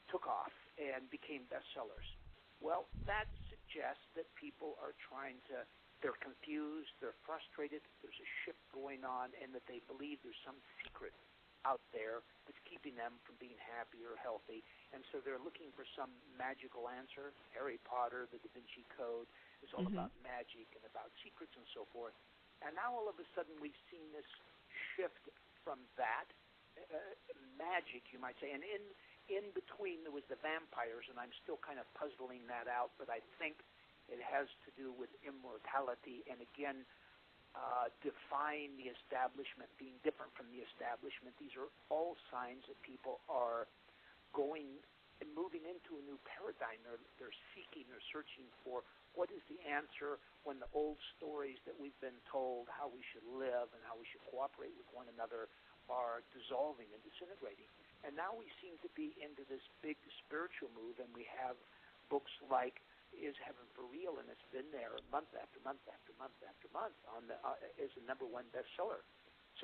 took off and became bestsellers. Well, that suggests that people are they're confused, they're frustrated, there's a shift going on, and that they believe there's some secret out there that's keeping them from being happy or healthy. And so they're looking for some magical answer. Harry Potter, the Da Vinci Code, is all about magic and about secrets and so forth. And now all of a sudden we've seen this shift from that, magic, you might say, and in between there was the vampires, and I'm still kind of puzzling that out, but I think it has to do with immortality, and again, defying the establishment, being different from the establishment. These are all signs that people are going moving into a new paradigm. They're seeking, they're searching for what is the answer when the old stories that we've been told, how we should live and how we should cooperate with one another, are dissolving and disintegrating. And now we seem to be into this big spiritual move, and we have books like Is Heaven for Real? And it's been there month after month after month after month as the #1 bestseller.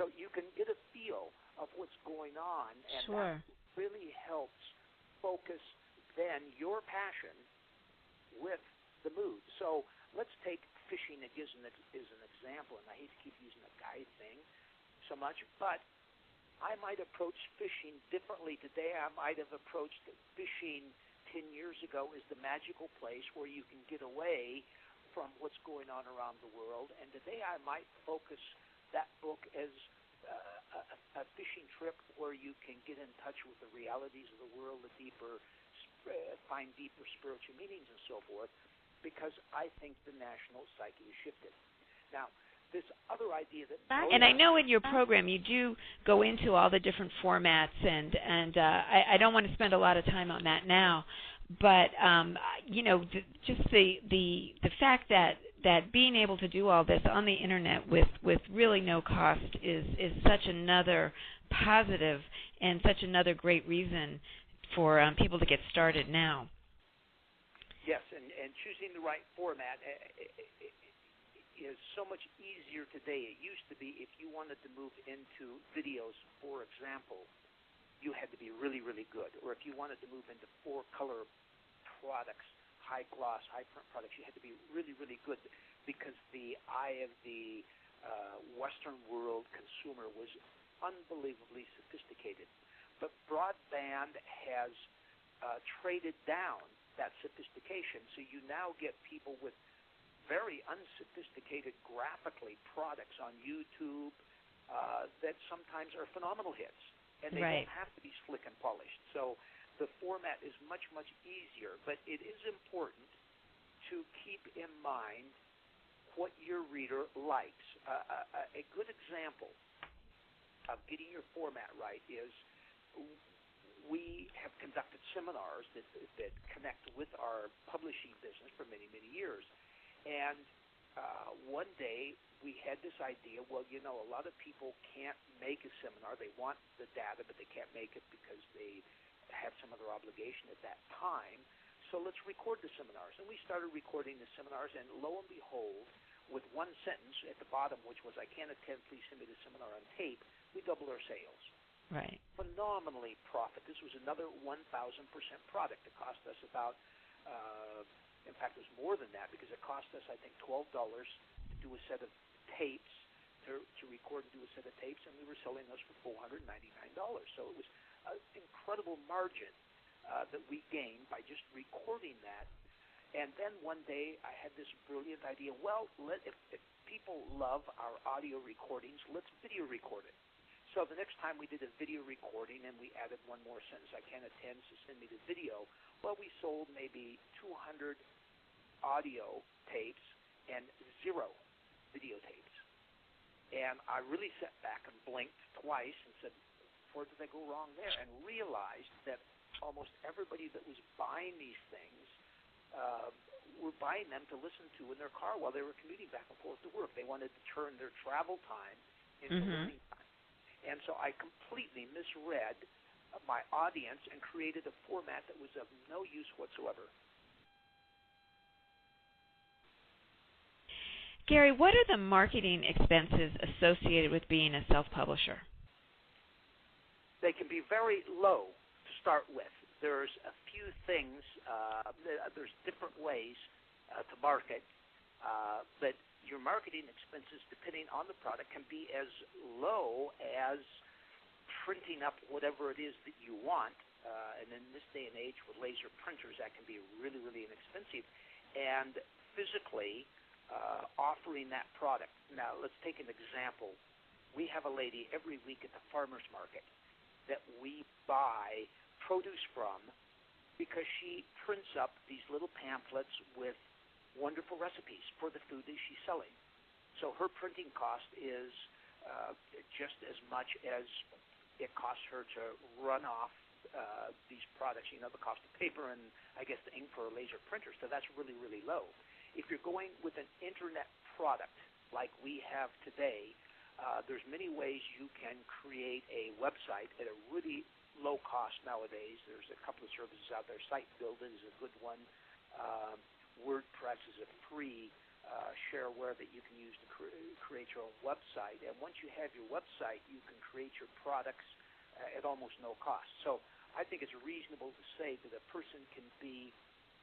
So you can get a feel of what's going on, and Sure. that really helps focus then your passion with the mood. So let's take fishing as an example, and I hate to keep using the guide thing so much, but I might approach fishing differently today. I might have approached fishing 10 years ago as the magical place where you can get away from what's going on around the world, and today I might focus that book as a fishing trip where you can get in touch with the realities of the world, find deeper spiritual meanings and so forth, because I think the national psyche has shifted. Now, this other idea that... And I know in your program you do go into all the different formats, and I don't want to spend a lot of time on that now, but just the fact that being able to do all this on the internet with really no cost is such another positive and such another great reason for people to get started now. Yes, and choosing the right format is so much easier today. It used to be if you wanted to move into videos, for example, you had to be really, really good. Or if you wanted to move into 4-color products, high gloss, high print products, you had to be really, really good because the eye of the Western world consumer was unbelievably sophisticated. But broadband has traded down that sophistication, so you now get people with very unsophisticated graphically products on YouTube that sometimes are phenomenal hits, and they Right. don't have to be slick and polished. So the format is much, much easier, but it is important to keep in mind what your reader likes. A good example of getting your format right is we have conducted seminars that connect with our publishing business for many, many years. And one day we had this idea, well, a lot of people can't make a seminar. They want the data, but they can't make it because they have some other obligation at that time. So let's record the seminars. And we started recording the seminars, and lo and behold, with one sentence at the bottom, which was, I can't attend, please send me the seminar on tape, we doubled our sales. Right. Phenomenally profit. This was another 1,000% product. It cost us about, in fact, it was more than that because it cost us, I think, $12 to do a set of tapes, to record and do a set of tapes, and we were selling those for $499. So it was an incredible margin that we gained by just recording that. And then one day I had this brilliant idea, well, if people love our audio recordings, let's video record it. So the next time we did a video recording and we added one more sentence, I can't attend, so send me the video. Well, we sold maybe 200 audio tapes and 0 videotapes. And I really sat back and blinked twice and said, where did I go wrong there? And realized that almost everybody that was buying these things were buying them to listen to in their car while they were commuting back and forth to work. They wanted to turn their travel time into learning time. And so I completely misread my audience and created a format that was of no use whatsoever. Gary, what are the marketing expenses associated with being a self-publisher? They can be very low to start with. There's a few things, there's different ways to market, but your marketing expenses, depending on the product, can be as low as printing up whatever it is that you want. And in this day and age with laser printers, that can be really, really inexpensive. And physically offering that product. Now, let's take an example. We have a lady every week at the farmer's market that we buy produce from because she prints up these little pamphlets with wonderful recipes for the food that she's selling. So her printing cost is just as much as it costs her to run off these products, the cost of paper and I guess the ink for a laser printer. So that's really, really low. If you're going with an internet product like we have today, there's many ways you can create a website at a really low cost nowadays. There's a couple of services out there. Site Builder is a good one. WordPress is a free shareware that you can use to create your own website. And once you have your website, you can create your products at almost no cost. So I think it's reasonable to say that a person can be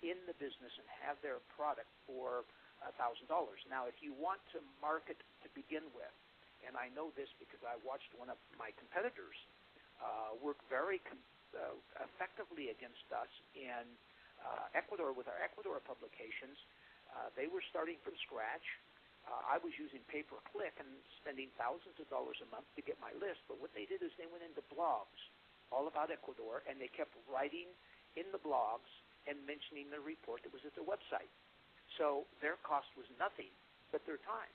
in the business and have their product for $1,000. Now, if you want to market to begin with, and I know this because I watched one of my competitors work very effectively against us in Ecuador with our Ecuador publications. They were starting from scratch. I was using pay-per-click and spending thousands of dollars a month to get my list, but what they did is they went into blogs all about Ecuador, and they kept writing in the blogs and mentioning the report that was at their website. So their cost was nothing but their time.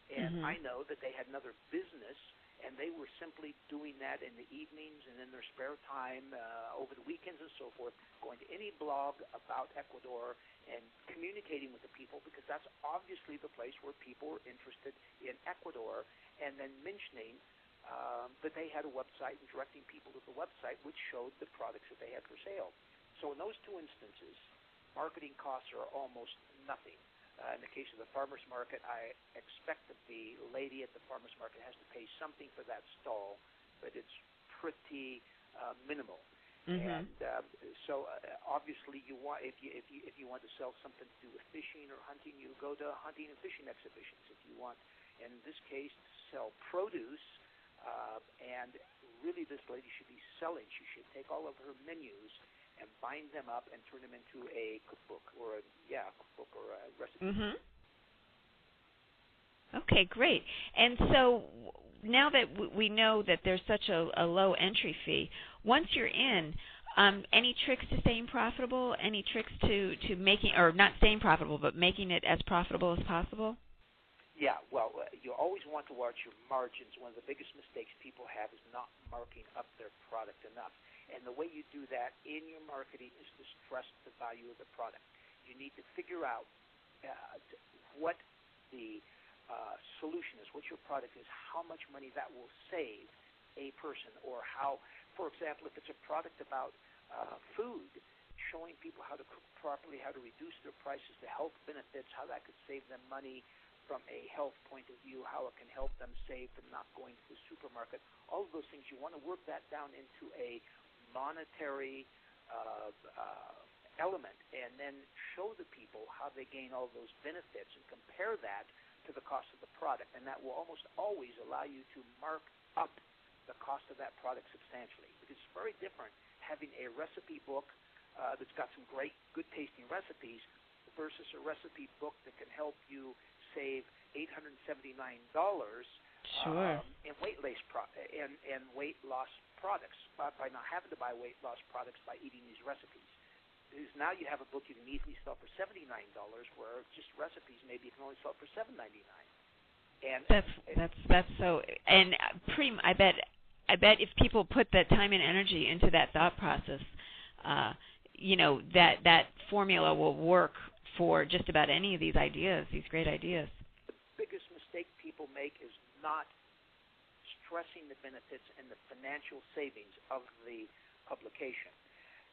And I know that they had another business, and they were simply doing that in the evenings and in their spare time, over the weekends and so forth, going to any blog about Ecuador and communicating with the people, because that's obviously the place where people were interested in Ecuador, and then mentioning that they had a website and directing people to the website, which showed the products that they had for sale. So in those two instances, marketing costs are almost nothing. In the case of the farmer's market, I expect that the lady at the farmer's market has to pay something for that stall, but it's pretty minimal. And so obviously, you want if you want to sell something to do with fishing or hunting, you go to hunting and fishing exhibitions. If you want, in this case, to sell produce, and really this lady should be selling. She should take all of her menus and bind them up and turn them into a cookbook or a recipe. Okay, great. And so now that we know that there's such a low entry fee, once you're in, any tricks to staying profitable? Any tricks to making, or not staying profitable, but making it as profitable as possible? Yeah, well, you always want to watch your margins. One of the biggest mistakes people have is not marking up their product enough. And the way you do that in your marketing is to stress the value of the product. You need to figure out what the solution is, what your product is, how much money that will save a person, or how, for example, if it's a product about food, showing people how to cook properly, how to reduce their prices, the health benefits, how that could save them money from a health point of view, how it can help them save from not going to the supermarket. All of those things, you want to work that down into a monetary element, and then show the people how they gain all those benefits and compare that to the cost of the product. And that will almost always allow you to mark up the cost of that product substantially, because it's very different having a recipe book that's got some great, good-tasting recipes versus a recipe book that can help you save $879 in weight loss products by not having to buy weight loss products by eating these recipes. Because now you have a book you can easily sell for $79, where just recipes maybe you can only sell for $7.99. And that's so. And I bet if people put that time and energy into that thought process, that formula will work for just about any of these ideas, these great ideas. The biggest mistake people make is not stressing the benefits and the financial savings of the publication.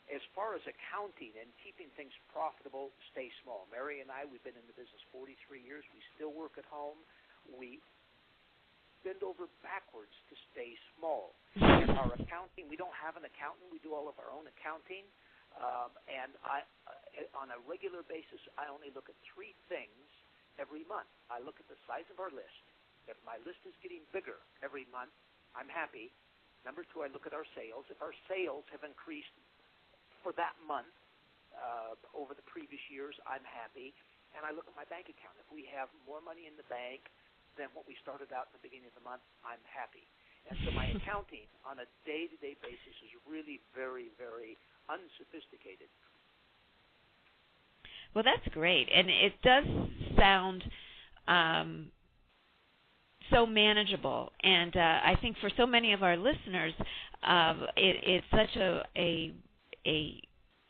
As far as accounting and keeping things profitable, stay small. Mary and I, we've been in the business 43 years. We still work at home. We bend over backwards to stay small. In our accounting, we don't have an accountant. We do all of our own accounting. And on a regular basis, I only look at three things every month. I look at the size of our list. If my list is getting bigger every month, I'm happy. Number two, I look at our sales. If our sales have increased for that month over the previous years, I'm happy. And I look at my bank account. If we have more money in the bank than what we started out in the beginning of the month, I'm happy. And so my accounting on a day-to-day basis is really very, very unsophisticated. Well, that's great. And it does sound so manageable. And I think for so many of our listeners, It's such a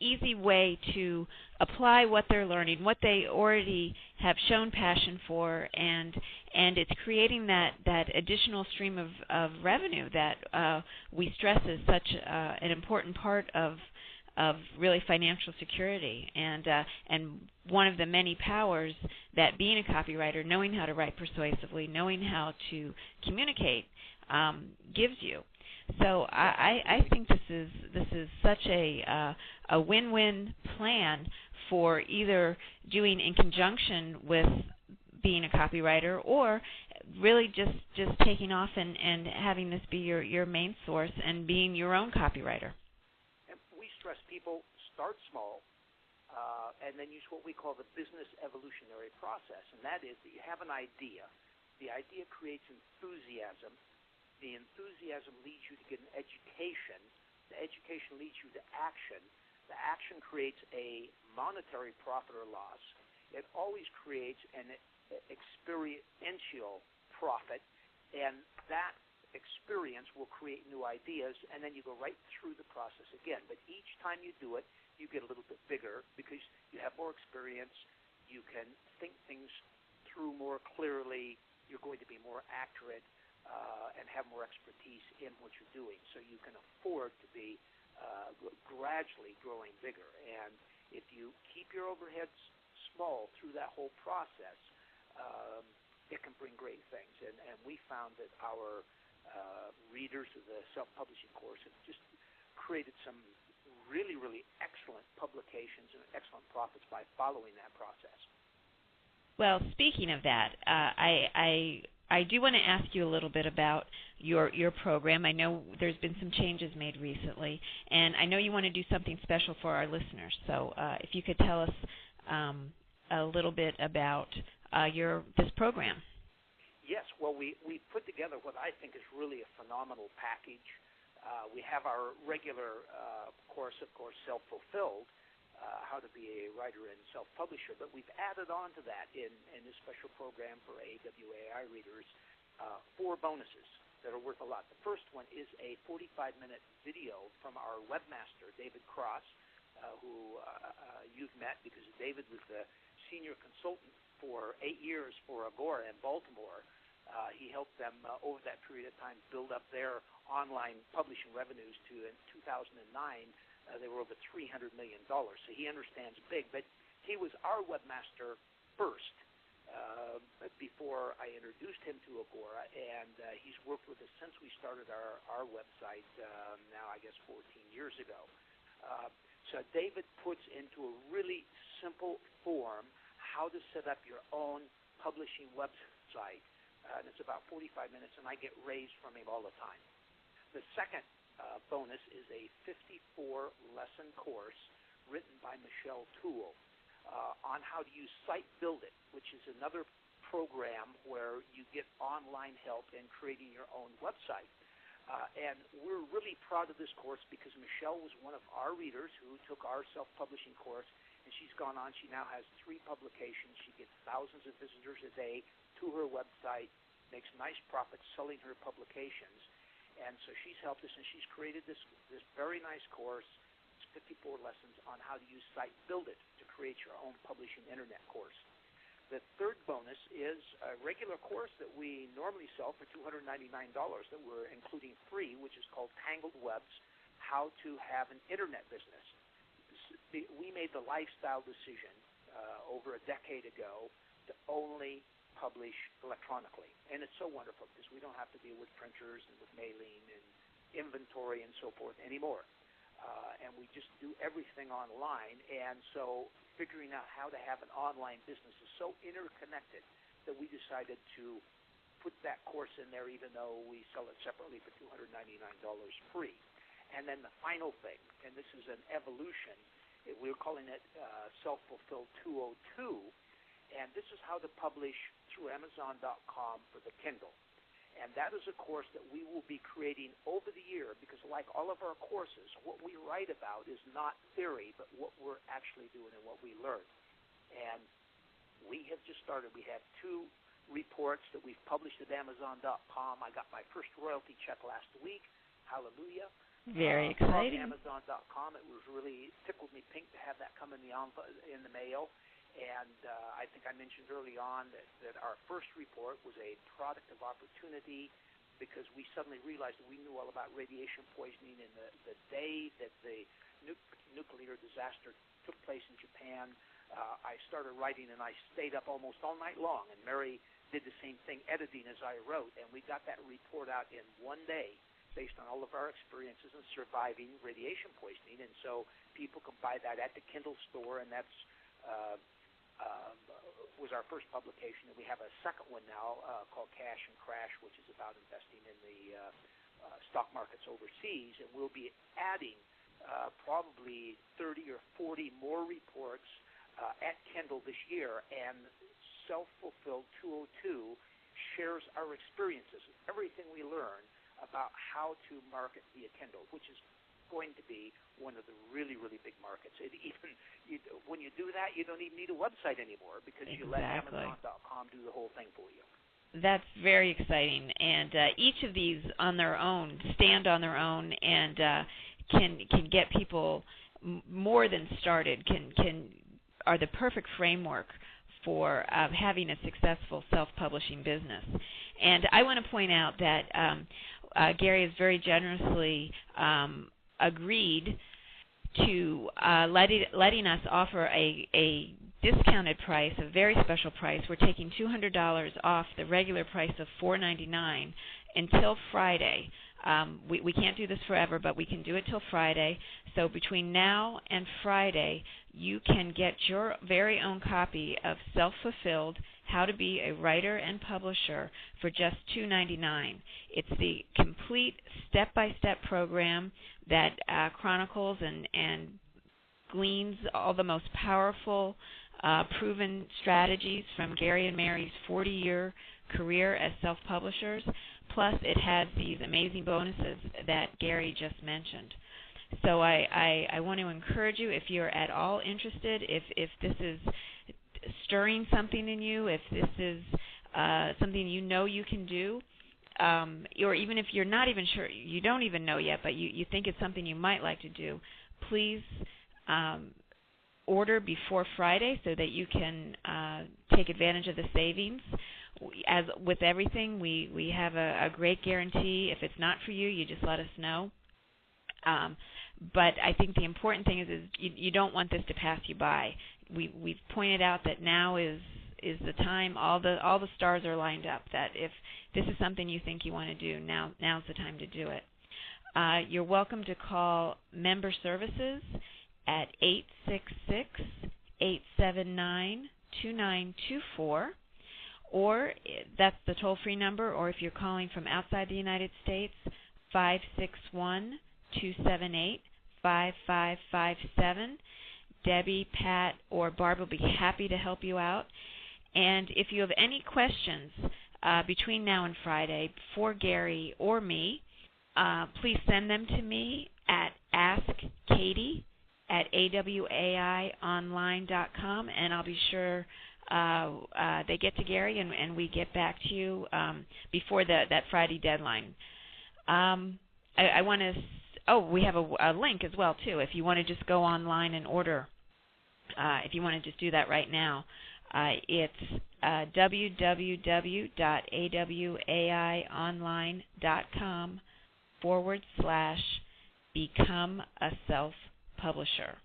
easy way to apply what they're learning, what they already have shown passion for, and it's creating that additional stream of revenue that we stress is such an important part of really financial security, and one of the many powers that being a copywriter, knowing how to write persuasively, knowing how to communicate, gives you. So I think this is such a win-win plan for either doing in conjunction with being a copywriter, or really just taking off and having this be your main source and being your own copywriter. And we stress people start small, and then use what we call the business evolutionary process, and that is that you have an idea. The idea creates enthusiasm. The enthusiasm leads you to get an education. The education leads you to action. The action creates a monetary profit or loss. It always creates an experiential profit, and that experience will create new ideas, and then you go right through the process again. But each time you do it, you get a little bit bigger because you have more experience. You can think things through more clearly. You're going to be more accurate and have more expertise in what you're doing. So you can afford to be gradually growing bigger. And if you keep your overheads small through that whole process, it can bring great things. And we found that our readers of the self-publishing course have just created some really, really excellent publications and excellent profits by following that process. Well, speaking of that, I do want to ask you a little bit about your program. I know there's been some changes made recently, and I know you want to do something special for our listeners. So if you could tell us a little bit about this program. Yes, well, we put together what I think is really a phenomenal package. We have our regular course, of course, Self-Fulfilled, how to be a writer and self-publisher, but we've added on to that in this special program for AWAI readers 4 bonuses that are worth a lot. The first one is a 45-minute video from our webmaster, David Cross, who you've met because David was the senior consultant for 8 years for Agora in Baltimore. He helped them over that period of time build up their online publishing revenues to, in 2009, they were over $300 million. So he understands big, but he was our webmaster first before I introduced him to Agora, and he's worked with us since we started our website now, I guess, 14 years ago. So David puts into a really simple form how to set up your own publishing website. And it's about 45 minutes, and I get raised from him all the time. The second bonus is a 54-lesson course written by Michelle Toole on how to use Site Build It, which is another program where you get online help in creating your own website. And we're really proud of this course because Michelle was one of our readers who took our self-publishing course, and she's gone on. She now has 3 publications. She gets thousands of visitors a day to her website, makes nice profits selling her publications. And so she's helped us, and she's created this very nice course. It's 54 lessons on how to use Site Build It to create your own publishing internet course. The third bonus is a regular course that we normally sell for $299 that we're including free, which is called Tangled Webs, How to Have an Internet Business. We made the lifestyle decision over a decade ago to only publish electronically. And it's so wonderful because we don't have to deal with printers and with mailing and inventory and so forth anymore. And we just do everything online. And so figuring out how to have an online business is so interconnected that we decided to put that course in there even though we sell it separately for $299 free. And then the final thing, and this is an evolution, we're calling it Self-Fulfilled 202, and this is how to publish through Amazon.com for the Kindle. And that is a course that we will be creating over the year because like all of our courses, what we write about is not theory, but what we're actually doing and what we learn. And we have just started. We have 2 reports that we've published at Amazon.com. I got my first royalty check last week Hallelujah. Very exciting. From Amazon.com. It was really tickled me pink to have that come in the mail. And I think I mentioned early on that our first report was a product of opportunity, because we suddenly realized that we knew all about radiation poisoning in the day that the nuclear disaster took place in Japan. I started writing, and I stayed up almost all night long, and Mary did the same thing, editing as I wrote, and we got that report out in one day based on all of our experiences in surviving radiation poisoning. And so people can buy that at the Kindle store, and that's was our first publication. And we have a second one now called Cash and Crash, which is about investing in the stock markets overseas, and we'll be adding probably 30 or 40 more reports at Kindle this year. And Self-Fulfilled 202 shares our experiences, everything we learn about how to market via Kindle, which is going to be one of the really, really big markets. When you do that, you don't even need a website anymore, because you let Amazon.com do the whole thing for you. That's very exciting, and each of these on their own stand on their own and can get people more than started. Are the perfect framework for having a successful self-publishing business. And I want to point out that Gary has very generously agreed to letting us offer a discounted price, a very special price. We're taking $200 off the regular price of $4.99 until Friday. We can't do this forever, but we can do it till Friday. So between now and Friday, you can get your very own copy of Self-Fulfilled, How to Be a Writer and Publisher, for just $2.99. It's the complete step-by-step program that chronicles and gleans all the most powerful, proven strategies from Gary and Mary's 40-year career as self-publishers. Plus, it has these amazing bonuses that Gary just mentioned. So I want to encourage you, if you're at all interested, if this is stirring something in you, if this is something you know you can do, or even if you're not even sure, you don't even know yet, but you think it's something you might like to do, please order before Friday so that you can take advantage of the savings. As with everything, we have a great guarantee. If it's not for you, you just let us know. But I think the important thing is you don't want this to pass you by. We've pointed out that now is the time. All the stars are lined up. That if this is something you think you want to do, now's the time to do it. You're welcome to call Member Services at 866-879-2924, or that's the toll-free number. Or if you're calling from outside the United States, 561-278-5557. Debbie, Pat, or Barb will be happy to help you out. And if you have any questions between now and Friday for Gary or me, please send them to me at askkatie@awaionline.com, and I'll be sure they get to Gary and we get back to you before that Friday deadline. I want to. We have a link as well too. If you want to just go online and order, if you want to just do that right now, it's www.awaionline.com/become a self-publisher.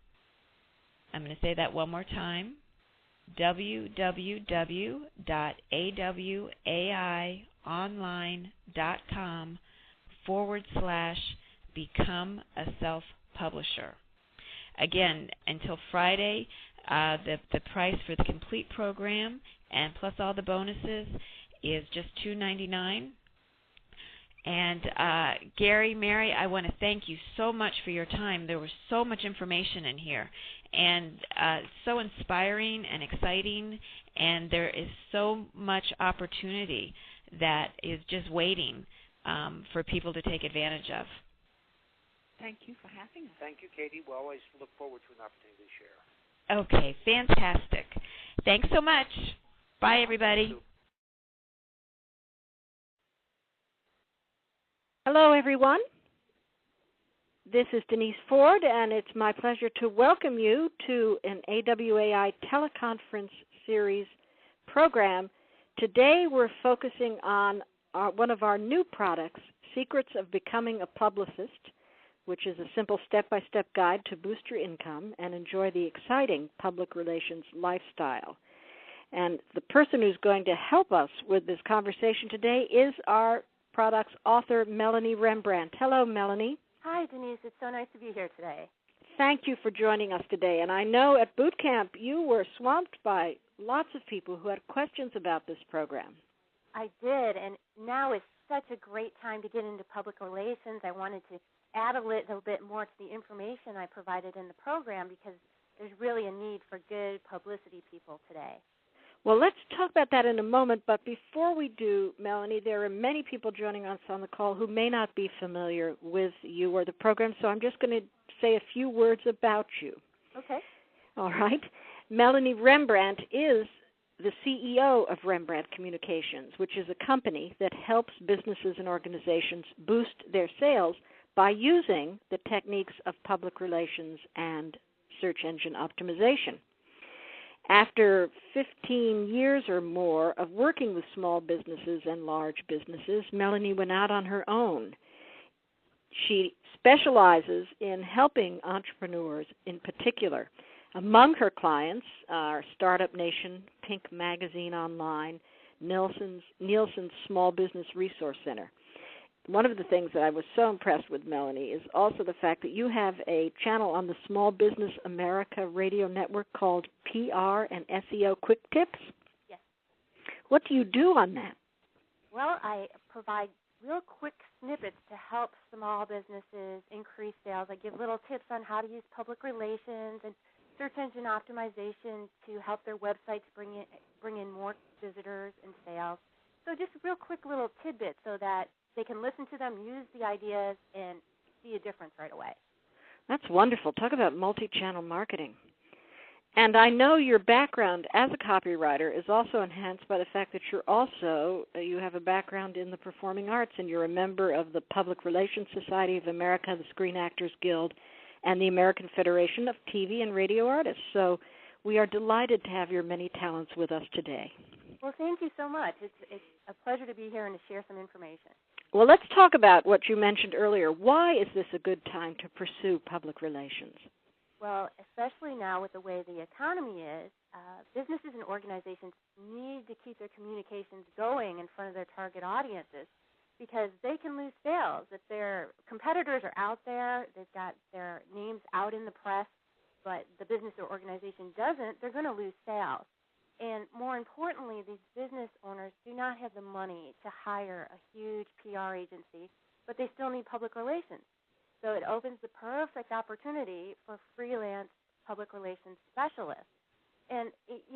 I'm going to say that one more time. www.awaionline.com/become a self-publisher. Again, until Friday, the price for the complete program and plus all the bonuses is just $2.99. And Gary, Mary, I want to thank you so much for your time. There was so much information in here, and so inspiring and exciting, and there is so much opportunity that is just waiting for people to take advantage of. Thank you for having us. Thank you, Katie. We always look forward to an opportunity to share. Okay, fantastic. Thanks so much. Bye, everybody. Hello, everyone. This is Denise Ford, and it's my pleasure to welcome you to an AWAI teleconference series program. Today we're focusing on one of our new products, Secrets of Becoming a Publicist, which is a simple step-by-step guide to boost your income and enjoy the exciting public relations lifestyle. And the person who's going to help us with this conversation today is our product's author, Melanie Rembrandt. Hello, Melanie. Hi, Denise. It's so nice to be here today. Thank you for joining us today. And I know at boot camp you were swamped by lots of people who had questions about this program. I did, and now is such a great time to get into public relations. I wanted to add a little bit more to the information I provided in the program because there's really a need for good publicity people today. Well, let's talk about that in a moment, but before we do, Melanie, there are many people joining us on the call who may not be familiar with you or the program, so I'm just going to say a few words about you. Okay. All right. Melanie Rembrandt is the CEO of Rembrandt Communications, which is a company that helps businesses and organizations boost their sales by using the techniques of public relations and search engine optimization. After 15 years or more of working with small businesses and large businesses, Melanie went out on her own. She specializes in helping entrepreneurs in particular. Among her clients are Startup Nation, Pink Magazine Online, Nielsen's Small Business Resource Center. One of the things that I was so impressed with, Melanie, is also the fact that you have a channel on the Small Business America radio network called PR and SEO Quick Tips. Yes. What do you do on that? Well, I provide real quick snippets to help small businesses increase sales. I give little tips on how to use public relations and search engine optimization to help their websites bring in more visitors and sales. So just real quick little tidbits so that they can listen to them, use the ideas, and see a difference right away. That's wonderful. Talk about multi-channel marketing. And I know your background as a copywriter is also enhanced by the fact that you have a background in the performing arts, and you're a member of the Public Relations Society of America, the Screen Actors Guild, and the American Federation of TV and Radio Artists. So we are delighted to have your many talents with us today. Well, thank you so much. It's a pleasure to be here and to share some information. Well, let's talk about what you mentioned earlier. Why is this a good time to pursue public relations? Well, especially now with the way the economy is, businesses and organizations need to keep their communications going in front of their target audiences because they can lose sales. If their competitors are out there, they've got their names out in the press, but the business or organization doesn't, they're going to lose sales. And more importantly, these business owners do not have the money to hire a huge PR agency, but they still need public relations. So it opens the perfect opportunity for freelance public relations specialists. And,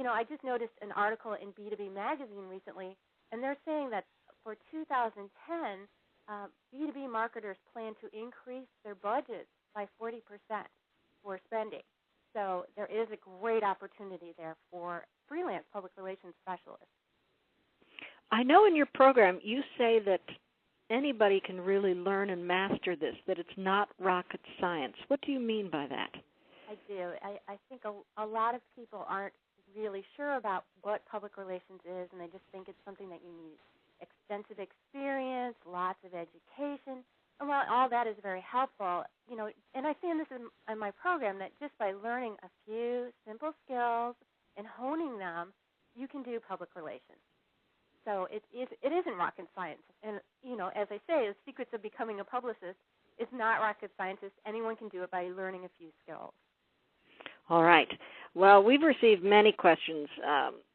I just noticed an article in B2B Magazine recently, and they're saying that for 2010, B2B marketers plan to increase their budgets by 40% for spending. So there is a great opportunity there for freelance public relations specialists. I know in your program you say that anybody can really learn and master this, that it's not rocket science. What do you mean by that? I do. I think a lot of people aren't really sure about what public relations is, and they just think it's something that you need extensive experience, lots of education. And while all that is very helpful, and I say this in my program, that just by learning a few simple skills and honing them, you can do public relations. So it isn't rocket science. And, as I say, the secrets of becoming a publicist is not rocket science. Anyone can do it by learning a few skills. All right. Well, we've received many questions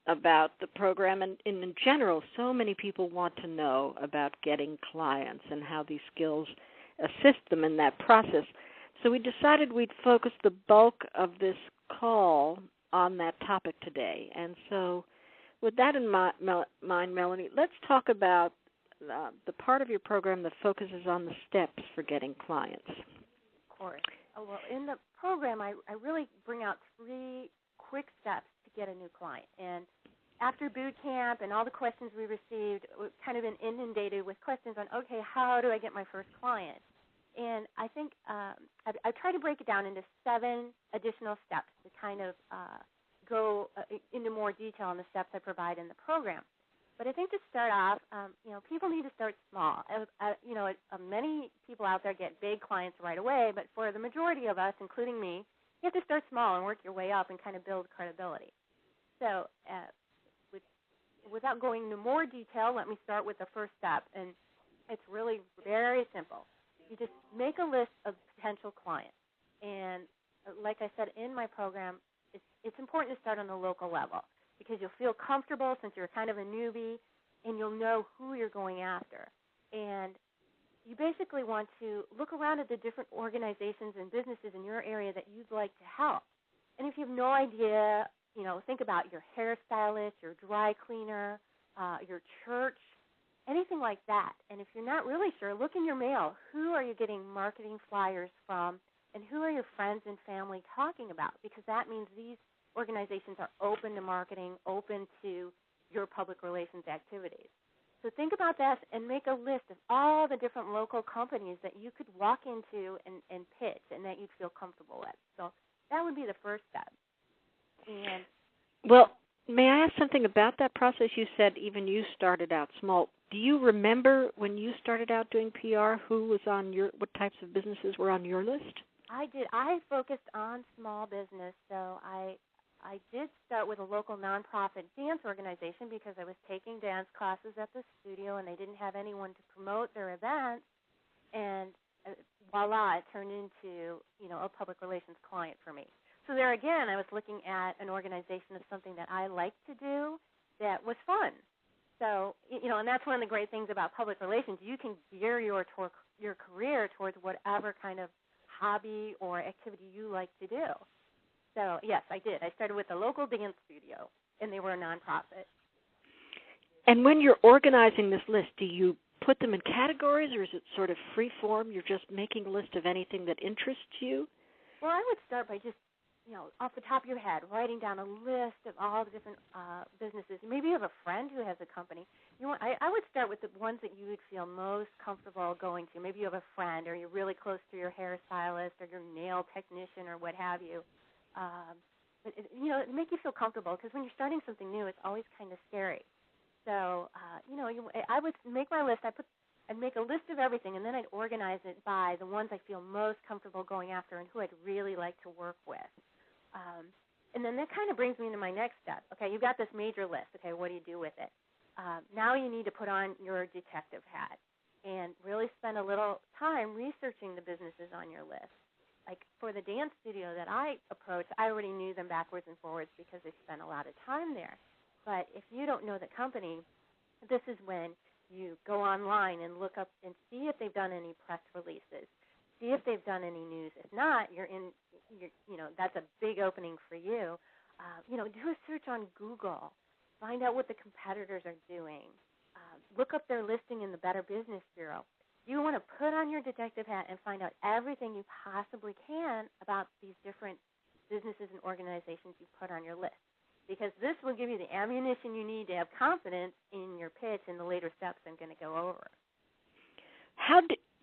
about the program, and in general, so many people want to know about getting clients and how these skills assist them in that process. So we decided we'd focus the bulk of this call on that topic today. And so with that in mind, Melanie, let's talk about the part of your program that focuses on the steps for getting clients. Of course. Well, in the program, I really bring out 3 quick steps to get a new client. And after boot camp and all the questions we received, we've kind of been inundated with questions on, okay, how do I get my first client? And I think I've tried to break it down into 7 additional steps to kind of go into more detail on the steps I provide in the program. But I think to start off, people need to start small. Many people out there get big clients right away, but for the majority of us, including me, you have to start small and work your way up and kind of build credibility. So without going into more detail, let me start with the first step, and it's really very simple. You just make a list of potential clients. And like I said in my program, it's important to start on the local level because you'll feel comfortable since you're kind of a newbie, and you'll know who you're going after. And you basically want to look around at the different organizations and businesses in your area that you'd like to help. And if you have no idea, think about your hairstylist, your dry cleaner, your church, anything like that. And if you're not really sure, look in your mail. Who are you getting marketing flyers from, and who are your friends and family talking about? Because that means these organizations are open to marketing, open to your public relations activities. So think about that and make a list of all the different local companies that you could walk into and pitch and that you'd feel comfortable with. So that would be the first step. And well, may I ask something about that process? You said even you started out small. Do you remember when you started out doing PR, what types of businesses were on your list? I did. I focused on small business, so I did start with a local nonprofit dance organization because I was taking dance classes at the studio and they didn't have anyone to promote their events, and voila, it turned into a public relations client for me. So there again, I was looking at an organization of something that I liked to do that was fun. So and that's one of the great things about public relations. You can gear your career towards whatever kind of hobby or activity you like to do. So, yes, I did. I started with a local dance studio, and they were a nonprofit. And when you're organizing this list, do you put them in categories, or is it sort of free form? You're just making a list of anything that interests you? Well, I would start by just, off the top of your head, writing down a list of all the different businesses. Maybe you have a friend who has a company. I would start with the ones that you would feel most comfortable going to. Maybe you have a friend, or you're really close to your hairstylist or your nail technician or what have you. But it make you feel comfortable because when you're starting something new, it's always kind of scary. So, I would make my list. I'd make a list of everything, and then I'd organize it by the ones I feel most comfortable going after and who I'd really like to work with. And then that kind of brings me into my next step. Okay, you've got this major list. Okay, what do you do with it? Now you need to put on your detective hat and really spend a little time researching the businesses on your list. Like for the dance studio that I approached, I already knew them backwards and forwards because they spent a lot of time there. But if you don't know the company, this is when you go online and look up and see if they've done any press releases, see if they've done any news. If not, that's a big opening for you. Do a search on Google, find out what the competitors are doing, look up their listing in the Better Business Bureau. You want to put on your detective hat and find out everything you possibly can about these different businesses and organizations you put on your list, because this will give you the ammunition you need to have confidence in your pitch and the later steps I'm going to go over.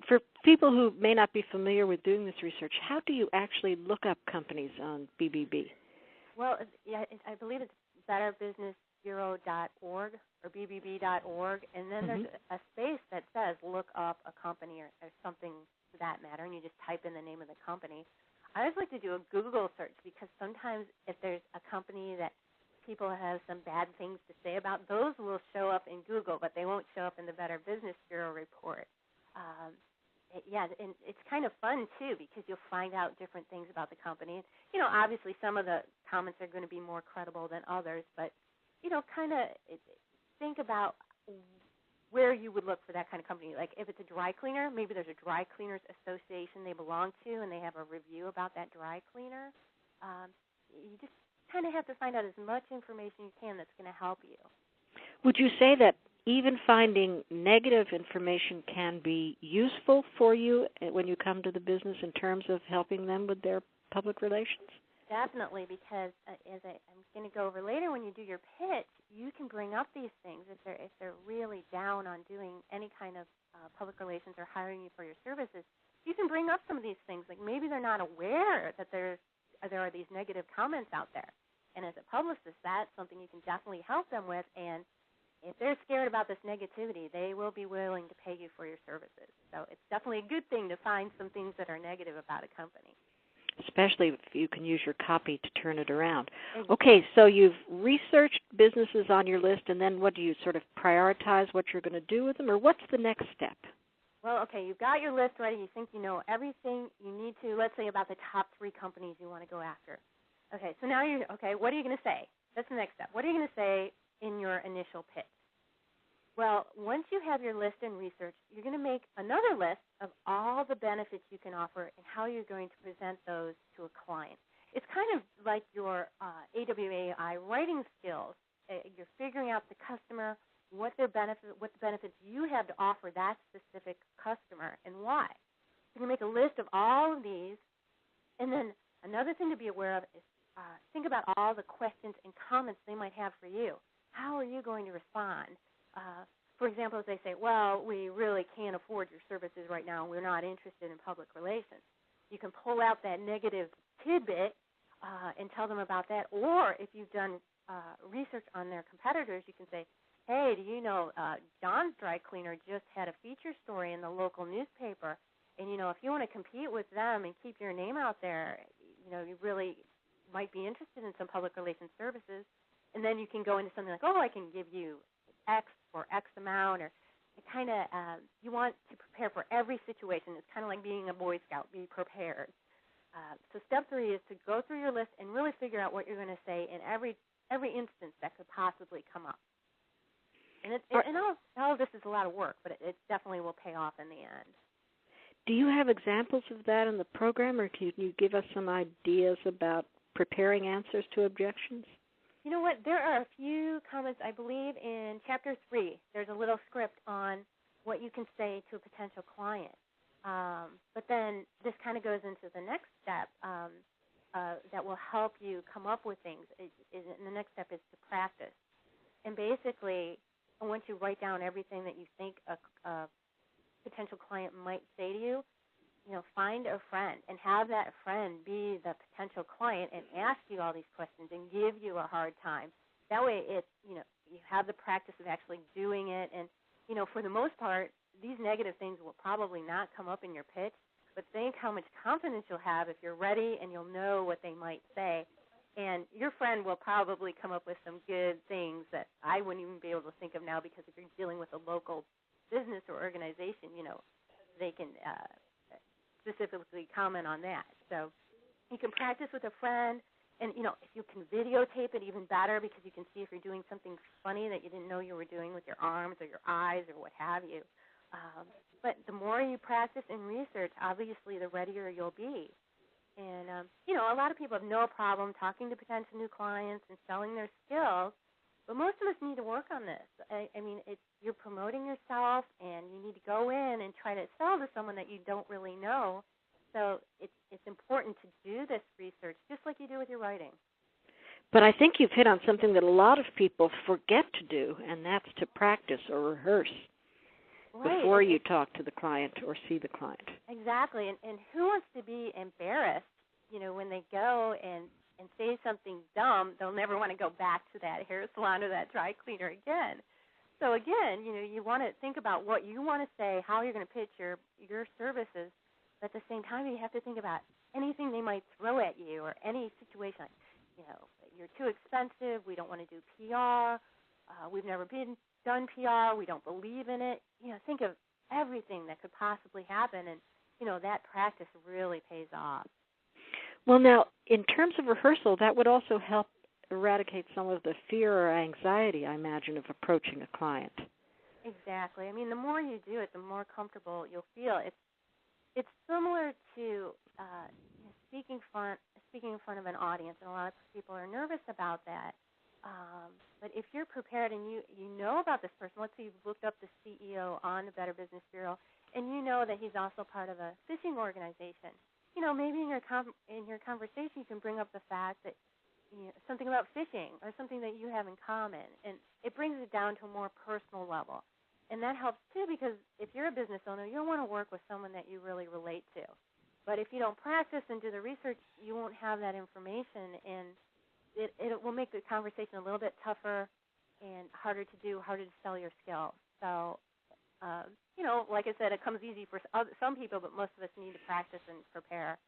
For people who may not be familiar with doing this research, how do you actually look up companies on BBB? Well, I believe it's betterbusinessbureau.org or bbb.org, and then there's a space that says look up a company or something to that matter, and you just type in the name of the company. I always like to do a Google search because sometimes if there's a company that people have some bad things to say about, those will show up in Google, but they won't show up in the Better Business Bureau report. And it's kind of fun, too, because you'll find out different things about the company. Obviously some of the comments are going to be more credible than others, but, kind of think about where you would look for that kind of company. Like if it's a dry cleaner, maybe there's a dry cleaners association they belong to, and they have a review about that dry cleaner. You just kind of have to find out as much information you can that's going to help you. Would you say that even finding negative information can be useful for you when you come to the business in terms of helping them with their public relations? Definitely, because as I'm going to go over later, when you do your pitch, you can bring up these things if they're really down on doing any kind of public relations or hiring you for your services. you can bring up some of these things. Like maybe they're not aware that there are these negative comments out there. And as a publicist, that's something you can definitely help them with. And if they're scared about this negativity, they will be willing to pay you for your services. So it's definitely a good thing to find some things that are negative about a company. Especially if you can use your copy to turn it around. Okay, so you've researched businesses on your list, and then what do you sort of prioritize what you're going to do with them, or what's the next step? Well, okay, you've got your list ready. You think you know everything you need to, let's say, about the top 3 companies you want to go after. Okay, so now what are you going to say? That's the next step. What are you going to say in your initial pitch? Well, once you have your list and research, you're going to make another list of all the benefits you can offer and how you're going to present those to a client. It's kind of like your AWAI writing skills. You're figuring out the customer, what the benefits you have to offer that specific customer, and why. You're going to make a list of all of these, and then another thing to be aware of is think about all the questions and comments they might have for you. How are you going to respond? For example, if they say, well, we really can't afford your services right now, we're not interested in public relations, you can pull out that negative tidbit and tell them about that. Or if you've done research on their competitors, you can say, hey, do you know John's Dry Cleaner just had a feature story in the local newspaper, and, if you want to compete with them and keep your name out there, you really might be interested in some public relations services. And then you can go into something like, oh, I can give you X or X amount, or kind of you want to prepare for every situation. It's kind of like being a Boy Scout, be prepared. So step 3 is to go through your list and really figure out what you're going to say in every instance that could possibly come up. And all of this is a lot of work, but it definitely will pay off in the end. Do you have examples of that in the program, or can you give us some ideas about preparing answers to objections? You know what? There are a few comments, I believe, in Chapter 3. There's a little script on what you can say to a potential client. But then this kind of goes into the next step that will help you come up with things. And the next step is to practice. And basically, once you write down everything that you think a potential client might say to you, find a friend and have that friend be the potential client and ask you all these questions and give you a hard time. That way, you have the practice of actually doing it. And, for the most part, these negative things will probably not come up in your pitch, but think how much confidence you'll have if you're ready and you'll know what they might say. And your friend will probably come up with some good things that I wouldn't even be able to think of now, because if you're dealing with a local business or organization, they can specifically comment on that. So you can practice with a friend, and, if you can videotape it, even better, because you can see if you're doing something funny that you didn't know you were doing with your arms or your eyes or what have you. But the more you practice and research, obviously the readier you'll be. And, a lot of people have no problem talking to potential new clients and selling their skills, but most of us need to work on this. I mean, you're promoting yourself, and you need to go in and try to sell to someone that you don't really know. So it's important to do this research, just like you do with your writing. But I think you've hit on something that a lot of people forget to do, and that's to practice or rehearse before you talk to the client or see the client. Exactly. And who wants to be embarrassed, when they go and say something dumb? They'll never want to go back to that hair salon or that dry cleaner again. So again, you want to think about what you want to say, how you're going to pitch your services, but at the same time, you have to think about anything they might throw at you, or any situation like, you're too expensive, we don't want to do PR, we've never done PR, we don't believe in it. Think of everything that could possibly happen, and, that practice really pays off. Well, now, in terms of rehearsal, that would also help eradicate some of the fear or anxiety, I imagine, of approaching a client. Exactly. I mean, the more you do it, the more comfortable you'll feel. It's similar to speaking in front of an audience, and a lot of people are nervous about that. But if you're prepared and you know about this person, let's say you've looked up the CEO on the Better Business Bureau, and you know that he's also part of a fishing organization. Maybe in your conversation you can bring up the fact that something about fishing or something that you have in common, and it brings it down to a more personal level. And that helps, too, because if you're a business owner, you'll want to work with someone that you really relate to. But if you don't practice and do the research, you won't have that information, and it will make the conversation a little bit tougher and harder to do, harder to sell your skills. So, like I said, it comes easy for some people, but most of us need to practice and prepare.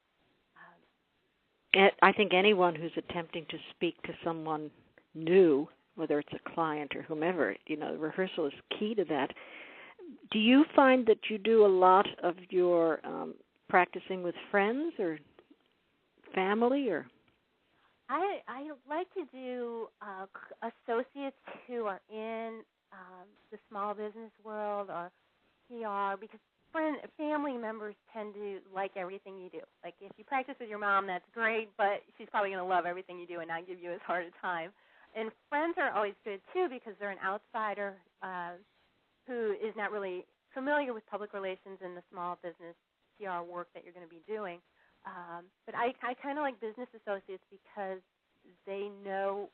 I think anyone who's attempting to speak to someone new, whether it's a client or whomever, the rehearsal is key to that. Do you find that you do a lot of your practicing with friends or family, or? I like to do associates who are in the small business world or PR, because family members tend to like everything you do. Like if you practice with your mom, that's great, but she's probably going to love everything you do and not give you as hard a time. And friends are always good, too, because they're an outsider who is not really familiar with public relations and the small business PR work that you're going to be doing. But I kind of like business associates because they know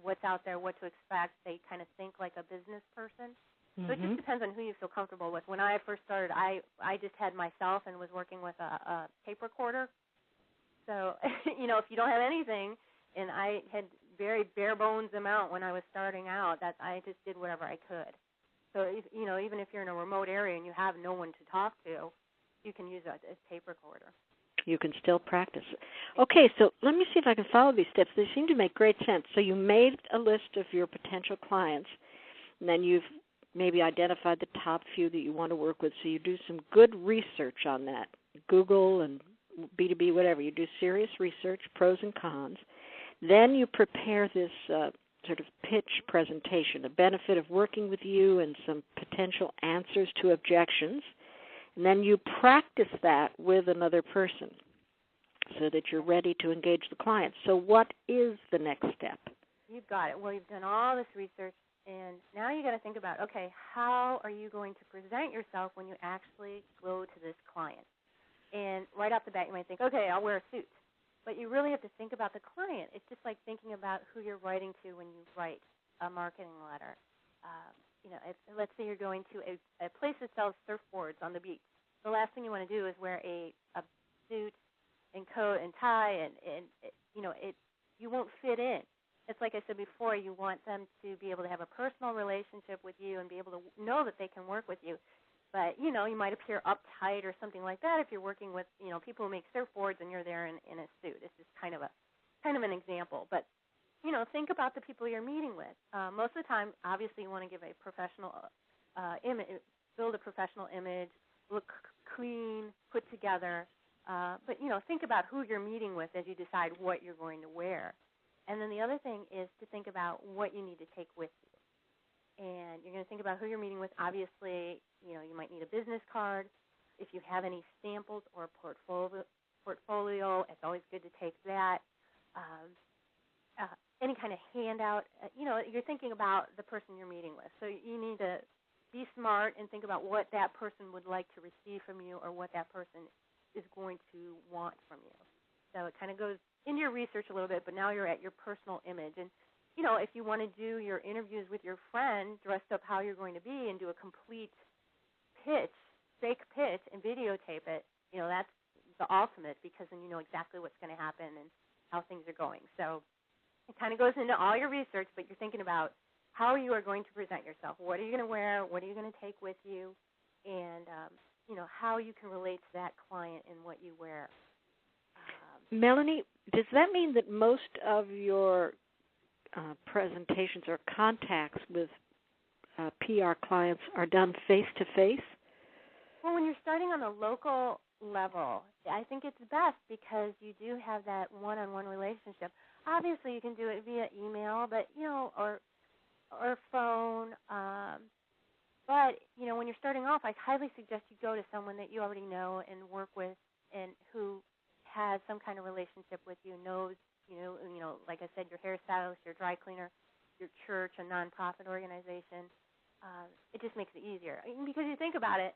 what's out there, what to expect. They kind of think like a business person. So it just depends on who you feel comfortable with. When I first started, I just had myself and was working with a tape recorder. So, if you don't have anything, and I had very bare bones amount when I was starting out, that I just did whatever I could. So, even if you're in a remote area and you have no one to talk to, you can use a tape recorder. You can still practice. Okay, so let me see if I can follow these steps. They seem to make great sense. So you made a list of your potential clients, and then you've maybe identified the top few that you want to work with. So you do some good research on that, Google and B2B, whatever. You do serious research, pros and cons. Then you prepare this sort of pitch presentation, a benefit of working with you and some potential answers to objections. And then you practice that with another person so that you're ready to engage the client. So what is the next step? You've got it. Well, you've done all this research, and now you got to think about, okay, how are you going to present yourself when you actually go to this client? And right off the bat, you might think, okay, I'll wear a suit. But you really have to think about the client. It's just like thinking about who you're writing to when you write a marketing letter. Let's say you're going to a place that sells surfboards on the beach. The last thing you want to do is wear a suit and coat and tie, and you won't fit in. It's like I said before, you want them to be able to have a personal relationship with you and be able to know that they can work with you. But, you might appear uptight or something like that if you're working with, people who make surfboards and you're there in a suit. It's just kind of an example. But, think about the people you're meeting with. Most of the time, obviously, you want to give a professional image, build a professional image, look clean, put together. But, think about who you're meeting with as you decide what you're going to wear. And then the other thing is to think about what you need to take with you. And you're going to think about who you're meeting with. Obviously, you might need a business card. If you have any samples or portfolio, it's always good to take that. Any kind of handout. You're thinking about the person you're meeting with. So you need to be smart and think about what that person would like to receive from you or what that person is going to want from you. So it kind of goes into your research a little bit, but now you're at your personal image. And if you want to do your interviews with your friend dressed up how you're going to be and do a complete pitch, fake pitch, and videotape it, that's the ultimate, because then you know exactly what's going to happen and how things are going. So it kind of goes into all your research, but you're thinking about how you are going to present yourself. What are you going to wear? What are you going to take with you? And, how you can relate to that client and what you wear. Melanie, does that mean that most of your presentations or contacts with PR clients are done face-to-face? Well, when you're starting on a local level, I think it's best because you do have that one-on-one relationship. Obviously, you can do it via email, but or phone. But when you're starting off, I highly suggest you go to someone that you already know and work with, and who has some kind of relationship with you, knows, like I said, your hairstylist, your dry cleaner, your church, a nonprofit organization. It just makes it easier. Because you think about it,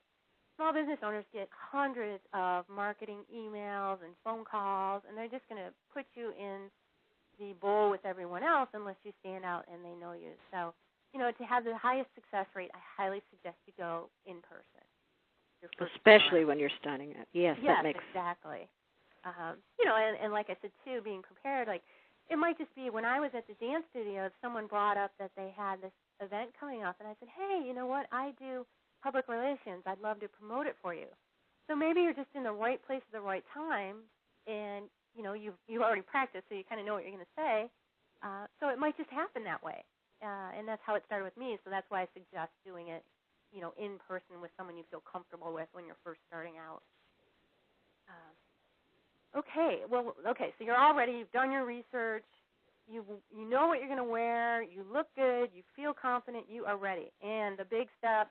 small business owners get hundreds of marketing emails and phone calls, and they're just going to put you in the bowl with everyone else unless you stand out and they know you. So to have the highest success rate, I highly suggest you go in person. Especially when you're starting out. Yes, that makes exactly. And like I said too, being prepared. Like it might just be when I was at the dance studio, if someone brought up that they had this event coming up, and I said, hey, you know what? I do public relations. I'd love to promote it for you. So maybe you're just in the right place at the right time, and you've already practiced, so you kind of know what you're going to say. So it might just happen that way, and that's how it started with me. So that's why I suggest doing it, in person with someone you feel comfortable with when you're first starting out. Okay, so you're all ready. You've done your research. You know what you're going to wear. You look good. You feel confident. You are ready. And the big step,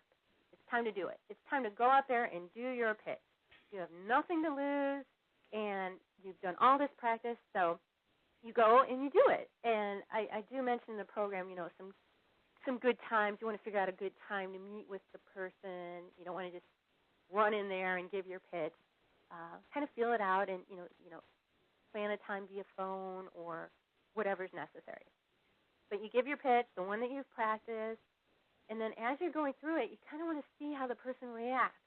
it's time to do it. It's time to go out there and do your pitch. You have nothing to lose, and you've done all this practice, so you go and you do it. And I do mention in the program, some good times. You want to figure out a good time to meet with the person. You don't want to just run in there and give your pitch. Kind of feel it out, and plan a time via phone or whatever's necessary. But you give your pitch, the one that you've practiced, and then as you're going through it, you kind of want to see how the person reacts.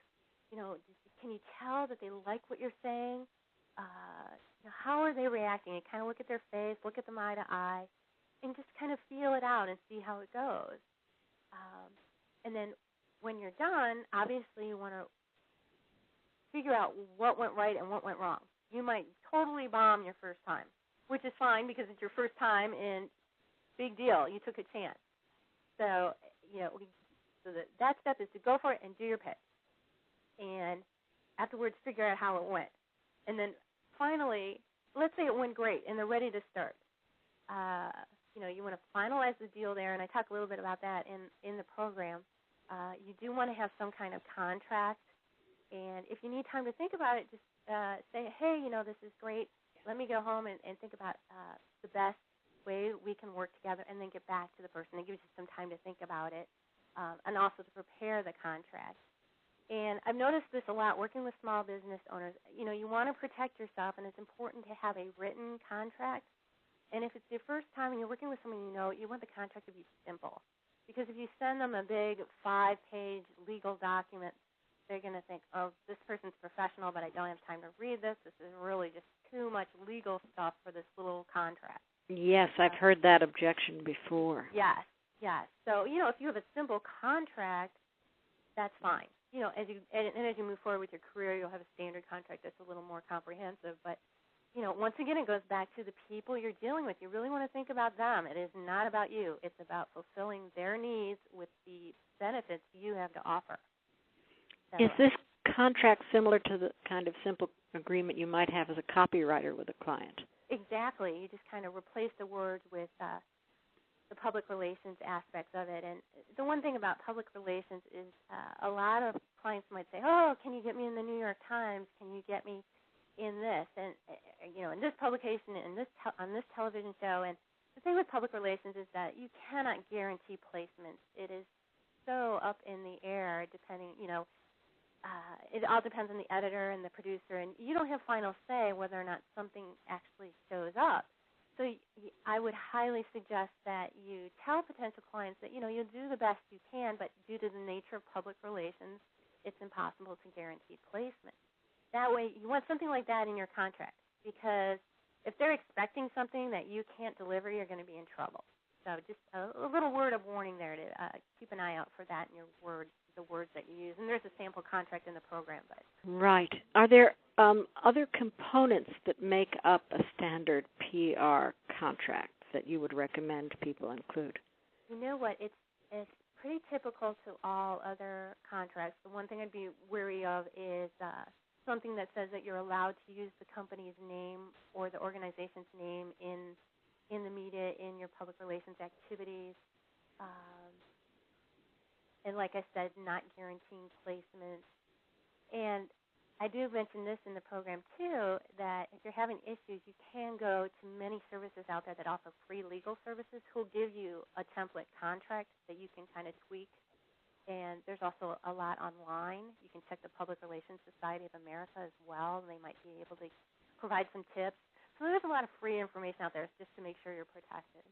Can you tell that they like what you're saying? How are they reacting? You kind of look at their face, look at them eye to eye, and just kind of feel it out and see how it goes. And then when you're done, obviously you want to figure out what went right and what went wrong. You might totally bomb your first time, which is fine because it's your first time and big deal. You took a chance. So, that step is to go for it and do your pitch. And afterwards figure out how it went. And then finally, let's say it went great and they're ready to start. You want to finalize the deal there, and I talk a little bit about that in the program. You do want to have some kind of contract. And if you need time to think about it, just say, hey, this is great. Let me go home and think about the best way we can work together, and then get back to the person. It gives you some time to think about it, and also to prepare the contract. And I've noticed this a lot working with small business owners. You want to protect yourself, and it's important to have a written contract. And if it's your first time and you're working with someone you want the contract to be simple. Because if you send them a big 5-page legal document, they're going to think, oh, this person's professional, but I don't have time to read this. This is really just too much legal stuff for this little contract. Yes, I've heard that objection before. Yes. So, if you have a simple contract, that's fine. As you move forward with your career, you'll have a standard contract that's a little more comprehensive. But, once again, it goes back to the people you're dealing with. You really want to think about them. It is not about you. It's about fulfilling their needs with the benefits you have to offer. Is this contract similar to the kind of simple agreement you might have as a copywriter with a client? Exactly. You just kind of replace the words with the public relations aspects of it. And the one thing about public relations is a lot of clients might say, oh, can you get me in the New York Times? Can you get me in this? And, in this publication, on this television show. And the thing with public relations is that you cannot guarantee placements. It is so up in the air depending, it all depends on the editor and the producer, and you don't have final say whether or not something actually shows up. So I would highly suggest that you tell potential clients that, you'll do the best you can, but due to the nature of public relations, it's impossible to guarantee placement. That way, you want something like that in your contract, because if they're expecting something that you can't deliver, you're going to be in trouble. So just a little word of warning there to keep an eye out for that in your words, the words that you use. And there's a sample contract in the program. But right. Are there other components that make up a standard PR contract that you would recommend people include? You know what? It's pretty typical to all other contracts. The one thing I'd be wary of is something that says that you're allowed to use the company's name or the organization's name in the media, in your public relations activities. And like I said, not guaranteeing placements. And I do mention this in the program, too, that if you're having issues, you can go to many services out there that offer free legal services who'll give you a template contract that you can kind of tweak. And there's also a lot online. You can check the Public Relations Society of America as well, and they might be able to provide some tips. So there's a lot of free information out there just to make sure you're protected.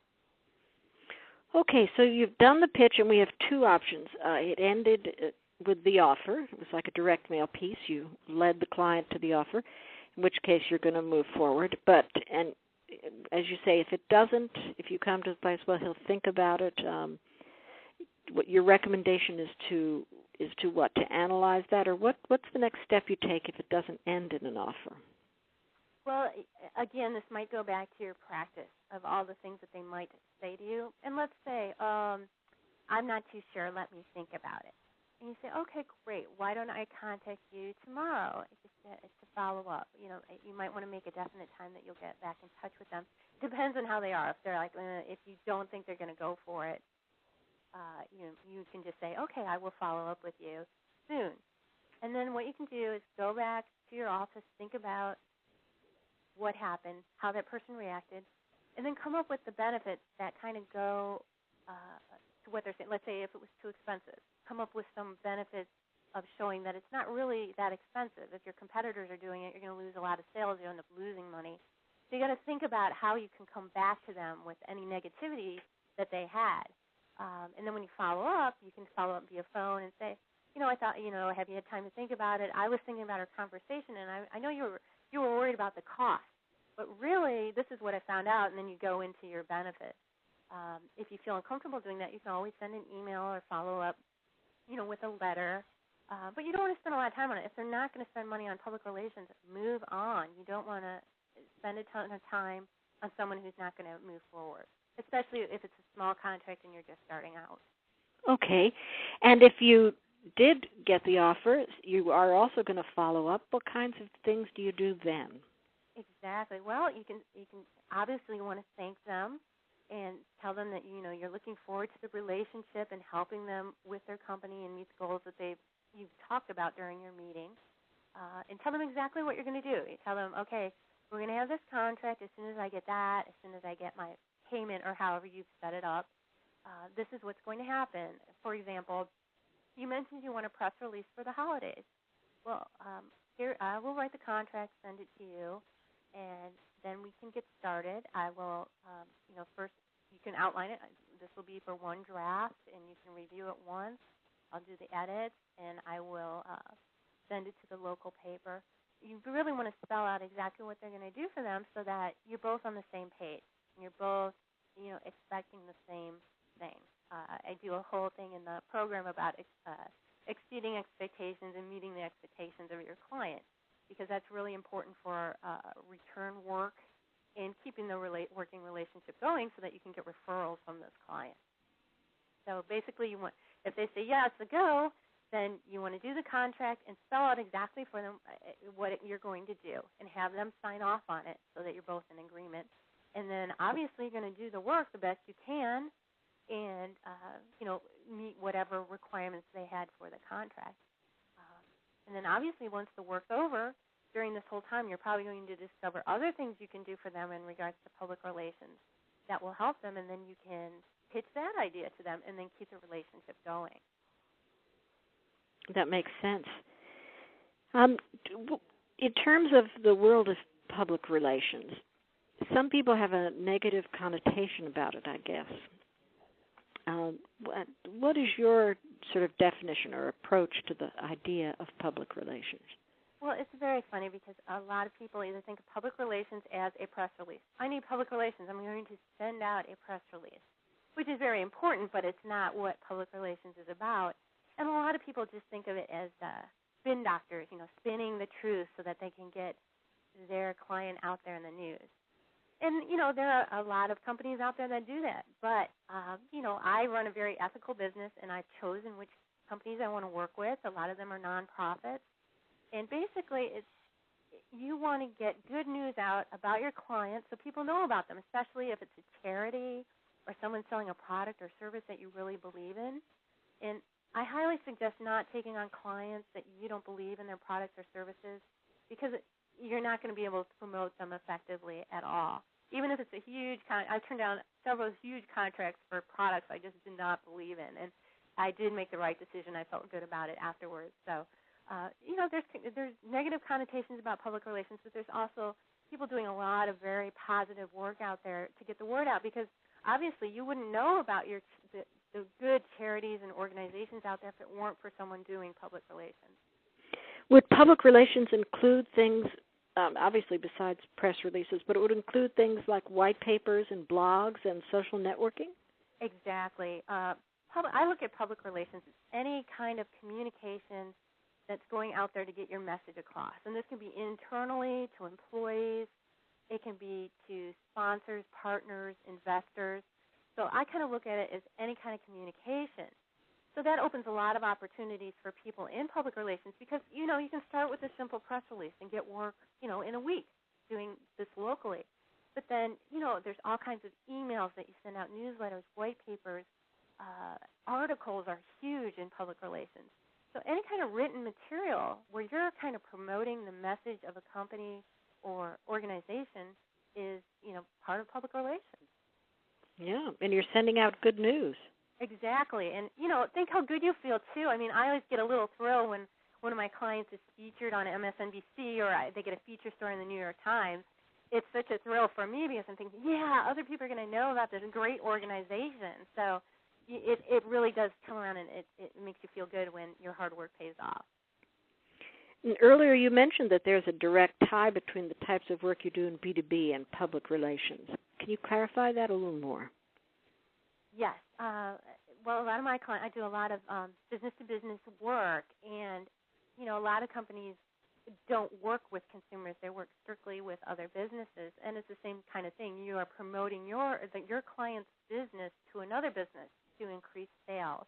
Okay, so you've done the pitch, and we have two options. It ended with the offer. It was like a direct mail piece. You led the client to the offer, in which case you're going to move forward. But, and as you say, if it doesn't, if you come to the place, well, he'll think about it. What your recommendation is to what? To analyze that, or what's the next step you take if it doesn't end in an offer? Well, again, this might go back to your practice of all the things that they might say to you. And let's say, I'm not too sure, let me think about it. And you say, okay, great, why don't I contact you tomorrow just to follow up? You know, you might want to make a definite time that you'll get back in touch with them. Depends on how they are. If they're like, if you don't think they're going to go for it, you can just say, okay, I will follow up with you soon. And then what you can do is go back to your office, think about what happened, how that person reacted, and then come up with the benefits that kind of go to what they're saying. Let's say if it was too expensive, come up with some benefits of showing that it's not really that expensive. If your competitors are doing it, you're going to lose a lot of sales. You'll end up losing money. So you got to think about how you can come back to them with any negativity that they had. And then when you follow up, you can follow up via phone and say, I thought, have you had time to think about it? I was thinking about our conversation, and I know you were worried about the cost, but really this is what I found out, and then you go into your benefit. If you feel uncomfortable doing that, you can always send an email or follow up, with a letter. But you don't want to spend a lot of time on it. If they're not going to spend money on public relations, move on. You don't want to spend a ton of time on someone who's not going to move forward, especially if it's a small contract and you're just starting out. Okay. And if you did get the offer, you are also going to follow up. What kinds of things do you do then? Exactly. Well, you can obviously want to thank them and tell them that you're looking forward to the relationship and helping them with their company and meet the goals that you've talked about during your meeting. And tell them exactly what you're going to do. You tell them, okay, we're going to have this contract. As soon as I get that, as soon as I get my payment or however you've set it up, this is what's going to happen. For example, you mentioned you want a press release for the holidays. Well, here I will write the contract, send it to you, and then we can get started. I will, first you can outline it. This will be for one draft, and you can review it once. I'll do the edits, and I will send it to the local paper. You really want to spell out exactly what they're going to do for them so that you're both on the same page, and you're both, expecting the same thing. I do a whole thing in the program about exceeding expectations and meeting the expectations of your client, because that's really important for return work and keeping the working relationship going so that you can get referrals from those clients. So basically, if they say yes, a go, then you want to do the contract and spell out exactly for them what you're going to do and have them sign off on it so that you're both in agreement. And then obviously you're going to do the work the best you can and, meet whatever requirements they had for the contract. And then obviously once the work's over, during this whole time you're probably going to discover other things you can do for them in regards to public relations that will help them, and then you can pitch that idea to them and then keep the relationship going. That makes sense. In terms of the world of public relations, some people have a negative connotation about it, I guess. What is your sort of definition or approach to the idea of public relations? Well, it's very funny because a lot of people either think of public relations as a press release. I need public relations. I'm going to send out a press release, which is very important, but it's not what public relations is about. And a lot of people just think of it as spin doctors, spinning the truth so that they can get their client out there in the news. And, there are a lot of companies out there that do that. But, I run a very ethical business, and I've chosen which companies I want to work with. A lot of them are nonprofits. And basically, you want to get good news out about your clients so people know about them, especially if it's a charity or someone selling a product or service that you really believe in. And I highly suggest not taking on clients that you don't believe in their products or services, because you're not going to be able to promote them effectively at all. Even if it's a huge I turned down several huge contracts for products I just did not believe in, and I did make the right decision. I felt good about it afterwards. So, there's negative connotations about public relations, but there's also people doing a lot of very positive work out there to get the word out, because obviously you wouldn't know about the good charities and organizations out there if it weren't for someone doing public relations. Would public relations include things, obviously besides press releases, but it would include things like white papers and blogs and social networking? Exactly. I look at public relations as any kind of communication that's going out there to get your message across. And this can be internally to employees. It can be to sponsors, partners, investors. So I kind of look at it as any kind of communication. So that opens a lot of opportunities for people in public relations because, you can start with a simple press release and get work, in a week doing this locally. But then, there's all kinds of emails that you send out, newsletters, white papers, articles are huge in public relations. So any kind of written material where you're kind of promoting the message of a company or organization is, part of public relations. Yeah, and you're sending out good news. Exactly. And, think how good you feel, too. I mean, I always get a little thrill when one of my clients is featured on MSNBC or they get a feature story in the New York Times. It's such a thrill for me because I'm thinking, yeah, other people are going to know about this great organization. So it really does come around and it makes you feel good when your hard work pays off. And earlier you mentioned that there's a direct tie between the types of work you do in B2B and public relations. Can you clarify that a little more? Yes. Well, a lot of my clients, I do a lot of business-to-business work, and, a lot of companies don't work with consumers. They work strictly with other businesses, and it's the same kind of thing. You are promoting your client's business to another business to increase sales.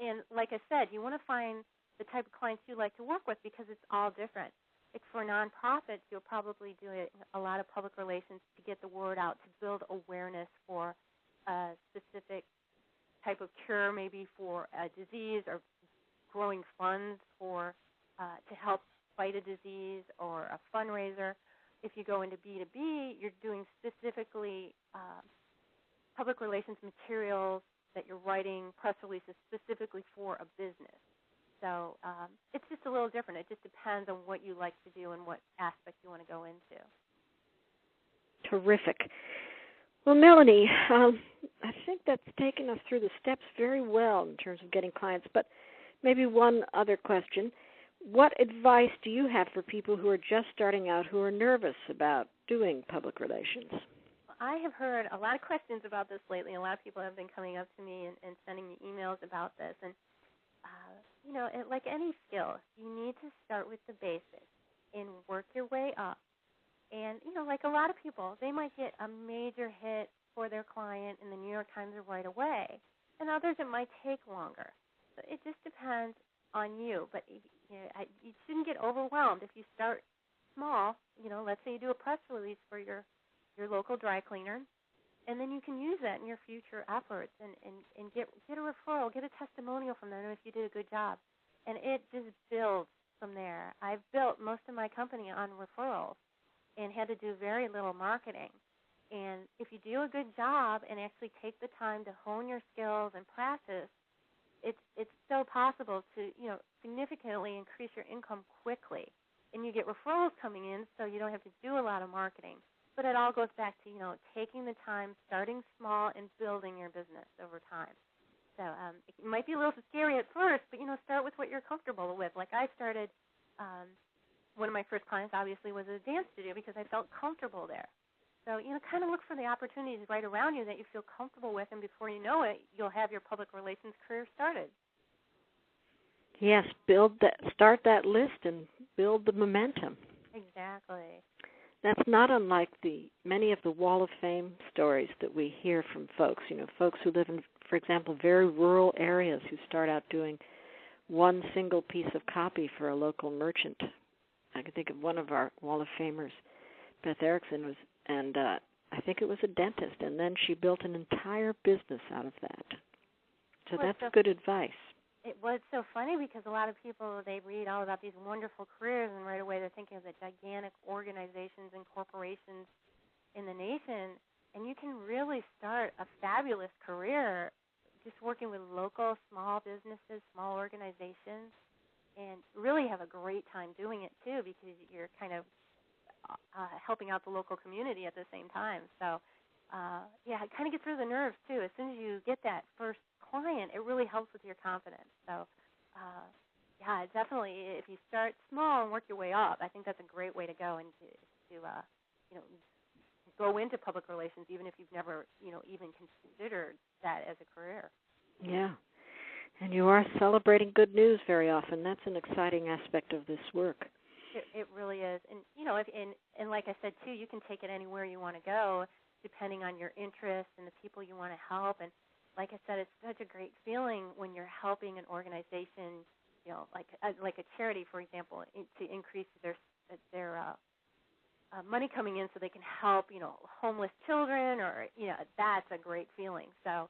And like I said, you want to find the type of clients you like to work with because it's all different. Like for nonprofits, you'll probably do a lot of public relations to get the word out, to build awareness for a specific type of cure, maybe for a disease, or growing funds for to help fight a disease, or a fundraiser. If you go into B2B, you're doing specifically public relations materials that you're writing, press releases specifically for a business. So it's just a little different. It just depends on what you like to do and what aspect you want to go into. Terrific. Well, Melanie, I think that's taken us through the steps very well in terms of getting clients, but maybe one other question. What advice do you have for people who are just starting out who are nervous about doing public relations? I have heard a lot of questions about this lately. A lot of people have been coming up to me and sending me emails about this. And, like any skill, you need to start with the basics and work your way up. And, like a lot of people, they might get a major hit for their client in the New York Times right away. And others, it might take longer. So it just depends on you. But you shouldn't get overwhelmed if you start small. Let's say you do a press release for your local dry cleaner, and then you can use that in your future efforts and get a referral, get a testimonial from them if you did a good job. And it just builds from there. I've built most of my company on referrals and had to do very little marketing. And if you do a good job and actually take the time to hone your skills and practice, it's so possible to significantly increase your income quickly. And you get referrals coming in, so you don't have to do a lot of marketing. But it all goes back to taking the time, starting small, and building your business over time. So it might be a little scary at first, but start with what you're comfortable with. Like I started, one of my first clients obviously was a dance studio because I felt comfortable there. So kind of look for the opportunities right around you that you feel comfortable with, and before you know it, you'll have your public relations career started. Yes, start that list and build the momentum. Exactly. That's not unlike many of the Wall of Fame stories that we hear from folks. Folks who live in, for example, very rural areas who start out doing one single piece of copy for a local merchant. I can think of one of our Wall of Famers, Beth Erickson, I think it was a dentist, and then she built an entire business out of that. So that's good advice. It was so funny because a lot of people, they read all about these wonderful careers, and right away they're thinking of the gigantic organizations and corporations in the nation, and you can really start a fabulous career just working with local small businesses, small organizations, and really have a great time doing it too because you're kind of helping out the local community at the same time. So yeah, it kind of gets rid of the nerves too. As soon as you get that first client, it really helps with your confidence. So, yeah, definitely. If you start small and work your way up, I think that's a great way to go and to you know, go into public relations, even if you've never, you know, even considered that as a career. Yeah. And you are celebrating good news very often. That's an exciting aspect of this work. It really is. And, you know, and like I said, too, you can take it anywhere you want to go depending on your interests and the people you want to help. And like I said, it's such a great feeling when you're helping an organization, you know, like a charity, for example, to increase their money coming in so they can help, you know, homeless children, or, you know, that's a great feeling. So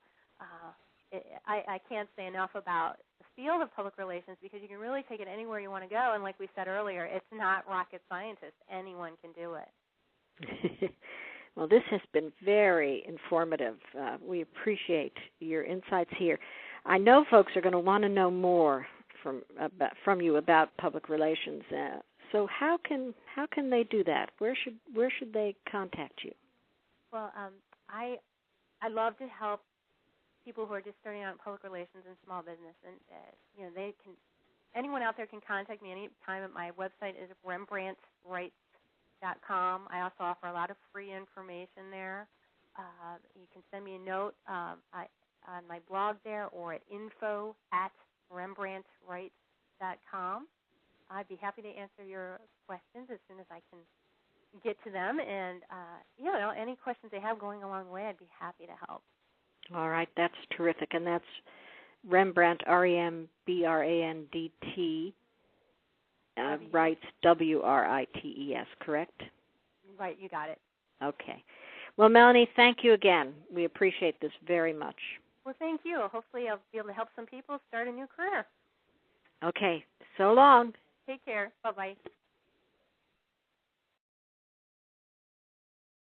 I can't say enough about the field of public relations, because you can really take it anywhere you want to go. And like we said earlier, it's not rocket scientist. Anyone can do it. Well, this has been very informative. We appreciate your insights here. I know folks are going to want to know more from you about public relations. So how can they do that? Where should they contact you? Well, I love to help people who are just starting out in public relations and small business, and you know, anyone out there can contact me anytime. My website is rembrandtrights.com. I also offer a lot of free information there. You can send me a note on my blog there, or at info@rembrandtrights.com. I'd be happy to answer your questions as soon as I can get to them. And, you know, any questions they have going along the way, I'd be happy to help. All right, that's terrific. And that's Rembrandt, REMBRANDT, Wrights, WRITES, correct? Right, you got it. Okay. Well, Melanie, thank you again. We appreciate this very much. Well, thank you. Hopefully I'll be able to help some people start a new career. Okay, so long. Take care. Bye-bye.